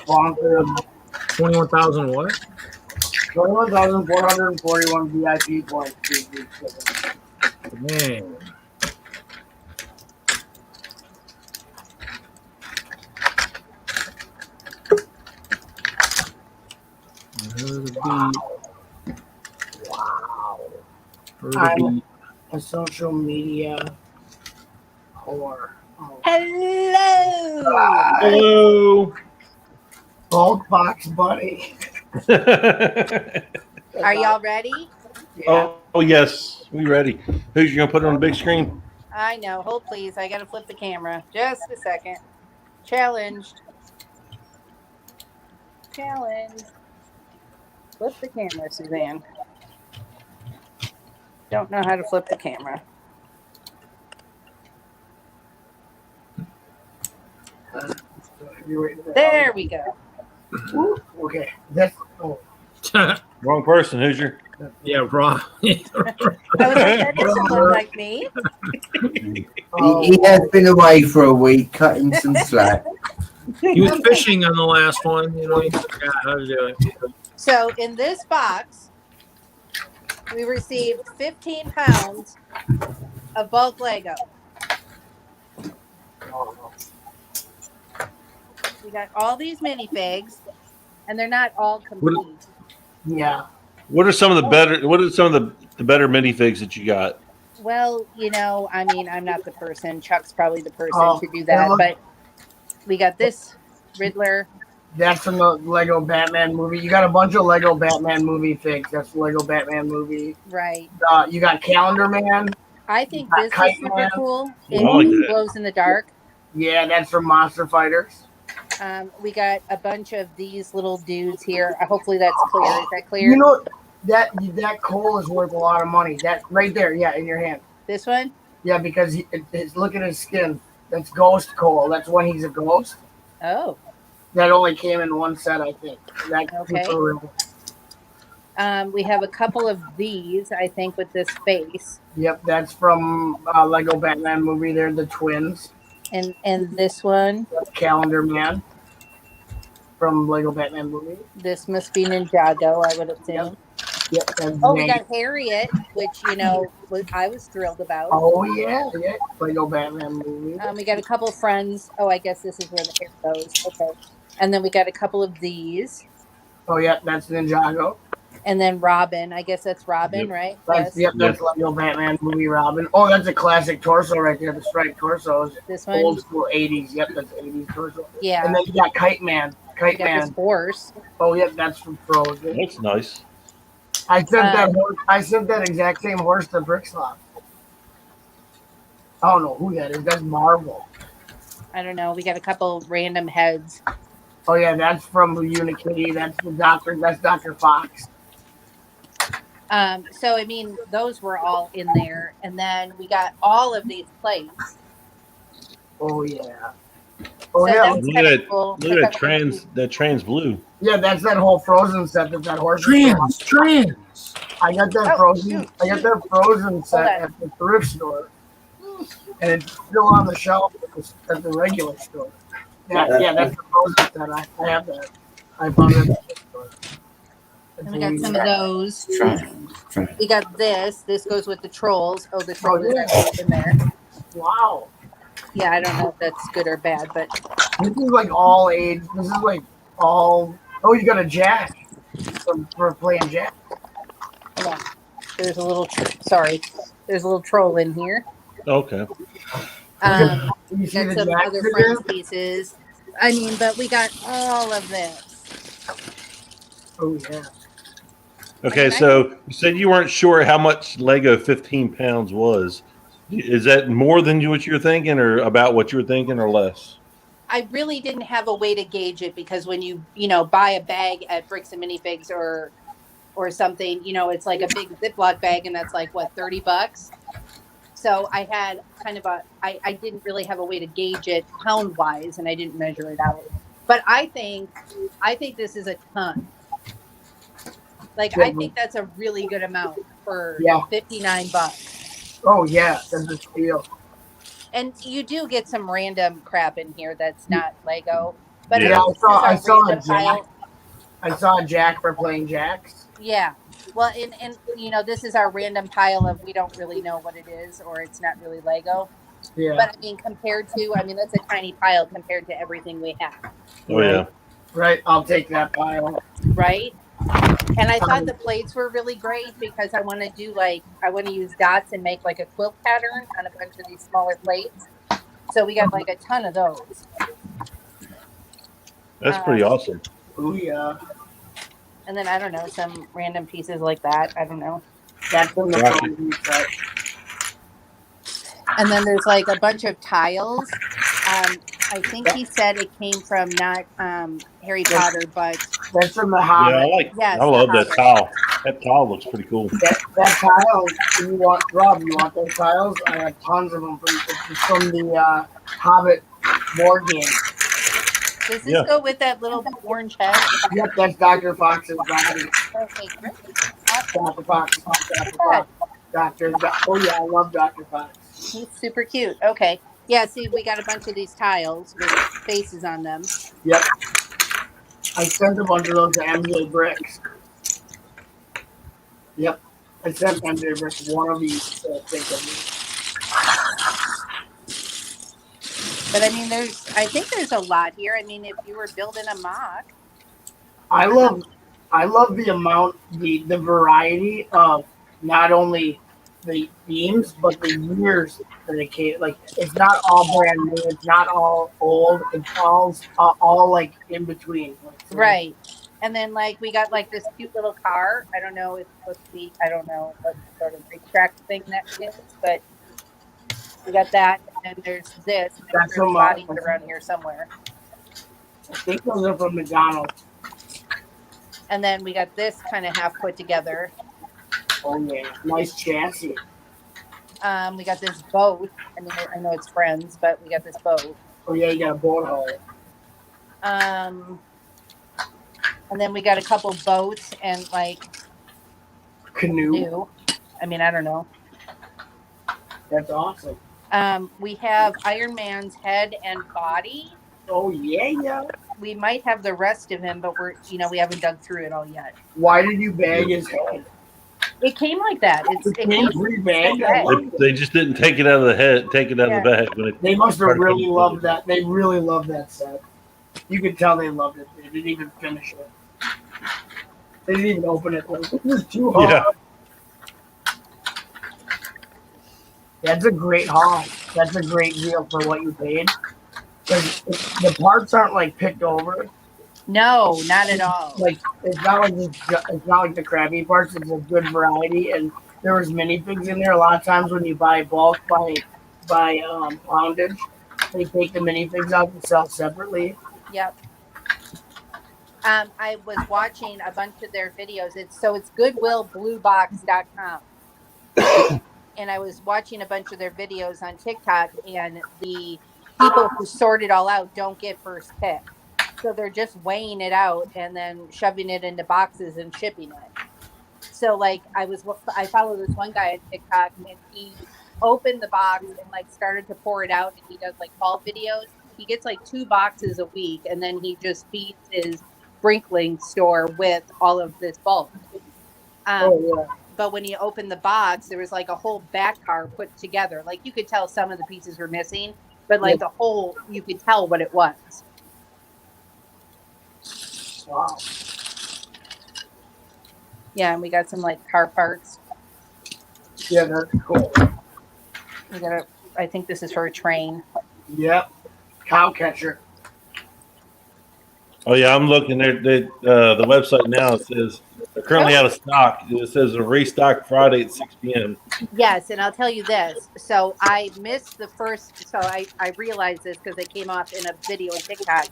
bonkers. 21,000 what? 21,441 VIP points. Man. Wow. I'm a social media whore. Oh. Hello. Hello. Bulk box buddy. Are y'all ready? Yeah. Oh, yes, we ready. Who's you gonna put it on the big screen? I know. Hold please. I gotta flip the camera. Just a second. Challenged. Challenge. Flip the camera, Suzanne. Don't know how to flip the camera. There we go. Ooh, okay. That's Wrong person, Hoosier. Yeah, Rob. I was like, that doesn't look like me. He has been away for a week, cutting some slack. He was fishing on the last one. You know, he forgot how to do it. So in this box, we received 15 pounds of bulk Lego. We got all these minifigs, and they're not all complete. yeah. What are some of the better? What are some of the better minifigs that you got? Well, you know, I mean, I'm not the person. Chuck's probably the person Oh, to do that. look- But we got this Riddler. That's from the Lego Batman movie. You got a bunch of Lego Batman movie figs. That's the Lego Batman movie. Right. You got Calendar Man. I think Got this is Kite super Man. cool. I like It that. glows in the dark. Yeah, that's from Monster Fighters. We got a bunch of these little dudes here. Hopefully that's clear. Is that clear? You know that coal is worth a lot of money. That right there, yeah, in your hand. This one? Yeah, because look at his skin. That's ghost coal. That's when he's a ghost. Oh. That only came in one set, I think. Okay. For real. We have a couple of these, I think, with this face. Yep, that's from Lego Batman movie. They're the twins. And this one. That's Calendar Man from Lego Batman movie. This must be Ninjago, I would assume. Yep. That's Oh, we Nate. got Harriet, which, you know, I was thrilled about. Oh yeah, Lego Batman movie. We got a couple of friends. Oh, I guess this is where the hair goes. Okay. And then we got a couple of these. Oh yeah, that's Ninjago. And then Robin. I guess that's Robin, Yep. right? That's that's Lego Batman movie Robin. Oh, that's a classic torso right there. The striped torsos. This one. Old school 80s. Yep, that's 80s torso. Yeah. And then you got Kite Man. We got this horse. Oh yep, that's from Frozen. That's nice. I sent that horse. I sent that exact same horse to Brickslop. I don't know who that is. That's Marvel. I don't know. We got a couple random heads. Oh yeah, that's from Unikitty. That's the doctor. That's Dr. Fox. So I mean, those were all in there, and then we got all of these plates. Oh yeah. Oh So yeah. that's Look at kinda that. cool. Look at that trans blue. Yeah, that's that whole Frozen set that horse. Trans. I got that Oh, Frozen. shoot. I got that Frozen set Hold on. at the thrift store, and it's still on the shelf at the regular store. Yeah, that's the Frozen set. I have that. I found it at the thrift store. And we got some of those. Try. We got this. This goes with the trolls. Oh, the troll Oh, is yeah. actually in there. Wow. Yeah, I don't know if that's good or bad, but This is like all age. This is like all. Oh, you got a jack for playing jack. hold on. There's a little. There's a little troll in here. Okay. You see Got the some jacks other in friends there? pieces. I mean, but we got all of this. Oh yeah. Okay, so you said you weren't sure how much Lego 15 pounds was. Is that more than what you were thinking, or about what you were thinking, or less? I really didn't have a way to gauge it because when you buy a bag at Bricks and Minifigs or something, it's like a big Ziploc bag and that's like what, $30. So I had kind of I didn't really have a way to gauge it pound wise and I didn't measure it out. But I think this is a ton. Like I think that's a really good amount for Yeah. $59. Oh yeah. That's a steal. And you do get some random crap in here that's not Lego. But Yeah. I mean, this is I our saw a random jack. pile. I saw a jack for playing jacks. Yeah. Well, and this is our random pile of we don't really know what it is or it's not really Lego. Yeah. But I mean, that's a tiny pile compared to everything we have. Oh yeah. Right. I'll take that pile. Right. And I thought the plates were really great because I want to use dots and make like a quilt pattern on a bunch of these smaller plates. So we got like a ton of those. That's pretty awesome. Oh yeah. And then I don't know, some random pieces like that. I don't know. That's in the Right. phone set. And then there's like a bunch of tiles. I think he said it came from not Harry Potter, but That's from the Yeah, Hobbit. yes, I love the that Hobbit. tile. That tile looks pretty cool. That tile. You want Rob? You want those tiles? I have tons of them from the Hobbit board game. Does this Yeah. go with that little orange head? Yep, that's Dr. Fox's body. Okay, great. Dr. Fox. Dr. Fox. Oh yeah, I love Dr. Fox. He's super cute. Okay. Yeah, see, we got a bunch of these tiles with faces on them. Yep. I sent a bunch of those to MJ Bricks. Yep. I sent MJ Bricks one of these things. But I mean, I think there's a lot here. I mean, if you were building a mock, I love the amount, the variety of not only the themes but the years that it came. Like it's not all brand new. It's not all old. It's all like in between. right? And then like we got like this cute little car. I don't know if it's supposed to be. I don't know what sort of racetrack thing that is, but we got that. And then there's this. That's There's from, bodies around here somewhere. I think those are from McDonald's. And then we got this kind of half put together. Oh yeah, nice chassis. We got this boat. I mean, I know it's friends, but we got this boat. Oh yeah, you got a boat hull. And then we got a couple boats and like Canoe. new. I mean, I don't know. That's awesome. We have Iron Man's head and body. Oh yeah. We might have the rest of him, but we haven't dug through it all yet. Why did you bag his head? It came like that. It came pre-bagged. They just didn't take it out of the head, take it out of the bag. When it, They must have really loved that. They really loved that set. You could tell they loved it. They didn't even finish it. They didn't even open it. It was too hard. Yeah. That's a great haul. That's a great deal for what you paid. Because the parts aren't like picked over. No, not at all. Like it's not like the crappy parts. It's a good variety, and there was minifigs in there. A lot of times when you buy bulk by poundage, they take the minifigs out and sell separately. Yep. I was watching a bunch of their videos. It's goodwillbluebox.com. And I was watching a bunch of their videos on TikTok, and the people who sort it all out don't get first pick. So they're just weighing it out and then shoving it into boxes and shipping it. So like I follow this one guy on TikTok, and he opened the box and like started to pour it out, and he does like haul videos. He gets like 2 boxes a week, and then he just feeds his sprinkling store with all of this bulk. Oh yeah. But when you open the box, there was like a whole back car put together. Like you could tell some of the pieces were missing, but like the whole, you could tell what it was. Wow. Yeah, and we got some like car parts. Yeah, that's cool. We got a, I think this is for a train. Yep. Cow catcher. Oh yeah, I'm looking at the website now. It says they're currently out of stock. It says a restock Friday at 6 p.m. Yes, and I'll tell you this. So I missed the first. So I realized this because it came off in a video on TikTok,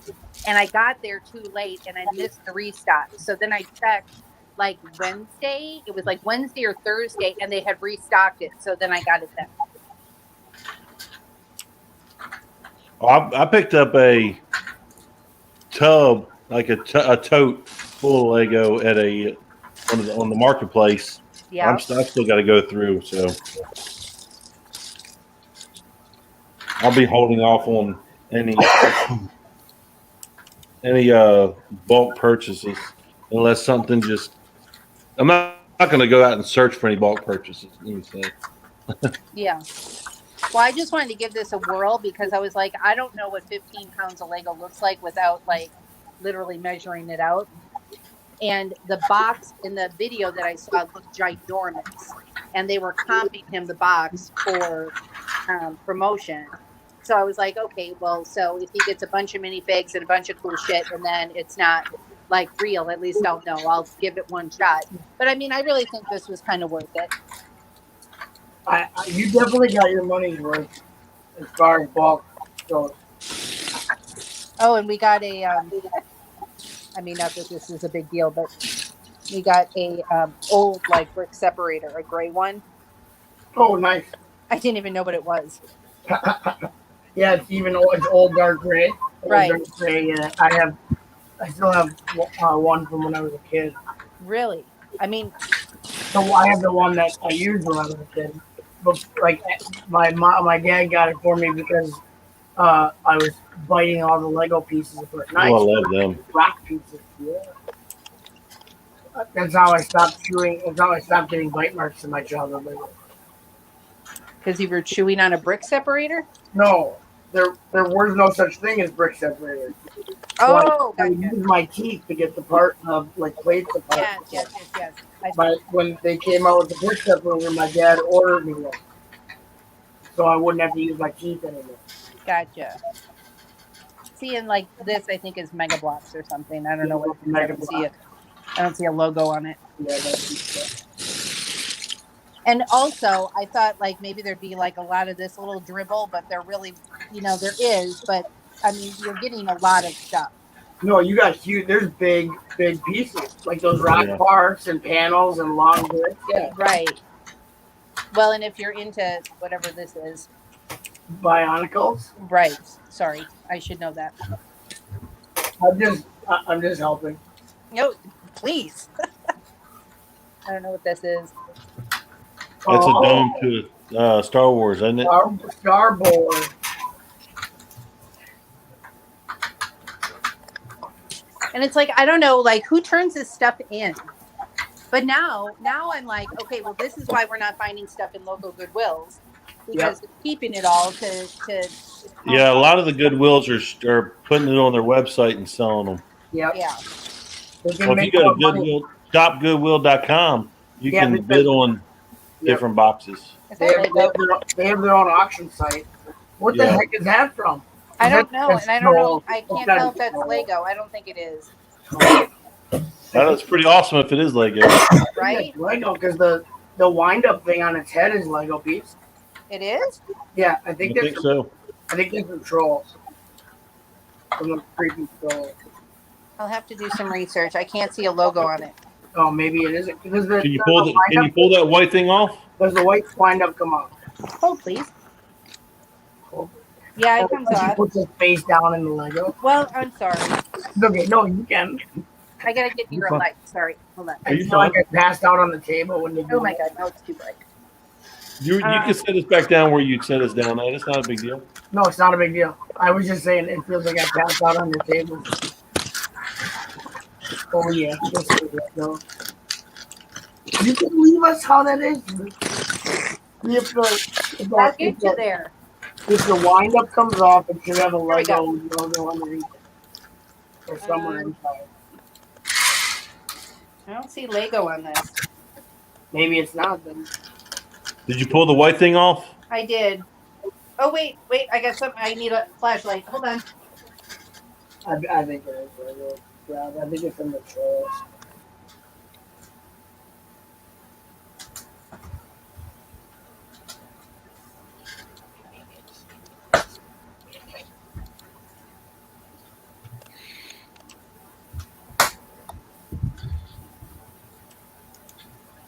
and I got there too late, and I missed the restock. So then I checked like Wednesday. It was like Wednesday or Thursday, and they had restocked it. So then I got it then. I picked up a tub, like a tote full of Lego at on the marketplace. Yeah. I still got to go through, so I'll be holding off on any bulk purchases unless something just. I'm not going to go out and search for any bulk purchases. Let me say. Yeah. Well, I just wanted to give this a whirl because I was like, I don't know what 15 pounds of Lego looks like without like literally measuring it out. And the box in the video that I saw looked ginormous, and they were comping him the box for promotion. So I was like, okay, well, so if he gets a bunch of minifigs and a bunch of cool shit, and then it's not like real, at least I'll know. I'll give it one shot. But I mean, I really think this was kind of worth it. You definitely got your money's worth as far as bulk goes. Oh, and we got a. I mean, not that this is a big deal, but we got a old like brick separator, a gray one. Oh, nice. I didn't even know what it was. Yeah, it's even old. It's old dark gray. Old Right. Dark gray. Yeah, I still have one from when I was a kid. Really? I mean, So I have the one that I used when I was a kid. But like my dad got it for me because I was biting all the Lego pieces for it. Nice. Oh, I love them. Rock pieces. Yeah. That's how I stopped chewing. That's how I stopped getting bite marks in my childhood. Lego. because you were chewing on a brick separator? No, there was no such thing as brick separator. Oh, I gotcha. used my teeth to get the part of like plates apart. Yes. But when they came out with the brick separator, my dad ordered me one, so I wouldn't have to use my teeth anymore. Gotcha. See, and like this, I think is Mega Blocks or something. I don't know what it is. I don't see it. I don't see a logo on it. Yeah, that's And also, I thought like maybe there'd be like a lot of this little dribble, but there really, there is. But I mean, you're getting a lot of stuff. no, you got huge. There's big pieces like those rock parts and panels and long bricks. Yeah, Right. Well, and if you're into whatever this is, Bionicles. right. Sorry, I should know that. I'm just helping. No, please. I don't know what this is. That's a dome to Star Wars, isn't it? Starboard. And it's like, I don't know, like who turns this stuff in? But now I'm like, okay, well, this is why we're not finding stuff in local Goodwills, because they're keeping it all to. Yeah, a lot of the Goodwills are putting it on their website and selling them. Yep. Yeah. Well, if you go to Goodwill, shopgoodwill.com, you can bid on different boxes. They have their own auction site. What the heck is that from? I don't know, and I don't know. I can't tell if that's Lego. I don't think it is. That's pretty awesome if it is Lego. Right? Lego, because the wind-up thing on its head is Lego piece. It is? Yeah, I think so. I think they're from Trolls. From the creepy Trolls. I'll have to do some research. I can't see a logo on it. Oh, maybe it isn't. Because Can you pull that white thing off? Does the white wind-up come off? Oh, please. Yeah, it comes She off. puts his face down in the Lego. Well, I'm sorry. Okay, no, you can. I gotta get near a light. Sorry, hold on. I feel like I passed out on the table when they do Oh my that. god, no, it's too bright. You can set us back down where you set us down at. It's not a big deal. No, it's not a big deal. I was just saying it feels like I passed out on your table. Oh yeah, this is Lego. You can believe us how that is. If I'll get you there. if the wind up comes off, it should have a we go. Lego logo underneath it. Or somewhere inside. I don't see Lego on this. Maybe it's not then. Did you pull the white thing off? I did. Oh wait, I got something. I need a flashlight. Hold on. I think it is Lego. Yeah, I think it's in the trailers.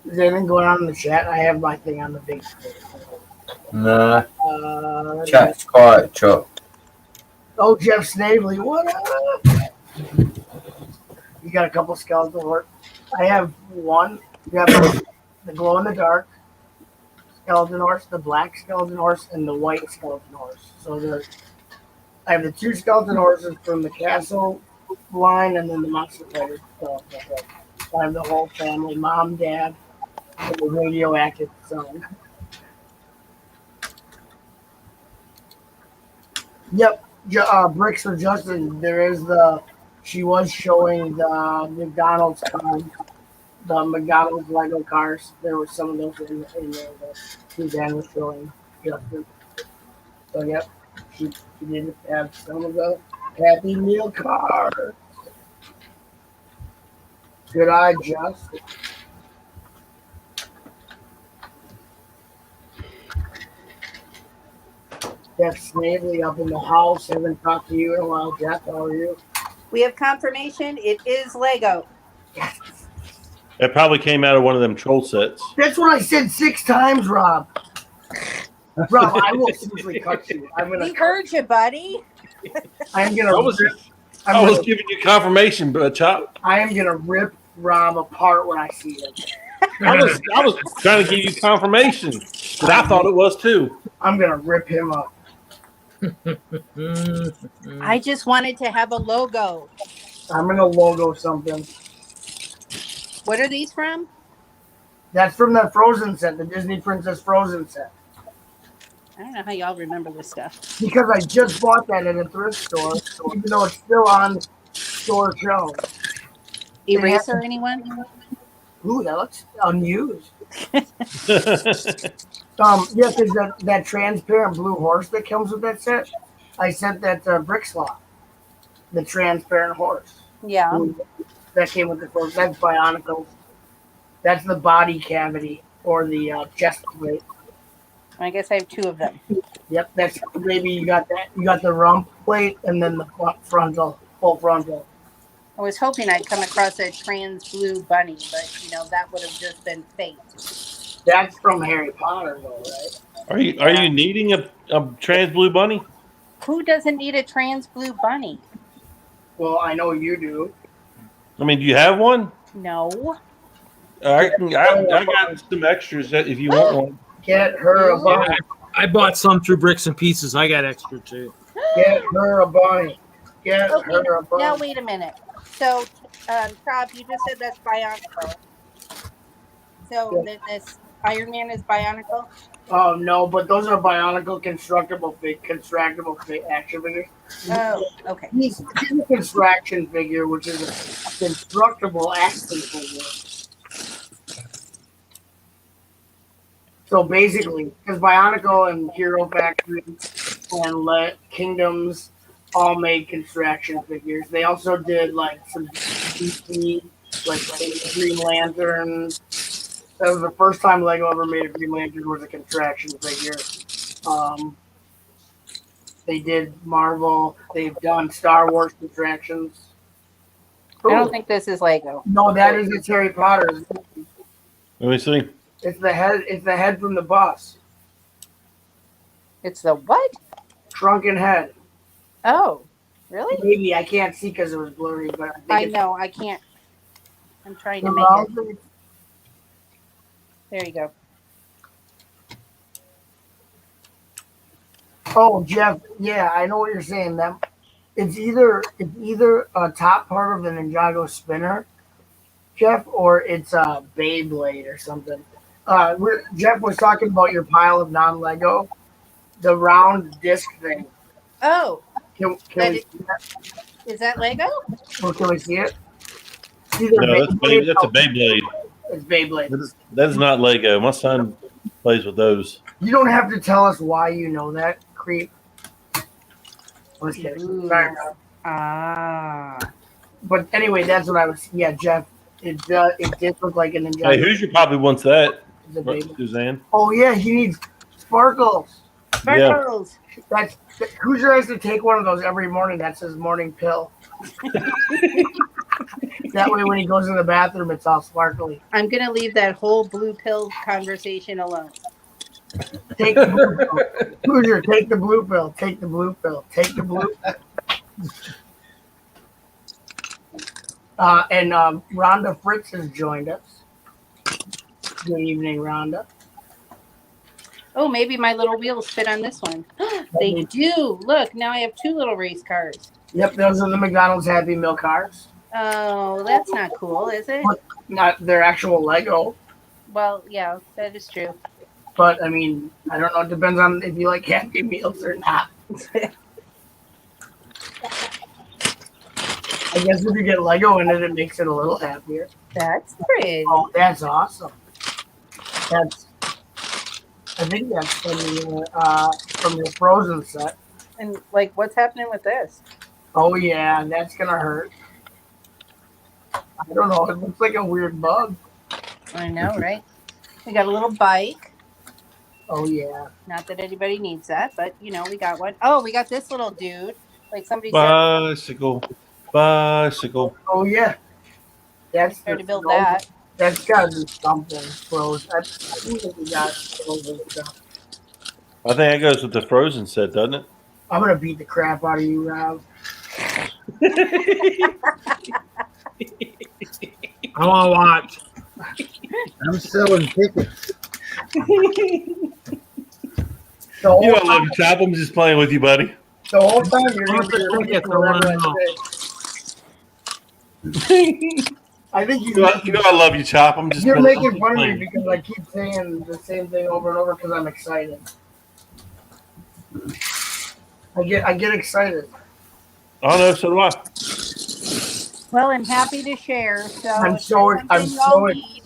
Is anything going on in the chat? I have my thing on the big screen. Nah, Uh, chat's quiet, Chop. oh, Jeff Snavely, what up? You got a couple skeleton horse. I have one. You have the glow in the dark skeleton horse, the black skeleton horse, and the white skeleton horse. So I have the two skeleton horses from the castle line, and then the monster fighter. So I have the whole family: mom, dad, and the radioactive son. Yep, bricks for Justin. There is she was showing the McDonald's cars, the McDonald's Lego cars. There were some of those in there that Suzanne was showing Justin. So yep, she did have some of the Happy Meal cars. Good eye, Justin. Jeff Snavely up in the house. Haven't talked to you in a while, Jeff. How are you? We have confirmation. It is Lego. Yes. It probably came out of one of them troll sets. That's what I said 6 times, Rob. Rob, I will seriously cut you. We heard you, buddy. I'm gonna. I was giving you confirmation, but Chop. I am gonna rip Rob apart when I see him. I was trying to give you confirmation, but I thought it was too. I'm gonna rip him up. I just wanted to have a logo. I'm gonna logo something. What are these from? That's from the Frozen set, the Disney Princess Frozen set. I don't know how y'all remember this stuff. Because I just bought that at a thrift store, even though it's still on store shelves. Eraser, anyone? Ooh, that looks unused. Yeah, because that transparent blue horse that comes with that set, I sent that to Brickslot. The transparent horse. Yeah. That came with the horse. That's Bionicle. That's the body cavity or the chest plate. I guess I have 2 of them. Yep, that's maybe you got that. You got the rump plate and then the frontal, full frontal. I was hoping I'd come across a trans blue bunny, but that would have just been fate. That's from Harry Potter, though, right? Are you needing a trans blue bunny? Who doesn't need a trans blue bunny? Well, I know you do. I mean, do you have one? No. I got some extras if you want one. Get her a bunny. I bought some through Bricks and Pieces. I got extra too. Get her a bunny. Get Okay, her a bunny. now wait a minute. So, Rob, you just said that's Bionicle. So this Iron Man is Bionicle? Oh no, but those are Bionicle constructible action figures. Oh, okay. He's a construction figure, which is a constructible action figure. So basically, because Bionicle and Hero Factory and Kingdoms all made construction figures. They also did like some DC, like Green Lantern. That was the first time Lego ever made a Green Lantern was a contraction figure. They did Marvel. They've done Star Wars contractions. I don't think this is Lego. No, that is it's Harry Potter. Let me see. It's the head. It's the head from the bus. It's the what? Shrunken head. Oh, really? Maybe I can't see because it was blurry, but I know I can't. I'm trying to make it. There you go. Oh, Jeff. Yeah, I know what you're saying. That it's either a top part of the Ninjago spinner Jeff, or it's Beyblade or something. Jeff was talking about your pile of non-Lego, the round disc thing. Oh, Can that we is, is that Lego? can we see it? It's either No, that's Beyblade. That's a Beyblade. It's Beyblade. That is not Lego. My son plays with those. You don't have to tell us why you know that, creep. Let's get it. Ooh. Sorry. Ah. But anyway, that's what I was. Yeah, Jeff. It did look like an Hey, Ninjago. Hoosier probably wants that, It's a Beyblade. Suzanne. Oh yeah, he needs sparkles. Yeah. Sparkles. That's Hoosier has to take one of those every morning. That's his morning pill. That way, when he goes in the bathroom, it's all sparkly. I'm gonna leave that whole blue pill conversation alone. Take the blue pill. Hoosier, take the blue pill. Take the blue pill. Take the blue pill. And Rhonda Fritz has joined us. Good evening, Rhonda. Oh, maybe my little wheels fit on this one. They do. Look, now I have 2 little race cars. Yep, those are the McDonald's Happy Meal cars. Oh, that's not cool, is it? Not their actual Lego, Well, yeah, that is true. but I mean, I don't know. It depends on if you like Happy Meals or not. I guess if you get Lego in it, it makes it a little happier. That's pretty. Oh, that's awesome. That's. I think that's from the Frozen set. And like, what's happening with this? Oh yeah, that's gonna hurt. I don't know. It looks like a weird bug. I know, right? We got a little bike. Oh yeah. Not that anybody needs that, but we got one. Oh, we got this little dude. Like somebody said, Bicycle. Bicycle. Oh yeah. That's trying to the build Frozen. that. That's gotta be something. Frozen. I think that we got Frozen stuff. I think that goes with the Frozen set, doesn't it? I'm gonna beat the crap out of you, Rob. I want to watch. I'm selling tickets. The whole You don't time, love your chop. I'm just playing with you, buddy. the whole time you're gonna be Look looking at for the whatever one I say. I think You know I love you, chop. I'm just you're playing- making fun of me playing. because I keep saying the same thing over and over because I'm excited. I get excited. Oh no, so do I. Well, I'm happy to share. So I'm if so- there's I'm something y'all so- need,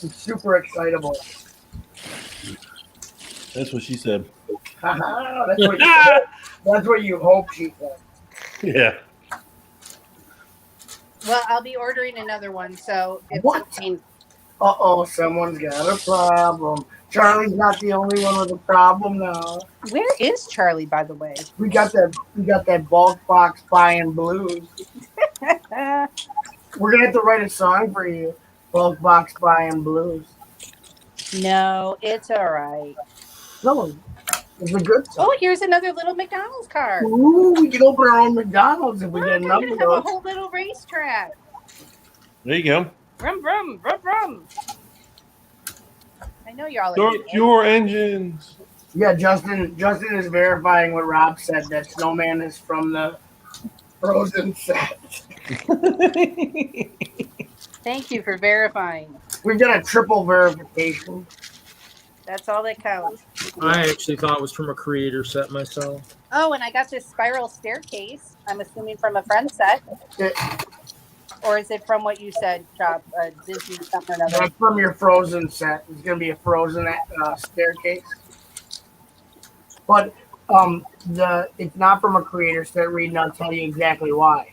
I'm super excitable. That's what she said. That's what you hope she said. Yeah. well, I'll be ordering another one. So if What? something, Uh-oh, someone's got a problem. Charlie's not the only one with a problem now. where is Charlie, by the way? We got that bulk box buying blues. We're gonna have to write a song for you. Bulk box buying blues. No, it's all right. No, it's a good song. Oh, here's another little McDonald's car. Ooh, we can open our own McDonald's if we Look, get I'm enough gonna of have a those. whole little racetrack. There you go. Brum brum brum brum. I know y'all are. Start your engines. Yeah, Justin is verifying what Rob said, that Snowman is from the Frozen set. Thank you for verifying. We've got a triple verification. That's all that counts. I actually thought it was from a creator set myself. Oh, and I got this spiral staircase. I'm assuming from a friend set. Or is it from what you said, Chop? Disney something or another? That's from your Frozen set. It's going to be a Frozen staircase. But it's not from a creator set, Reed, and I'll tell you exactly why.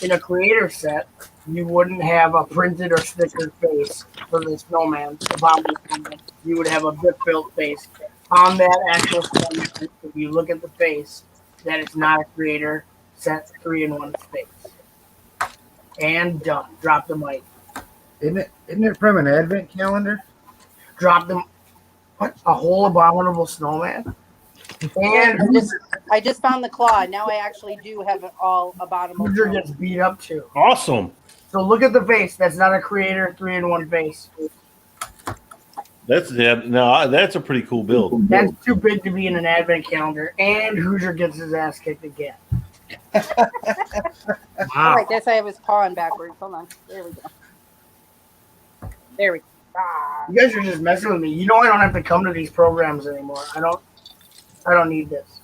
In a creator set, you wouldn't have a printed or stickered face for the snowman, the Bombay snowman. You would have a drip-built face. On that actual snowman, if you look at the face, that is not a creator set 3-in-1 face. And done. Drop the mic. Isn't it from an advent calendar? Drop them. What? A whole abominable snowman? And I just found the claw. Now I actually do have it all abominable. Hoosier gets beat up too. Awesome. So look at the face. That's not a creator 3-in-1 face. That's a pretty cool build. That's too big to be in an advent calendar. And Hoosier gets his ass kicked again. Oh, Wow. I guess I have his paw on backwards. Hold on. There we go. There we go. Ah. You guys are just messing with me. You know I don't have to come to these programs anymore. I don't need this.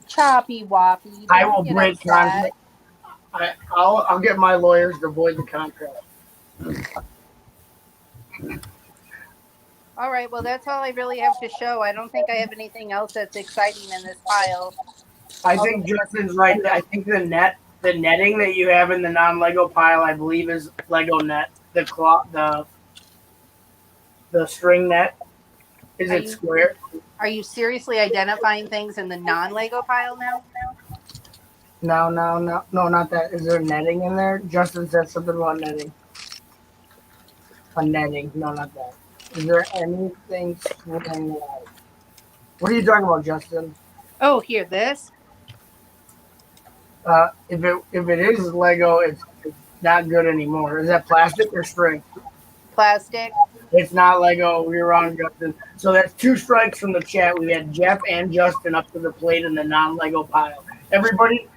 Choppy woppy. I Don't will get break upset. contract. I'll get my lawyers to void the contract. All right, well, that's all I really have to show. I don't think I have anything else that's exciting in this pile. I think Justin's right. I think the netting that you have in the non-Lego pile, I believe, is Lego net. The string net. Is it square? Are you seriously identifying things in the non-Lego pile now? No, not that. Is there netting in there? Justin said something about netting. A netting. No, not that. Is there anything swinging like? What are you talking about, Justin? Oh, here, this. If it is Lego, it's not good anymore. Is that plastic or string? Plastic. It's not Lego. We're wrong, Justin. So that's 2 strikes from the chat. We had Jeff and Justin up to the plate in the non-Lego pile. Everybody,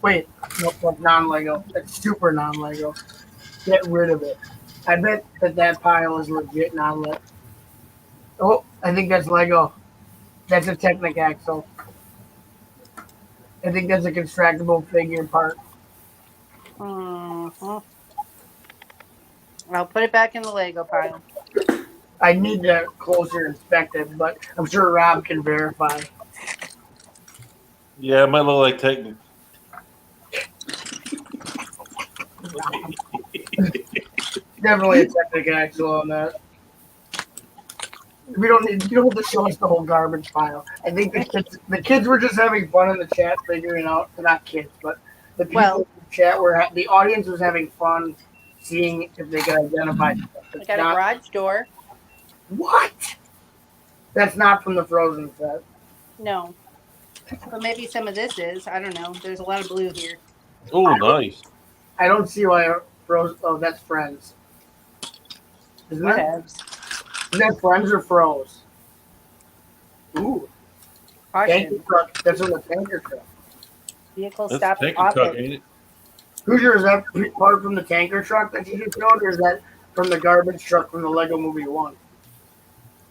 wait, no, that's non-Lego. That's super non-Lego. Get rid of it. I bet that pile is legit non-Lego. Oh, I think that's Lego. That's a Technic axle. I think that's a constructible figure part. Mm-hmm. I'll put it back in the Lego pile. I need to closer inspect it, but I'm sure Rob can verify. Yeah, it might look like Technic. Definitely a Technic axle on that. You don't have to show us the whole garbage pile. I think the kids were just having fun in the chat figuring out, not kids, but the people in the chat the audience was having fun seeing if they could identify. I got a garage door. What? That's not from the Frozen set. No. But maybe some of this is. I don't know. There's a lot of blue here. Oh, nice. I don't see why Frozen. Oh, that's Friends. Isn't that? Is that Friends or Froze? Ooh. Tanker truck. That's from the tanker truck. Vehicle That's stop. a tanker truck, ain't it? Hoosier, is that part from the tanker truck that you just showed, or is that from the garbage truck from the Lego Movie 1?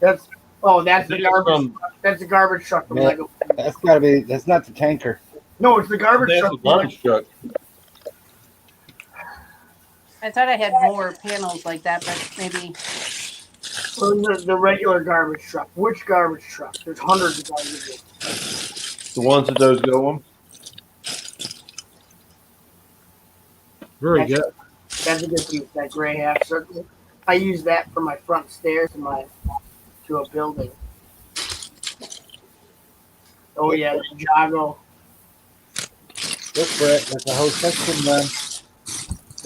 That's the garbage. That's the garbage truck from Lego. That's gotta be. That's not the tanker. No, it's the garbage truck. That's the garbage truck. I thought I had more panels like that, but maybe. The regular garbage truck. Which garbage truck? There's hundreds of garbage trucks. The ones that those go on. Very good. That's a good piece. That gray half circle. I use that for my front stairs to a building. Oh yeah, the Jago. Look, Brett. That's a whole section done.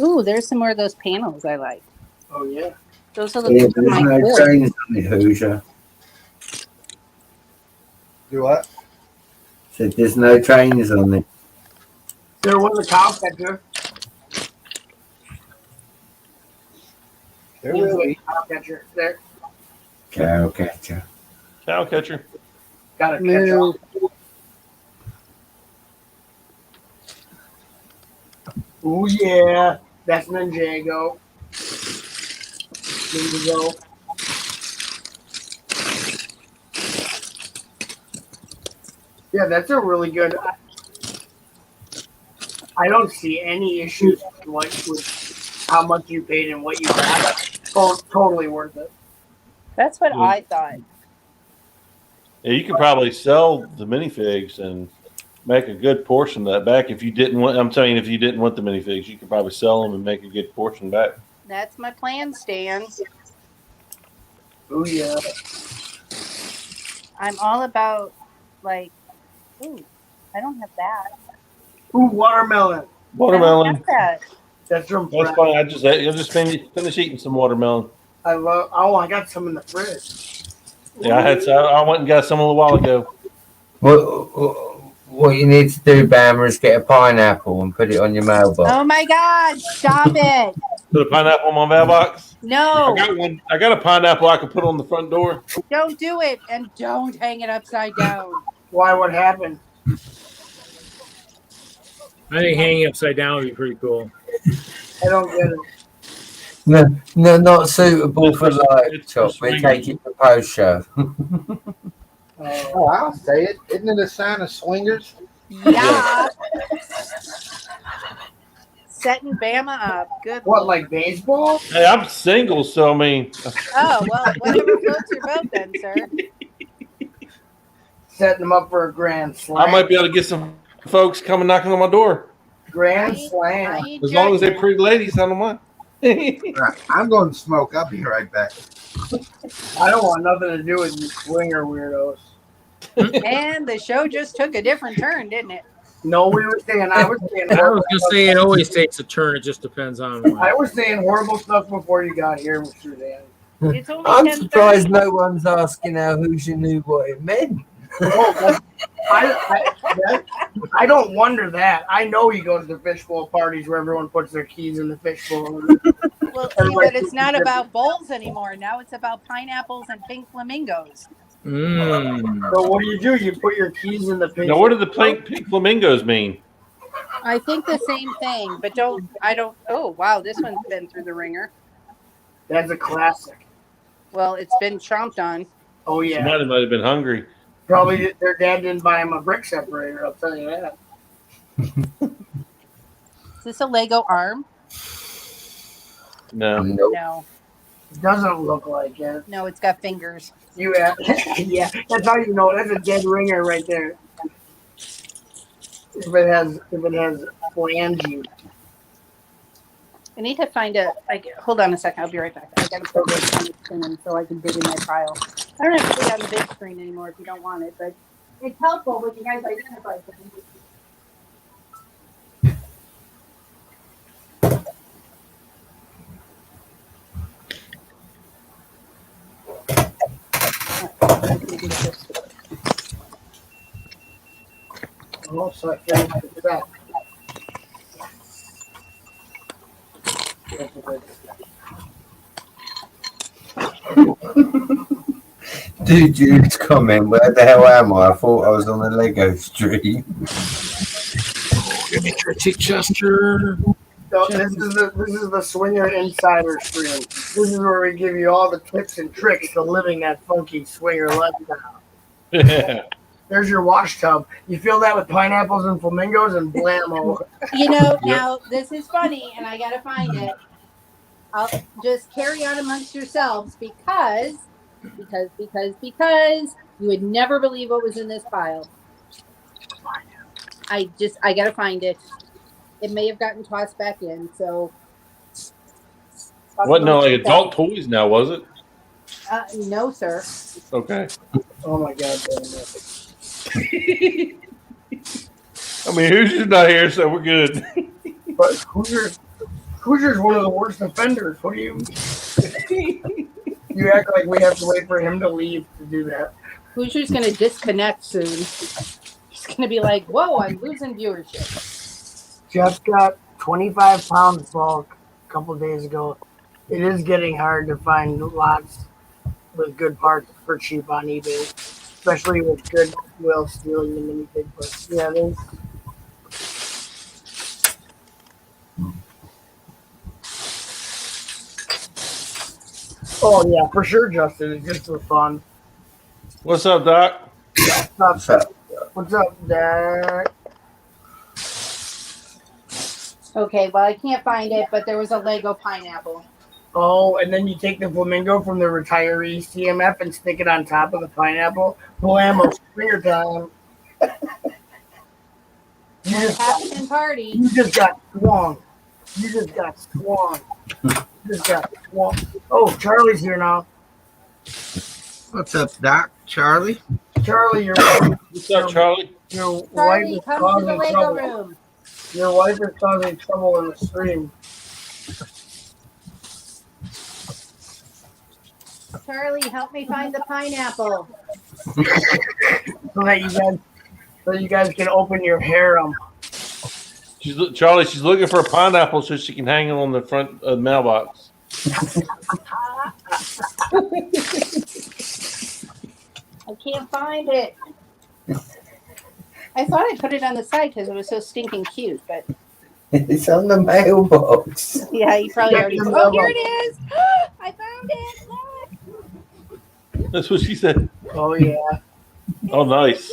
Ooh, there's some more of those panels I like. Oh yeah. Those are the Yeah, there's no trains on the Hoosier. Do what? Said there's no trains on it. There was a cow catcher. There will be. Cow catcher. There. Cow catcher. Cow catcher. Got to catch up. Oh yeah, that's Ninjago. Ninjago. Yeah, that's a really good. I don't see any issues with how much you paid and what you got. Totally worth it. That's what I thought. Yeah, you could probably sell the minifigs and make a good portion of that back if you didn't want. I'm telling you, if you didn't want the minifigs, you could probably sell them and make a good portion back. That's my plan, Stan. Oh yeah. I'm all about like. Ooh, I don't have that. Ooh, watermelon. Watermelon. I don't have that. That's from. That's fine. I just finish eating some watermelon. I love. Oh, I got some in the fridge. Yeah, I went and got some a little while ago. What you need to do, Bammer, is get a pineapple and put it on your mailbox. Oh my God! Stop it! Put a pineapple on my mailbox. No! I got one. I got a pineapple I can put on the front door. Don't do it, and don't hang it upside down. Why? What happened? I think hanging upside down would be pretty cool. I don't get it. No, no, not suitable It's for for- live it's for chop. We swingers. take it for post show. Oh, I'll say it. Isn't it a sign of swingers? Yeah. Setting Bama up. Good. What, Lord. like baseball? Hey, I'm single, so I mean, Oh, well, whatever floats your boat then, sir. Setting them up for a grand slam. I might be able to get some folks coming knocking on my door. Grand I slam. ain't As long as they're judging. pretty ladies, I don't mind. All right, I'm going to smoke. I'll be right back. I don't want nothing to do with you swinger weirdos. And the show just took a different turn, didn't it? No, we were saying I was saying I horrible was gonna stuff. say it always takes a turn. It just depends on I what. was saying horrible stuff before you got here, Mr. Dan. It's only I'm 10:30. surprised no one's asking how Hoosier knew what it meant. I don't wonder that. I know he goes to fishbowl parties where everyone puts their keys in the fishbowl. Well, see, but it's not about bowls anymore. Now it's about pineapples and pink flamingos. Mm. So what do? You put your keys in the pink. Now, what do the pink flamingos mean? I think the same thing, but I don't. Oh, wow, this one's been through the ringer. That's a classic. Well, it's been chomped on. Oh yeah, Somebody might have been hungry. probably their dad didn't buy him a brick separator. I'll tell you that. Is this a Lego arm? No. Nope. No. It doesn't look like it. No, it's got fingers. You have, yeah, that's how you know. That's a dead ringer right there. If it has flange. I need to find hold on a second. I'll be right back. I got to put this on the screen so I can dig in my file. I don't have to put it on the big screen anymore if you don't want it, but it's helpful when you guys identify things. Oh, so I finished with that. That's a good Dude's comment, where the hell am I? I thought I was on the Lego stream. Give me Trixie Chester. So this is the Swinger Insider stream. This is where we give you all the tips and tricks to living that funky swinger lifestyle. There's your wash tub. You fill that with pineapples and flamingos and blammo. You know, now this is funny, and I got to find it. I'll just carry on amongst yourselves because you would never believe what was in this pile. I got to find it. It may have gotten tossed back in, so. Wasn't no like adult toys now, was it? No, sir. Okay. Oh my god, damn it. I mean, Hoosier's not here, so we're good. But Hoosier's one of the worst offenders. What do you? You act like we have to wait for him to leave to do that. Hoosier's going to disconnect soon. He's going to be like, whoa, I'm losing viewership. Jeff got 25 pounds bulk a couple days ago. It is getting hard to find lots with good parts for cheap on eBay, especially with Goodwill stealing the mini pig. But yeah, there's. Oh yeah, for sure, Justin. It's just for fun. What's up, Doc? What's up, Dad? Okay, well, I can't find it, but there was a Lego pineapple. Oh, and then you take the flamingo from the retiree CMF and stick it on top of the pineapple. Blammo, finger time. Happening party. You just got swung. Oh, Charlie's here now. What's up, Doc? Charlie? Charlie, your What's up, Charlie? wife Charlie, is come to the causing Lego trouble. room. Your wife is causing trouble in the stream. Charlie, help me find the pineapple. So that you guys can open your harem. Charlie, she's looking for a pineapple so she can hang it on the front of the mailbox. I can't find it. I thought I put it on the side because it was so stinking cute, but It's on the mailbox. Yeah, you probably Check already. the Oh, here mailbox. it is. I found it. Look. That's what she said. Oh yeah. Oh, nice.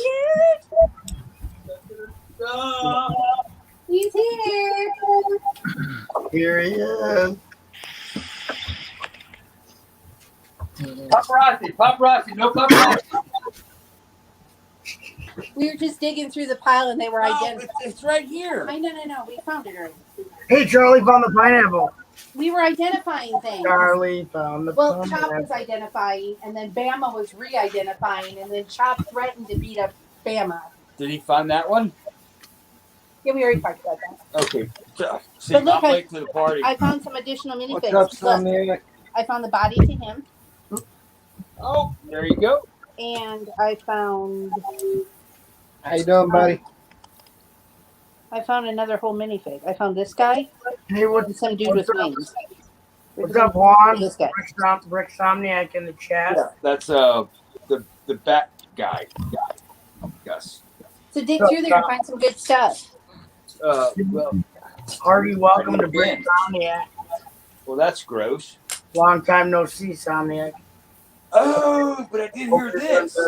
He's here. Here he is. Paparazzi, no paparazzi. We were just digging through the pile and they were identified. It's right here. I know. We found it already. Hey, Charlie found the pineapple. We were identifying things. Charlie found the Well, Chop pineapple. was identifying, and then Bama was re-identifying, and then Chop threatened to beat up Bama. Did he find that one? Yeah, we already talked about that. Okay. See, But look, I'm late to the party. I found some additional What's up, minifigs. Look, Sammy? I found the body to him, Oh, there you go. and I found How you doing, buddy? another whole minifig. I found this guy Hey, and what's some dude with up? wings. What's up, Juan? This guy. Brick Somniac in the chat. Yeah, that's the bat guy. Gus. So dig through there and find some good stuff. Well, Hardy, welcome to Brick Somniac. that's gross. Long time no see, Somniac. Oh, but I did hear this.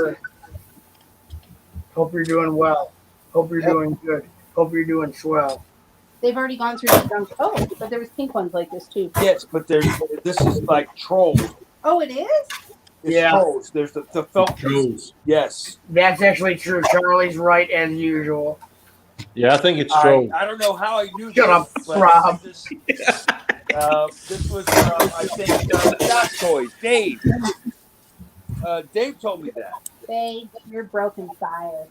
Hope you're doing well. Hope you're doing good. Hope you're doing swell. They've already gone through the drums. Oh, but there was pink ones like this too. Yes, but this is like trolls. Oh, it is? It's Yeah. trolls. There's the felt Trolls. Yes. That's actually true. Charlie's right as usual. Yeah, I think it's trolls. I don't know how I knew Shut this, up, but Rob. This was, I think, Scott Toys. Dave. Dave told me that. Babe, you're broken fire.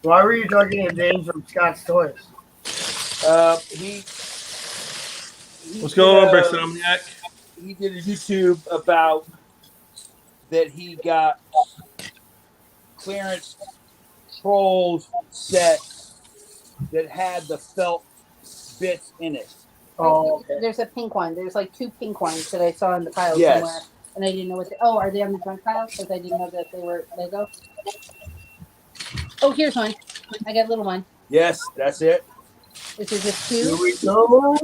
Why were you talking to Dave from Scott's Toys? He What's did going on, a- Brick Somniac? He did a YouTube about that he got clearance trolls set that had the felt bits in it. Oh, okay. There's a pink one. There's like two pink ones that I saw in the pile Yes. somewhere. And I didn't know what oh, are they on the junk pile? Because I didn't know that they were Lego. Oh, here's one. I got a little one. Yes, that's it. This is just Here two. we go.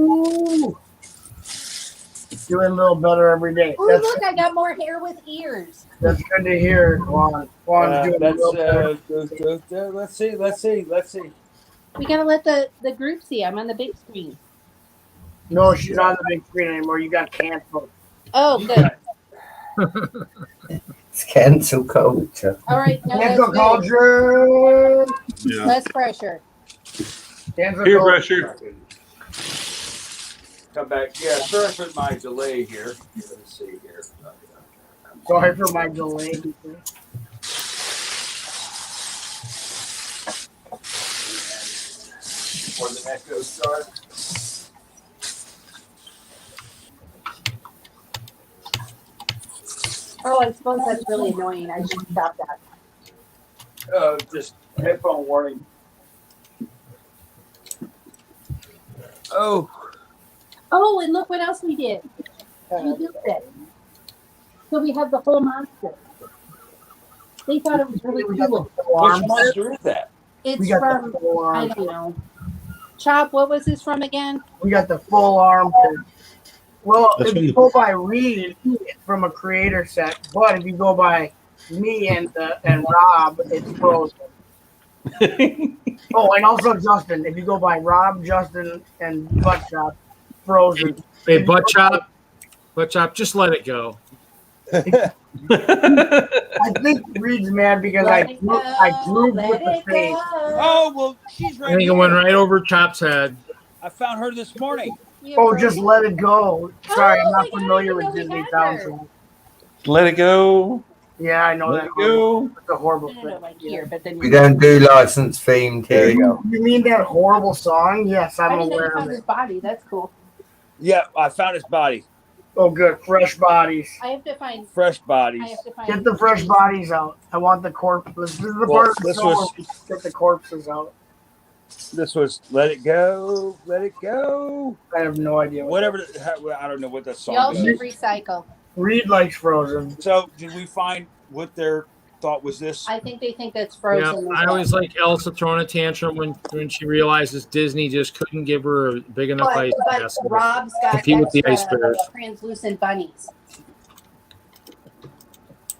Doing a little better every day. Oh, That's, look, I got more hair with ears. that's good to hear, Juan. Juan's doing a That's little better. let's see. We gotta let the group see. I'm on the big screen. No, she's not on the big screen anymore. You got canceled. Oh, good. It's cancel culture. All right, no, that's Cancel good. culture. Yeah. Less pressure. Cancel Peer culture. pressure. Come back. Yeah, sorry for my delay here. Let's see here. Sorry for my delay. Before the echo starts. Oh, I suppose that's really annoying. I should stop that. Just headphone warning. Oh, Oh, and look what else we did. We built it. So we have the whole monster. They thought it was really cool. which monster is that? It's We got the from, full I arm. don't know. Chop, what was this from again? We got the full arm. Well, That's if from you the- go by Reed, it's from a creator set. But if you go by me and Rob, it's frozen. Oh, and also Justin. If you go by Rob, Justin, and Butt Shop, frozen. Hey, butt chop, just let it go. I think Reed's mad because I drew with let the it face. go. Oh, well, she's I right think it here. went right over Chop's head. I found her this morning. Oh, just let it go. Sorry, I'm Oh, not my God, familiar I with didn't know we Disney had her. Soundtrack. Let it go. Yeah, I know Let that. it go. It's a horrible No, thing. like here, but then We don't do license themed There here. you go. You mean that horrible song? Yes, I I'm didn't know aware you of found it. his body. That's cool. Yeah, I found his body. Oh, good. Fresh bodies. I have to find. Fresh bodies. I have to find. Get the fresh bodies out. I want the corpse. This is the Well, part of the this show was- where we get the corpses out. This was Let It Go, Let It Go. I have no idea. Whatever. I don't know what that song Y'all is. should recycle. Reed likes Frozen. So, did we find what their thought was this. I think they think that's Yeah, Frozen. I always like Elsa throwing a tantrum when she realizes Disney just couldn't give her a big enough ice But castle. Rob's got Compete with the ice extra bears. translucent bunnies.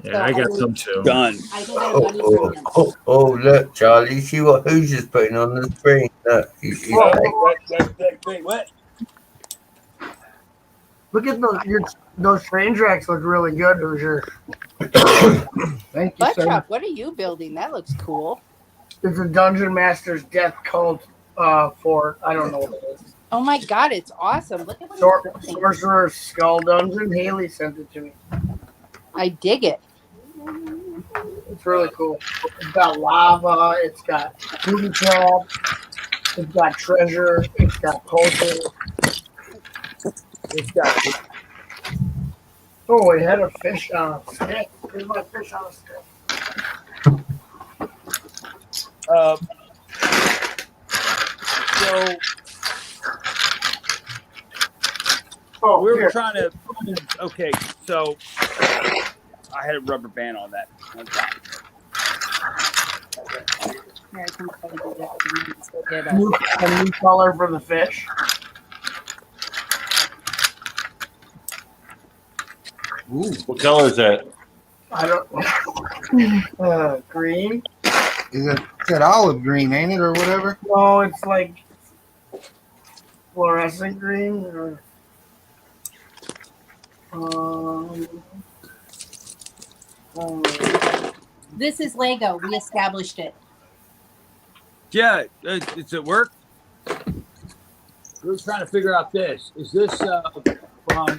Yeah, I got some too. Done. I can get a Oh, bunny oh, from him. oh, look, Charlie, see what Hoosier's putting on the screen. Look, he's Wait, what? Look at those train tracks look really good, Hoosier. Thank you, sir. Butchuck, what are you building? That looks cool. It's a Dungeon Master's Death Cult fort. I don't know what it is. Oh my god, it's awesome. Look at what he's building. Sorcerer's Skull Dungeon. Haley sent it to me. I dig it. It's really cool. It's got lava. It's got booby trap. It's got treasure. It's got potions. It's got. Oh, it had a fish on a stick. Here's my fish on a stick. So Oh, we were here. trying to. Okay, so I had a rubber band on that. Here, I can probably do that. A new color for the fish. Ooh, What color is that? I don't. Green. it's that olive green, ain't it, or whatever? No, it's like fluorescent green. Or, This is Lego. We established it. Yeah, it's at work. We were trying to figure out this. Is this from?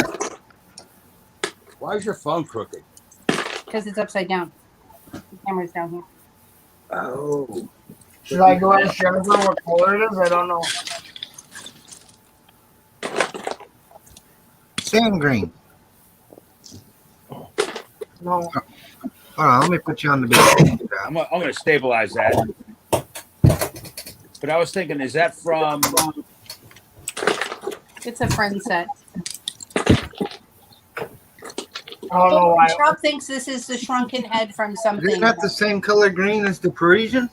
Why is your phone crooked? Because it's upside down. The camera's down here. Oh. should I go ask Jennifer what color it is? I don't know. Sand green. No. Hold on, let me put you on the big. I'm going to stabilize that. But I was thinking, is that from? It's a friend set. I don't know why. Trump thinks this is the shrunken head from Is something. it not the same color green as the Parisian?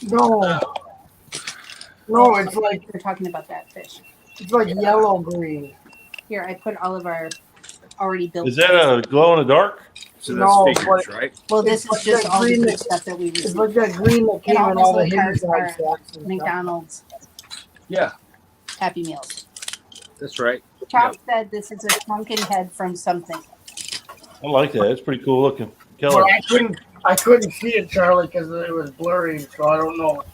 No. No, it's like We're talking about that fish. it's like yellow green. Here, I put all of our already built. Is that a glow in the dark? So No, that's figures, but- right? Well, this it's is just like all the green good that- stuff that we It's received. like that green that came all in those all the little hidden cards side are stacks and stuff. McDonald's Yeah, Happy Meals. that's right. Chop said this is a shrunken head from something. I like that. It's pretty cool looking. Color. But I couldn't see it, Charlie, because it was blurry, so I don't know.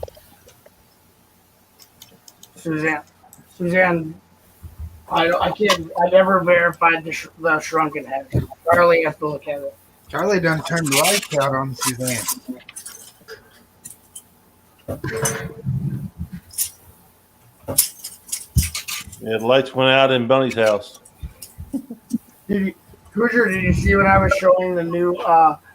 Suzanne, I can't. I never verified the shrunken head. Charlie has to look at it. Charlie done turned the lights out on Suzanne. Yeah, the lights went out in Bunny's house. Hoosier, did you see when I was showing the new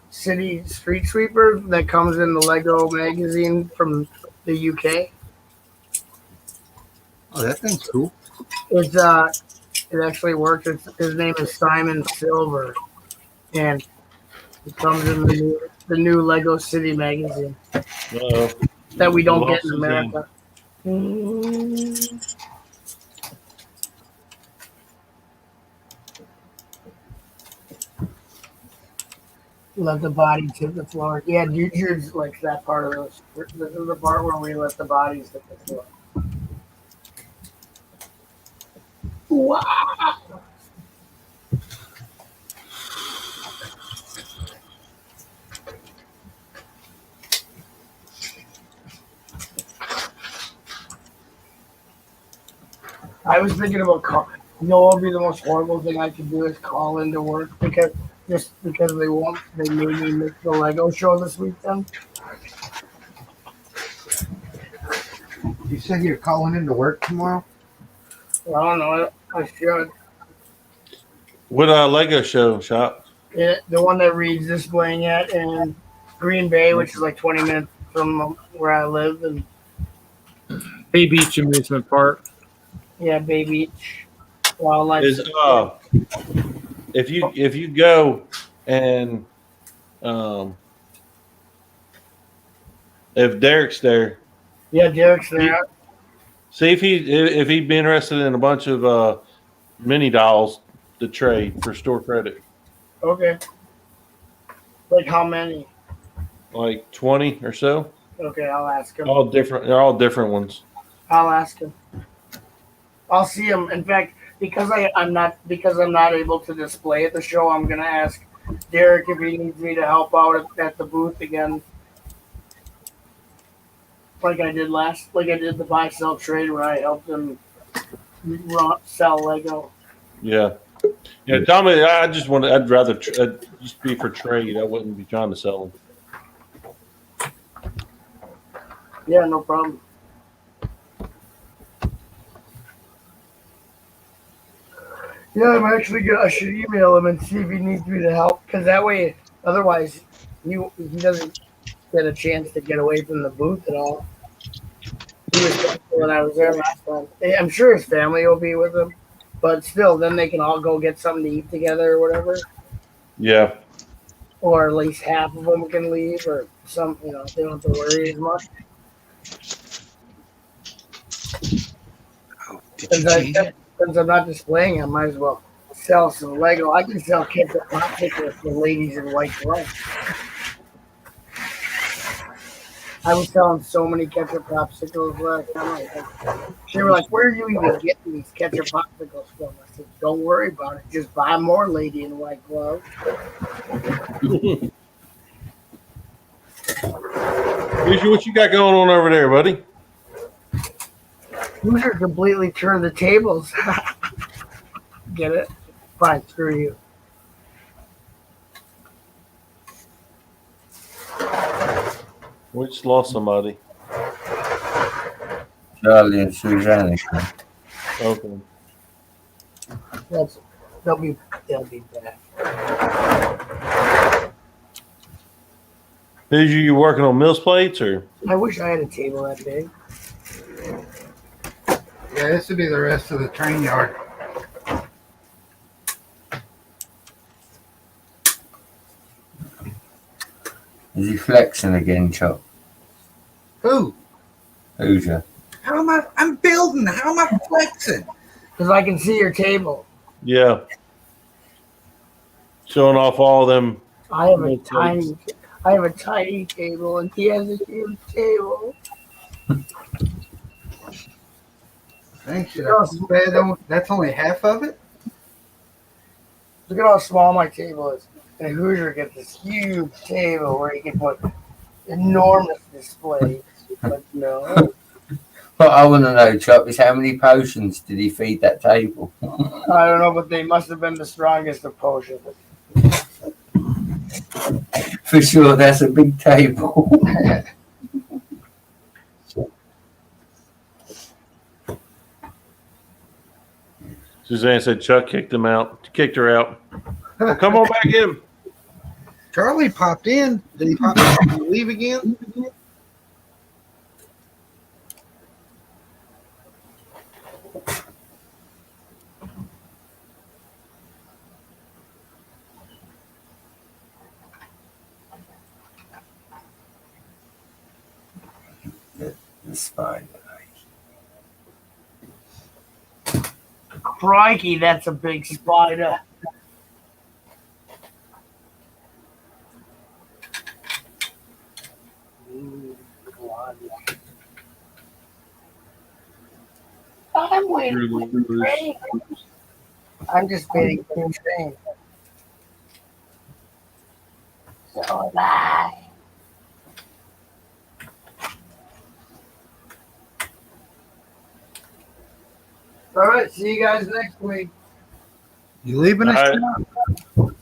city street sweeper that comes in the Lego magazine from the UK? Oh, that thing's cool. It's it actually works. His name is Simon Silver, and it comes in the new Lego City magazine that we don't get in America. Let the bodies hit the floor. Yeah, Jude's like that part of those. This is the part where we let the bodies hit the floor. Wow. I was thinking about you know what would be the most horrible thing I could do is call into work because they made me miss the Lego show this weekend. You said you're calling into work tomorrow? Well, I don't know. I should. What Lego show shop? The one that Reed's displaying at in Green Bay, which is like 20 minutes from where I live, and Bay Beach Amusement Park. yeah, Bay Beach Wildlife. Is if you go and If Derek's there, Yeah, Derek's there. see if he'd be interested in a bunch of mini dolls to trade for store credit, Okay. Like how many? like 20 or so. Okay, I'll ask him. All different. They're all different ones. I'll ask him. I'll see him. In fact, because I'm not able to display at the show, I'm gonna ask Derek if he needs me to help out at the booth again, like I did the buy sell trade where I helped him sell Lego. Yeah. Yeah, Tommy, I'd rather just be for trade. I wouldn't be trying to sell them. Yeah, no problem. Yeah, I should email him and see if he needs me to help, because that way, otherwise, he doesn't get a chance to get away from the booth at all. He was when I was there last time. I'm sure his family will be with him, but still, then they can all go get something to eat together or whatever. Yeah. Or at least half of them can leave, or some, they don't have to worry as much. Oh, did you change it? Since I'm not displaying, I might as well sell some Lego. I can sell ketchup popsicles for ladies in white gloves. I was selling so many ketchup popsicles last time. They were like, "Where are you even getting these ketchup popsicles from?" I said, "Don't worry about it. Just buy more lady in white gloves." What you got going on over there, buddy? Hoosier completely turned the tables. Get it? Fine, screw you. We just lost somebody. Charlie and Suzanne. Okay. They'll be back. Who's you working on Mills plates or? I wish I had a table that big. Yeah, this would be the rest of the train yard. Is he flexing again, Chuck? Who? Hoosier. How am I? I'm building. How am I flexing? Because I can see your table. Yeah. Showing off all them. I have a tiny table, and he has a huge table. Thanks. That's only half of it. Look at how small my table is. And Hoosier gets this huge table where he can put enormous displays. But no. What I want to know, Chuck, is how many potions did he feed that table? I don't know, but they must have been the strongest of potions. For sure, that's a big table. Suzanne said Chuck kicked her out. Well, come on back in. Charlie popped in. Did he pop in and leave again? The spider. Crikey, that's a big spider. I'm waiting for the train. I'm just waiting for the train. So am I. All right, see you guys next week. You leaving us? All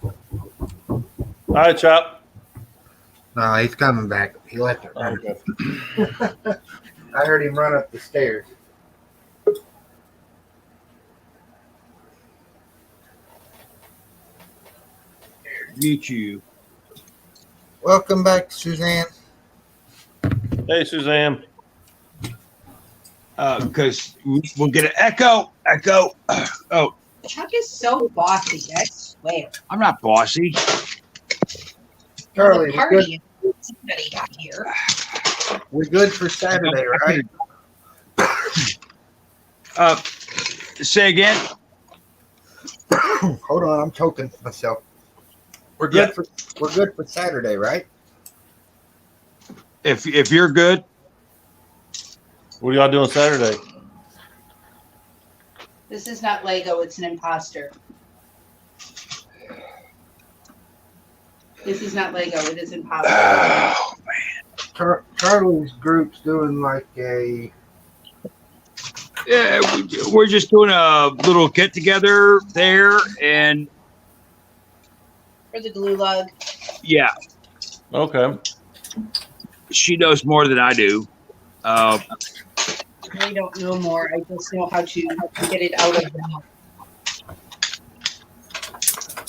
right, Chop. No, he's coming back. He left it. Right. Okay. I heard him run up the stairs. Meet you. Welcome back, Suzanne. Hey, Suzanne. Because we'll get an echo. Oh, Chuck is so bossy, I swear. I'm not bossy. Charlie, The we're good. party. Somebody got here. We're good for Saturday, right? Say again. Hold on, I'm choking myself. We're good for Saturday, right? If you're good, What are y'all doing Saturday? This is not Lego, it's an imposter. This is not Lego, it is imposter. Charlie's group's doing like a yeah, we're just doing a little get together there, and For the glue lug. yeah, Okay. she knows more than I do. I don't know more. I just know how to get it out of them.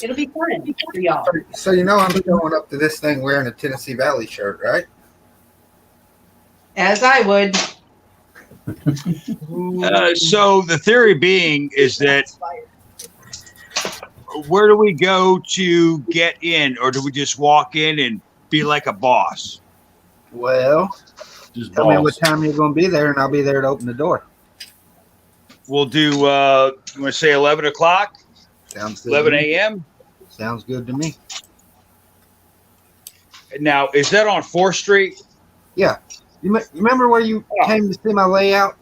It'll be fun for y'all. So you know I'm going up to this thing wearing a Tennessee Valley shirt, right? As I would. So the theory being is that where do we go to get in, or do we just walk in and be like a boss? Well, Just tell me what boss. time you're going to be there, and I'll be there to open the door. We'll do. You want to say 11 o'clock, Sounds good. 11 to me. a.m. Sounds good to me. Now, is that on 4th Street? Yeah. You remember where you came to see my layout?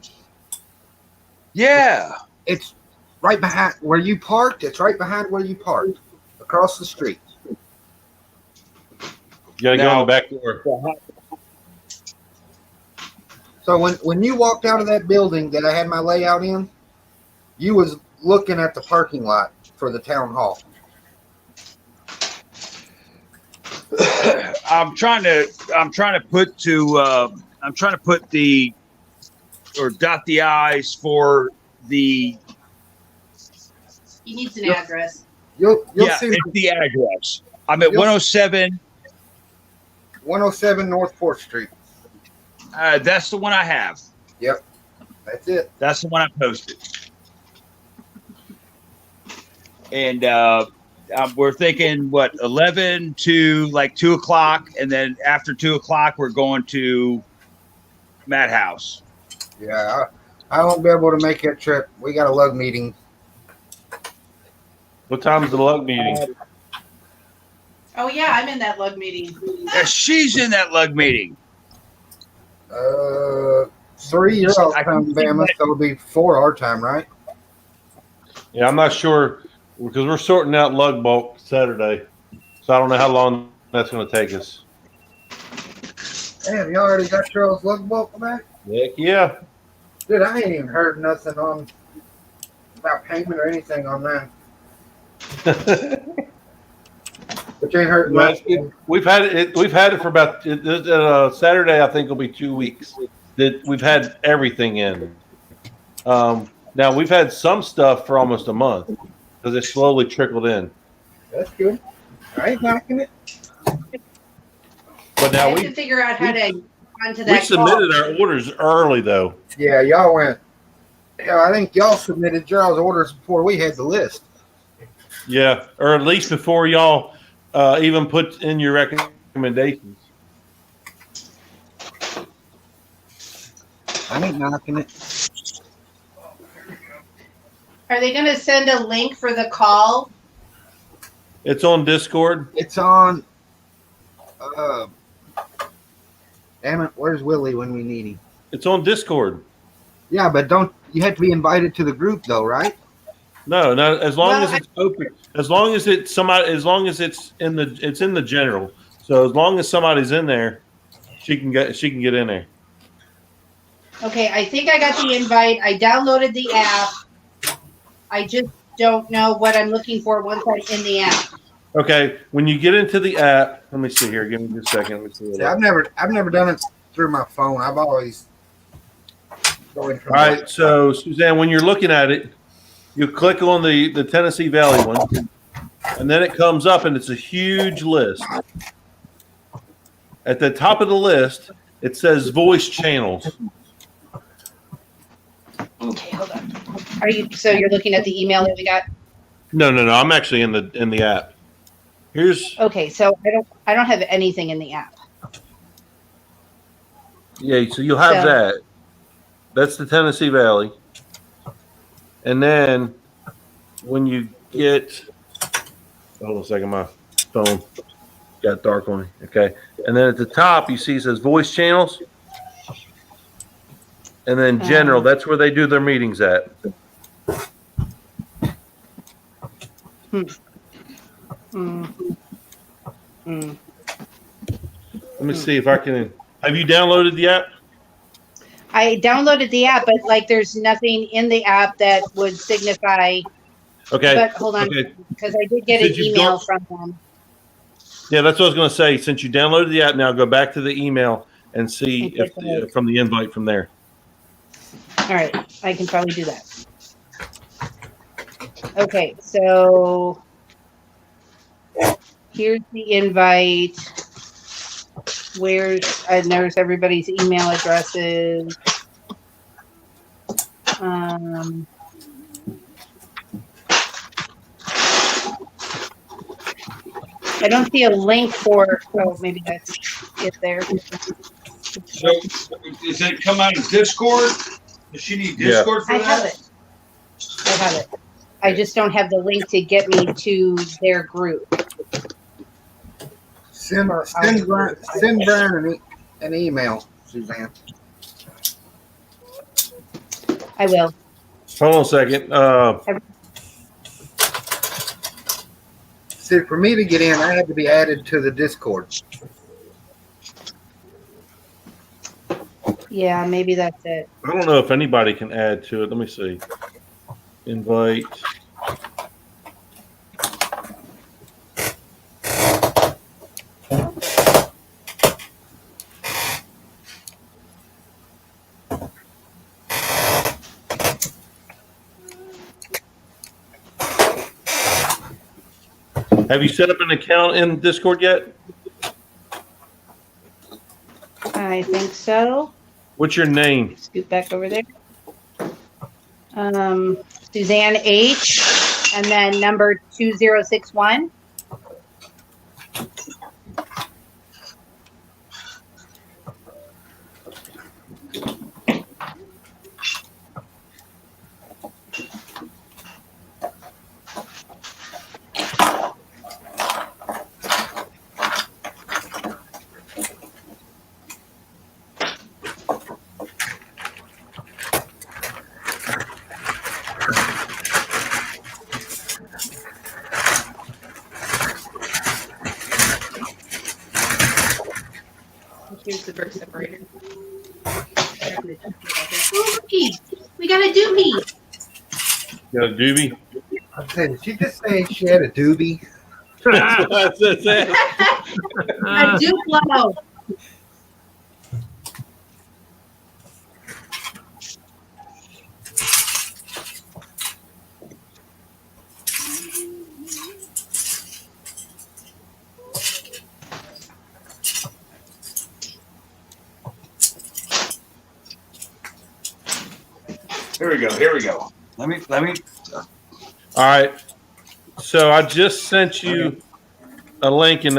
Yeah. It's right behind where you parked. It's right behind where you parked, across the street. You gotta go Now- in the back door. So when you walked out of that building that I had my layout in, you was looking at the parking lot for the town hall. I'm trying to put the or dot the I's for the He needs an address. You'll yeah, see it's the address. I'm at You'll- 107. 107 North 4th Street. That's the one I have. That's it. That's the one I posted. And we're thinking what 11 to like 2 o'clock, and then after 2 o'clock we're going to Madhouse. Yeah, I won't be able to make that trip. We got a lug meeting. What time's the lug meeting? Oh yeah, I'm in that lug meeting. She's in that lug meeting. 3 your I time, can Bama, see so it'll be 4 our time, right? Yeah, I'm not sure because we're sorting out lug bulk Saturday, so I don't know how long that's going to take us. Damn, you already got Charles lug bulk back? Heck yeah. Dude, I ain't even heard nothing on about payment or anything on that. But you ain't heard Well, nothing. we've had it. We've had it for about Saturday. I think will be 2 weeks. That we've had everything in. Now we've had some stuff for almost a month because it slowly trickled in. That's good. I ain't knocking it. But I now have to we figure out how to onto we that submitted our orders early though. Yeah, y'all went. Hell, I think y'all submitted y'all's orders before we had the list. Yeah, or at least before y'all even put in your recommendations. I ain't knocking it. Are they going to send a link for the call? It's on Discord. It's on. Damn it, where's Willie when we need him? It's on Discord. Yeah, but don't you have to be invited to the group though, right? No, as long Well, as it's open, as long as it's somebody, as long as it's in the general. So as long as somebody's in there, she can get in there. Okay, I think I got the invite. I downloaded the app. I just don't know what I'm looking for once I'm in the app. Okay, when you get into the app, let me see here. Give me just a second. Let me see. See, I've never done it through my phone. I've always going from. All right, so Suzanne, when you're looking at it, you click on the Tennessee Valley one, and then it comes up, and it's a huge list. At the top of the list, it says voice channels. Okay, hold on. So you're looking at the email that we got? No. I'm actually in the app. Here's Okay, so I don't have anything in the app. yeah. So you'll have So- that. That's the Tennessee Valley, and then when you get, hold on a second, my phone got dark on me. Okay, and then at the top you see it says voice channels, and then general. That's where they do their meetings at. Let me see if I can. Have you downloaded the app? I downloaded the app, but like there's nothing in the app that would signify. Okay. But hold on, Okay. because I did get an Since you've email gone- from them. Yeah, that's what I was going to say. Since you downloaded the app, now go back to the email and see And if click the from the invite from there. All right, I can probably do that. Okay, so here's the invite. And there's everybody's email addresses. I don't see a link for. Oh, maybe that's it there. So, does it come out of Discord? Does she need Discord for I that? have it. I have it. I just don't have the link to get me to their group. Send Brian an email, Suzanne. I will. Hold on a second. See, for me to get in, I had to be added to the Discord. Yeah, maybe that's it. I don't know if anybody can add to it. Let me see. Invite. Have you set up an account in Discord yet? I think so. What's your name? Scoot back over there. Suzanne H. And then number 2061. Here's the bird separator. Oh, looky. We got a doobie. You got a doobie? I said, did she just say she had a doobie? That's it. A Duplo. Here we go. Here we go. Let me. All right. So I just sent you a link in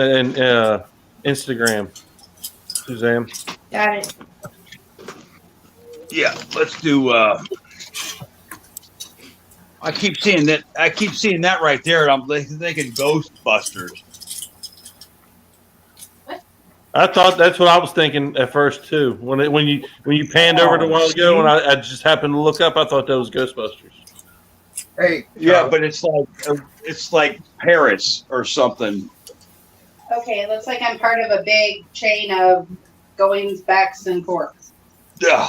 Instagram, Suzanne. Got it. Yeah, let's do. I keep seeing that. I keep seeing that right there, and I'm thinking Ghostbusters. I thought that's what I was thinking at first too. When you panned over it a while ago, and I just happened to look up, I thought that was Ghostbusters. Hey, Yeah, but it's like Paris or something. Okay, it looks like I'm part of a big chain of goings, backs, and forths. Yeah.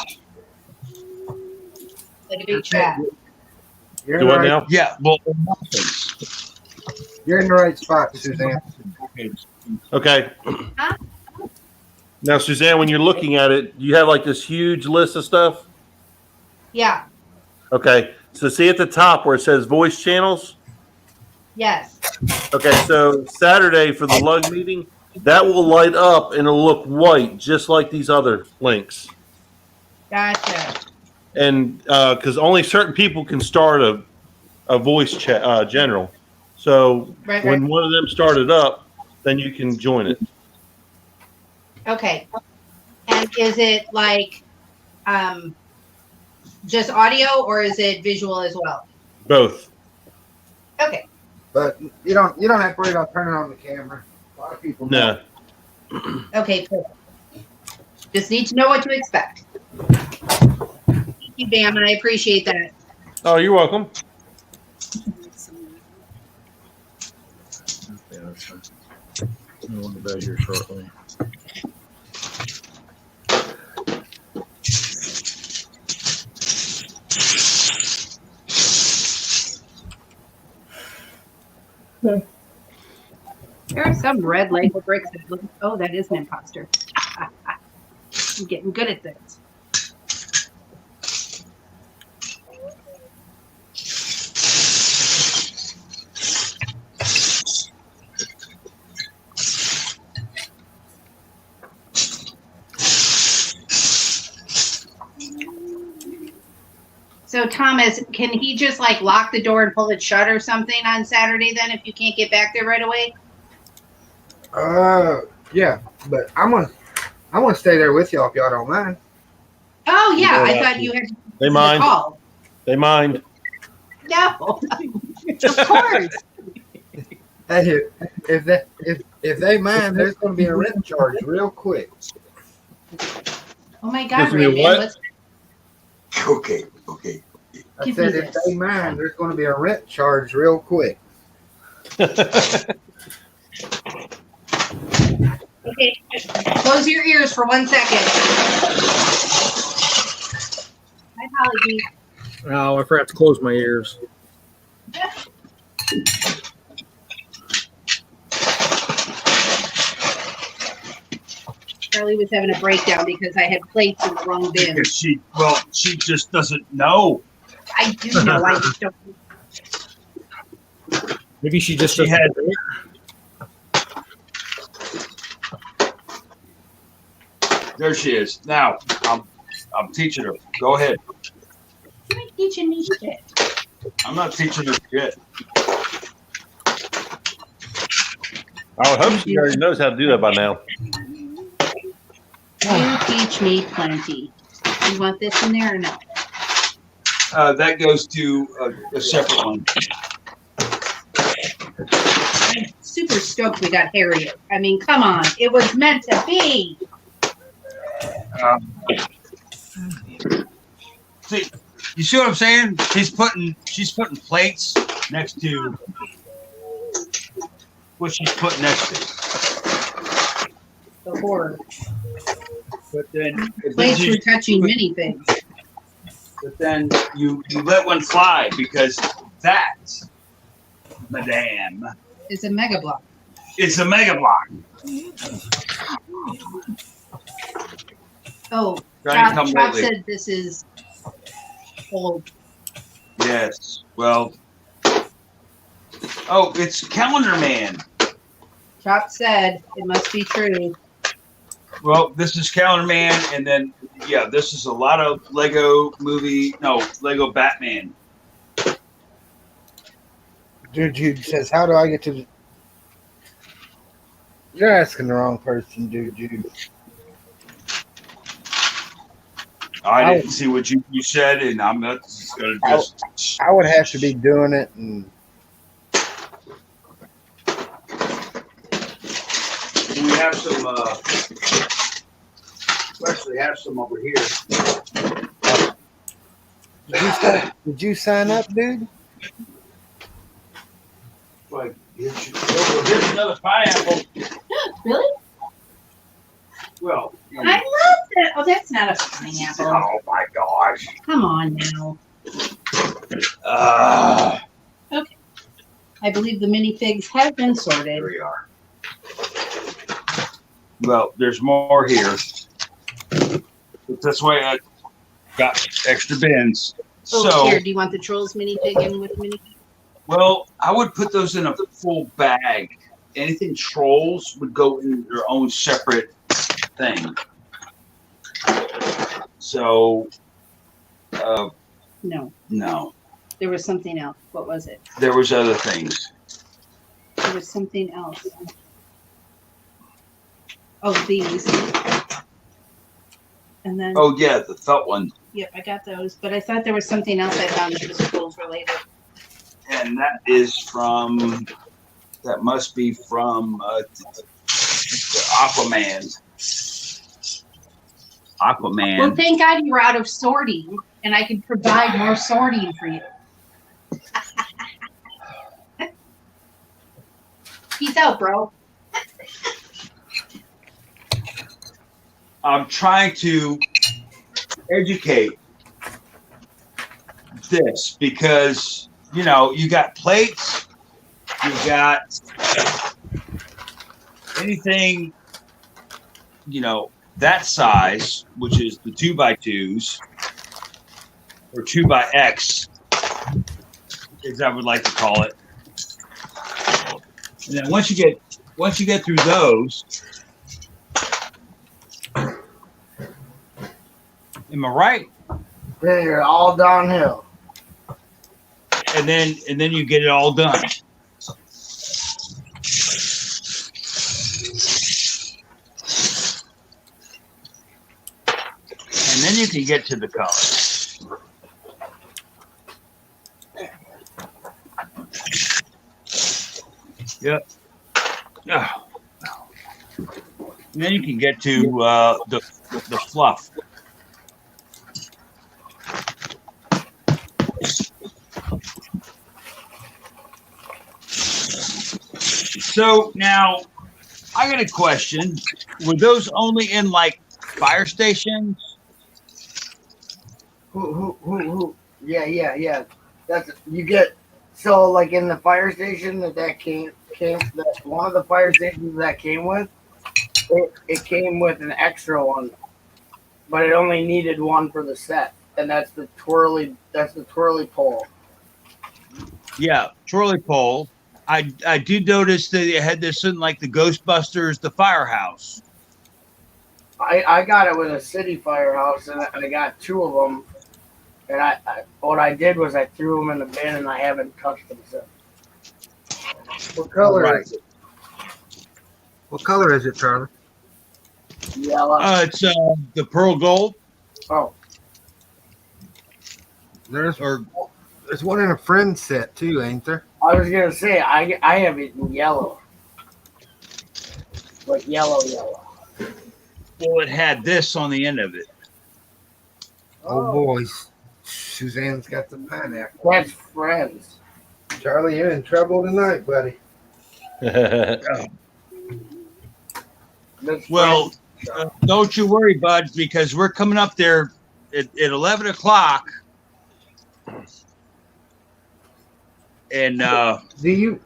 Like a big chat. you're Do in, the what right, now? Yeah. Well, you're in the right spot, Suzanne. Okay. Huh? Now, Suzanne, when you're looking at it, you have like this huge list of stuff. Yeah. Okay. So see at the top where it says voice channels. Yes. Okay. So Saturday for the lug meeting, that will light up and it'll look white, just like these other links. Gotcha. And because only certain people can start a voice chat general. So Right, when right. one of them started up, then you can join it. Okay. And is it like just audio or is it visual as well? Both. Okay. But you don't have to worry about turning on the camera. A lot of people No. Okay, perfect. Just need to know what to expect. Thank you, Bam. I appreciate that. Oh, you're welcome. Yeah, that's fine. I want to be here shortly. There are some red Lego bricks that look. Oh, that is an imposter. I'm getting good at this. So Thomas, can he just like lock the door and pull it shut or something on Saturday then if you can't get back there right away? Yeah, but I'm gonna stay there with y'all if y'all don't mind. Oh yeah, Yeah, I thought you had They the mind. call. They mind. No, of course. Hey, if they mind, there's gonna be a rent charge real quick. Oh my God, Gives me a Rayman, what? what's Okay. I Give said me if this. they mind, there's gonna be a rent charge real quick. Okay, close your ears for 1 second. My apologies. Oh, I forgot to close my ears. Charlie was having a breakdown because I had plates in the wrong bin. Because she just doesn't know. I do know. I just don't. Maybe she just She doesn't. There she is. Now I'm teaching her. Go ahead. You're teaching me shit. I'm not teaching her yet. I would hope she already knows how to do that by now. You teach me plenty. You want this in there or no? That goes to a separate one. I'm super stoked we got Harriet. I mean, come on. It was meant to be. See, you see what I'm saying? She's putting plates next to what she's putting next to. The horror. But then Plates were touching minifigs. But then you let one fly because that, madame, It's a mega block. is a mega block. Oh, Trying to Chop come lately. said this is old. Yes. Well. Oh, it's Calendar Man. Chop said it must be true. Well, this is Calendar Man, and then yeah, this is a lot of Lego Batman. Dude says, "How do I get to?" You're asking the wrong person, dude. I didn't see what you said, and I'm not just gonna just. I would have to be doing it, and We have some. We actually have some over here. did you sign up, dude? Like, here's another pineapple. Really? Well, I love that. Oh, that's not a pineapple. oh my gosh. Come on now. Okay. I believe the minifigs have been sorted. Here we are. Well, there's more here. But that's why I got extra bins. Oh, So, here, do you want the Trolls minifig in with minifig? well, I would put those in a full bag. Anything Trolls would go in their own separate thing. So, No, no, there was something else. What was it? there was other things. there was something else. Oh, these. And then, Oh yeah, the felt one, yep, I got those. But I thought there was something else I found that was schools related. and that is from. That must be from the Aquaman. Aquaman. Well, thank God you were out of sorting, and I could provide more sorting for you. Peace out, bro. I'm trying to educate this because you know you got plates, you got anything, you know, that size, which is the 2x2s or 2x, as I would like to call it. And then once you get through those, am I right? Then you're all downhill. And then you get it all done. And then you can get to the color. Yep. Oh. And then you can get to the fluff. So now I got a question. Were those only in like fire stations? Who? Yeah. That's you get. So like in the fire station that came that one of the fire stations that came with it came with an extra one, but it only needed one for the set, and that's the twirly pole. Yeah, trolley pole. I did notice that it had this in like the Ghostbusters, the firehouse. I got it with a city firehouse, and I got two of them. And I what I did was I threw them in the bin, and I haven't touched them since. What color Right. is it? What color is it, Charlie? Yellow. It's the pearl gold. Oh, There's Or one in a friend set too, ain't there? I was gonna say I have it in yellow, like yellow. well, it had this on the end of it. Oh, boys. Suzanne's got the pineapple. That's friends. Charlie, you're in trouble tonight, buddy. That's Well, friends. don't you worry, bud, because we're coming up there at 11 o'clock. And Do you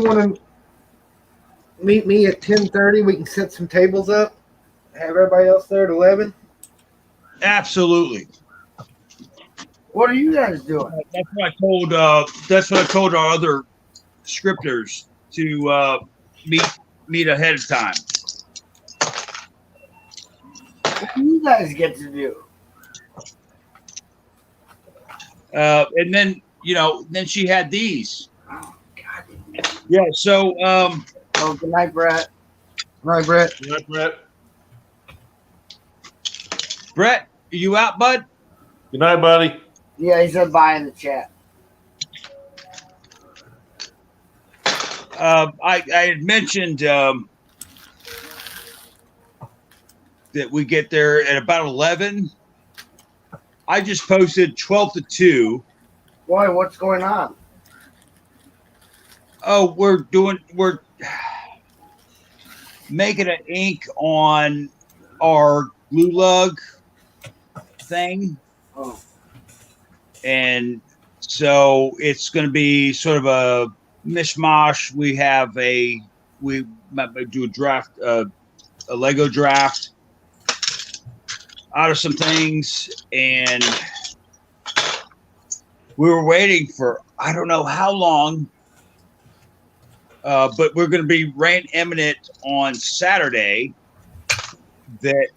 want to meet me at 10:30? We can set some tables up. Have everybody else there at 11. absolutely. What are you guys doing? That's what I told our other scripters to meet ahead of time. What do you guys get to do? And then then she had these. Oh God. Yeah. So Oh, good night, Brett. Right, Brett. Right, Brett. Brett, are you out, bud? Good night, buddy. Yeah, he said bye in the chat. I had mentioned that we get there at about 11. I just posted 12 to 2. Boy, what's going on? Oh, we're making an ink on our glue lug thing. Oh, And so it's going to be sort of a mishmash. We might do a draft, a Lego draft out of some things, and we were waiting for I don't know how long, but we're going to be rain imminent on Saturday. That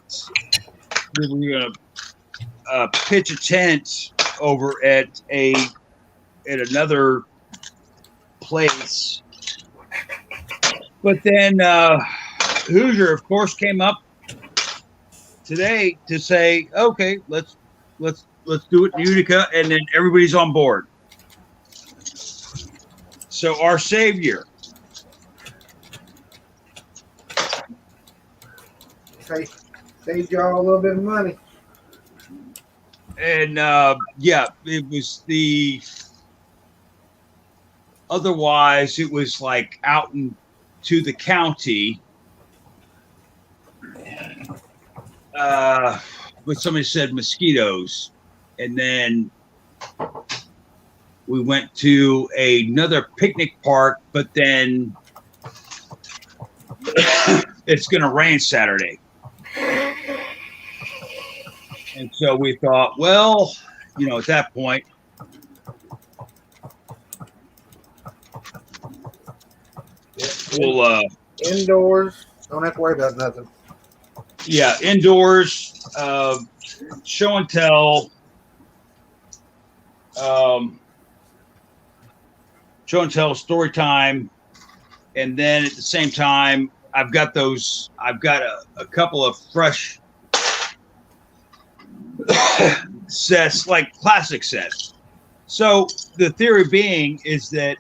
we're going to pitch a tent over at another place But then Hoosier, of course, came up today to say, okay, let's do it in Utica, and then everybody's on board. So our savior, Saved y'all a little bit of money. and yeah, it was the. Otherwise, it was like out into the county. But somebody said mosquitoes, and then we went to another picnic park, but then it's going to rain Saturday. And so we thought, well, at that point, we'll Indoors. Don't have to worry about nothing. yeah, indoors, show and tell, story time, and then at the same time, I've got a couple of fresh sets, like classic sets. So the theory being is that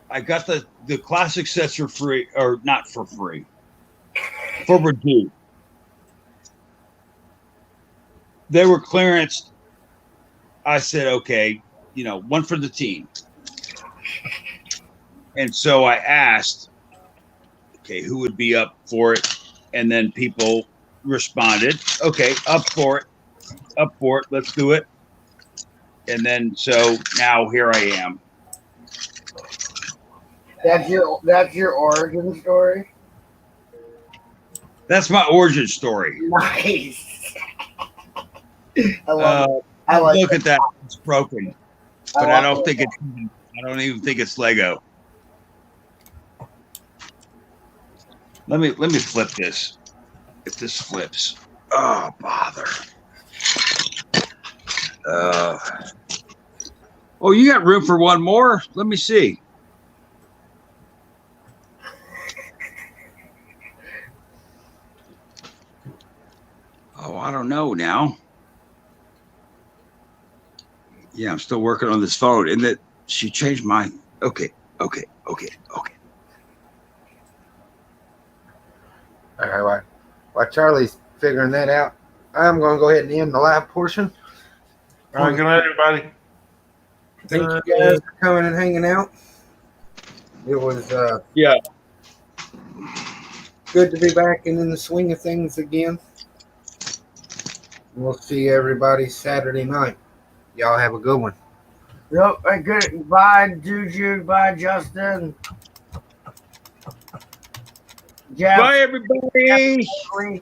I got the classic sets for free, or not for free, for reduced. They were clearanced. I said, okay, one for the team. And so I asked, okay, who would be up for it? And then people responded, okay, up for it, let's do it. And then so now here I am. That's your origin story. That's my origin story. Nice. I love it. I like Look it. at that; it's broken, but I don't think it's. I don't even think it's Lego. Let me flip this. If this flips, oh bother. Oh, you got room for one more? Let me see. Oh, I don't know now. Yeah, I'm still working on this phone. And that she changed my. Okay. All right. While Charlie's figuring that out, I'm going to go ahead and end the live portion. All right, good night, everybody. Thank you guys for coming and hanging out. It was Yeah. good to be back and in the swing of things again. We'll see everybody Saturday night. Y'all have a good one. Yep. Good. Bye, Juju. Bye, Justin. Jeff. Bye, everybody.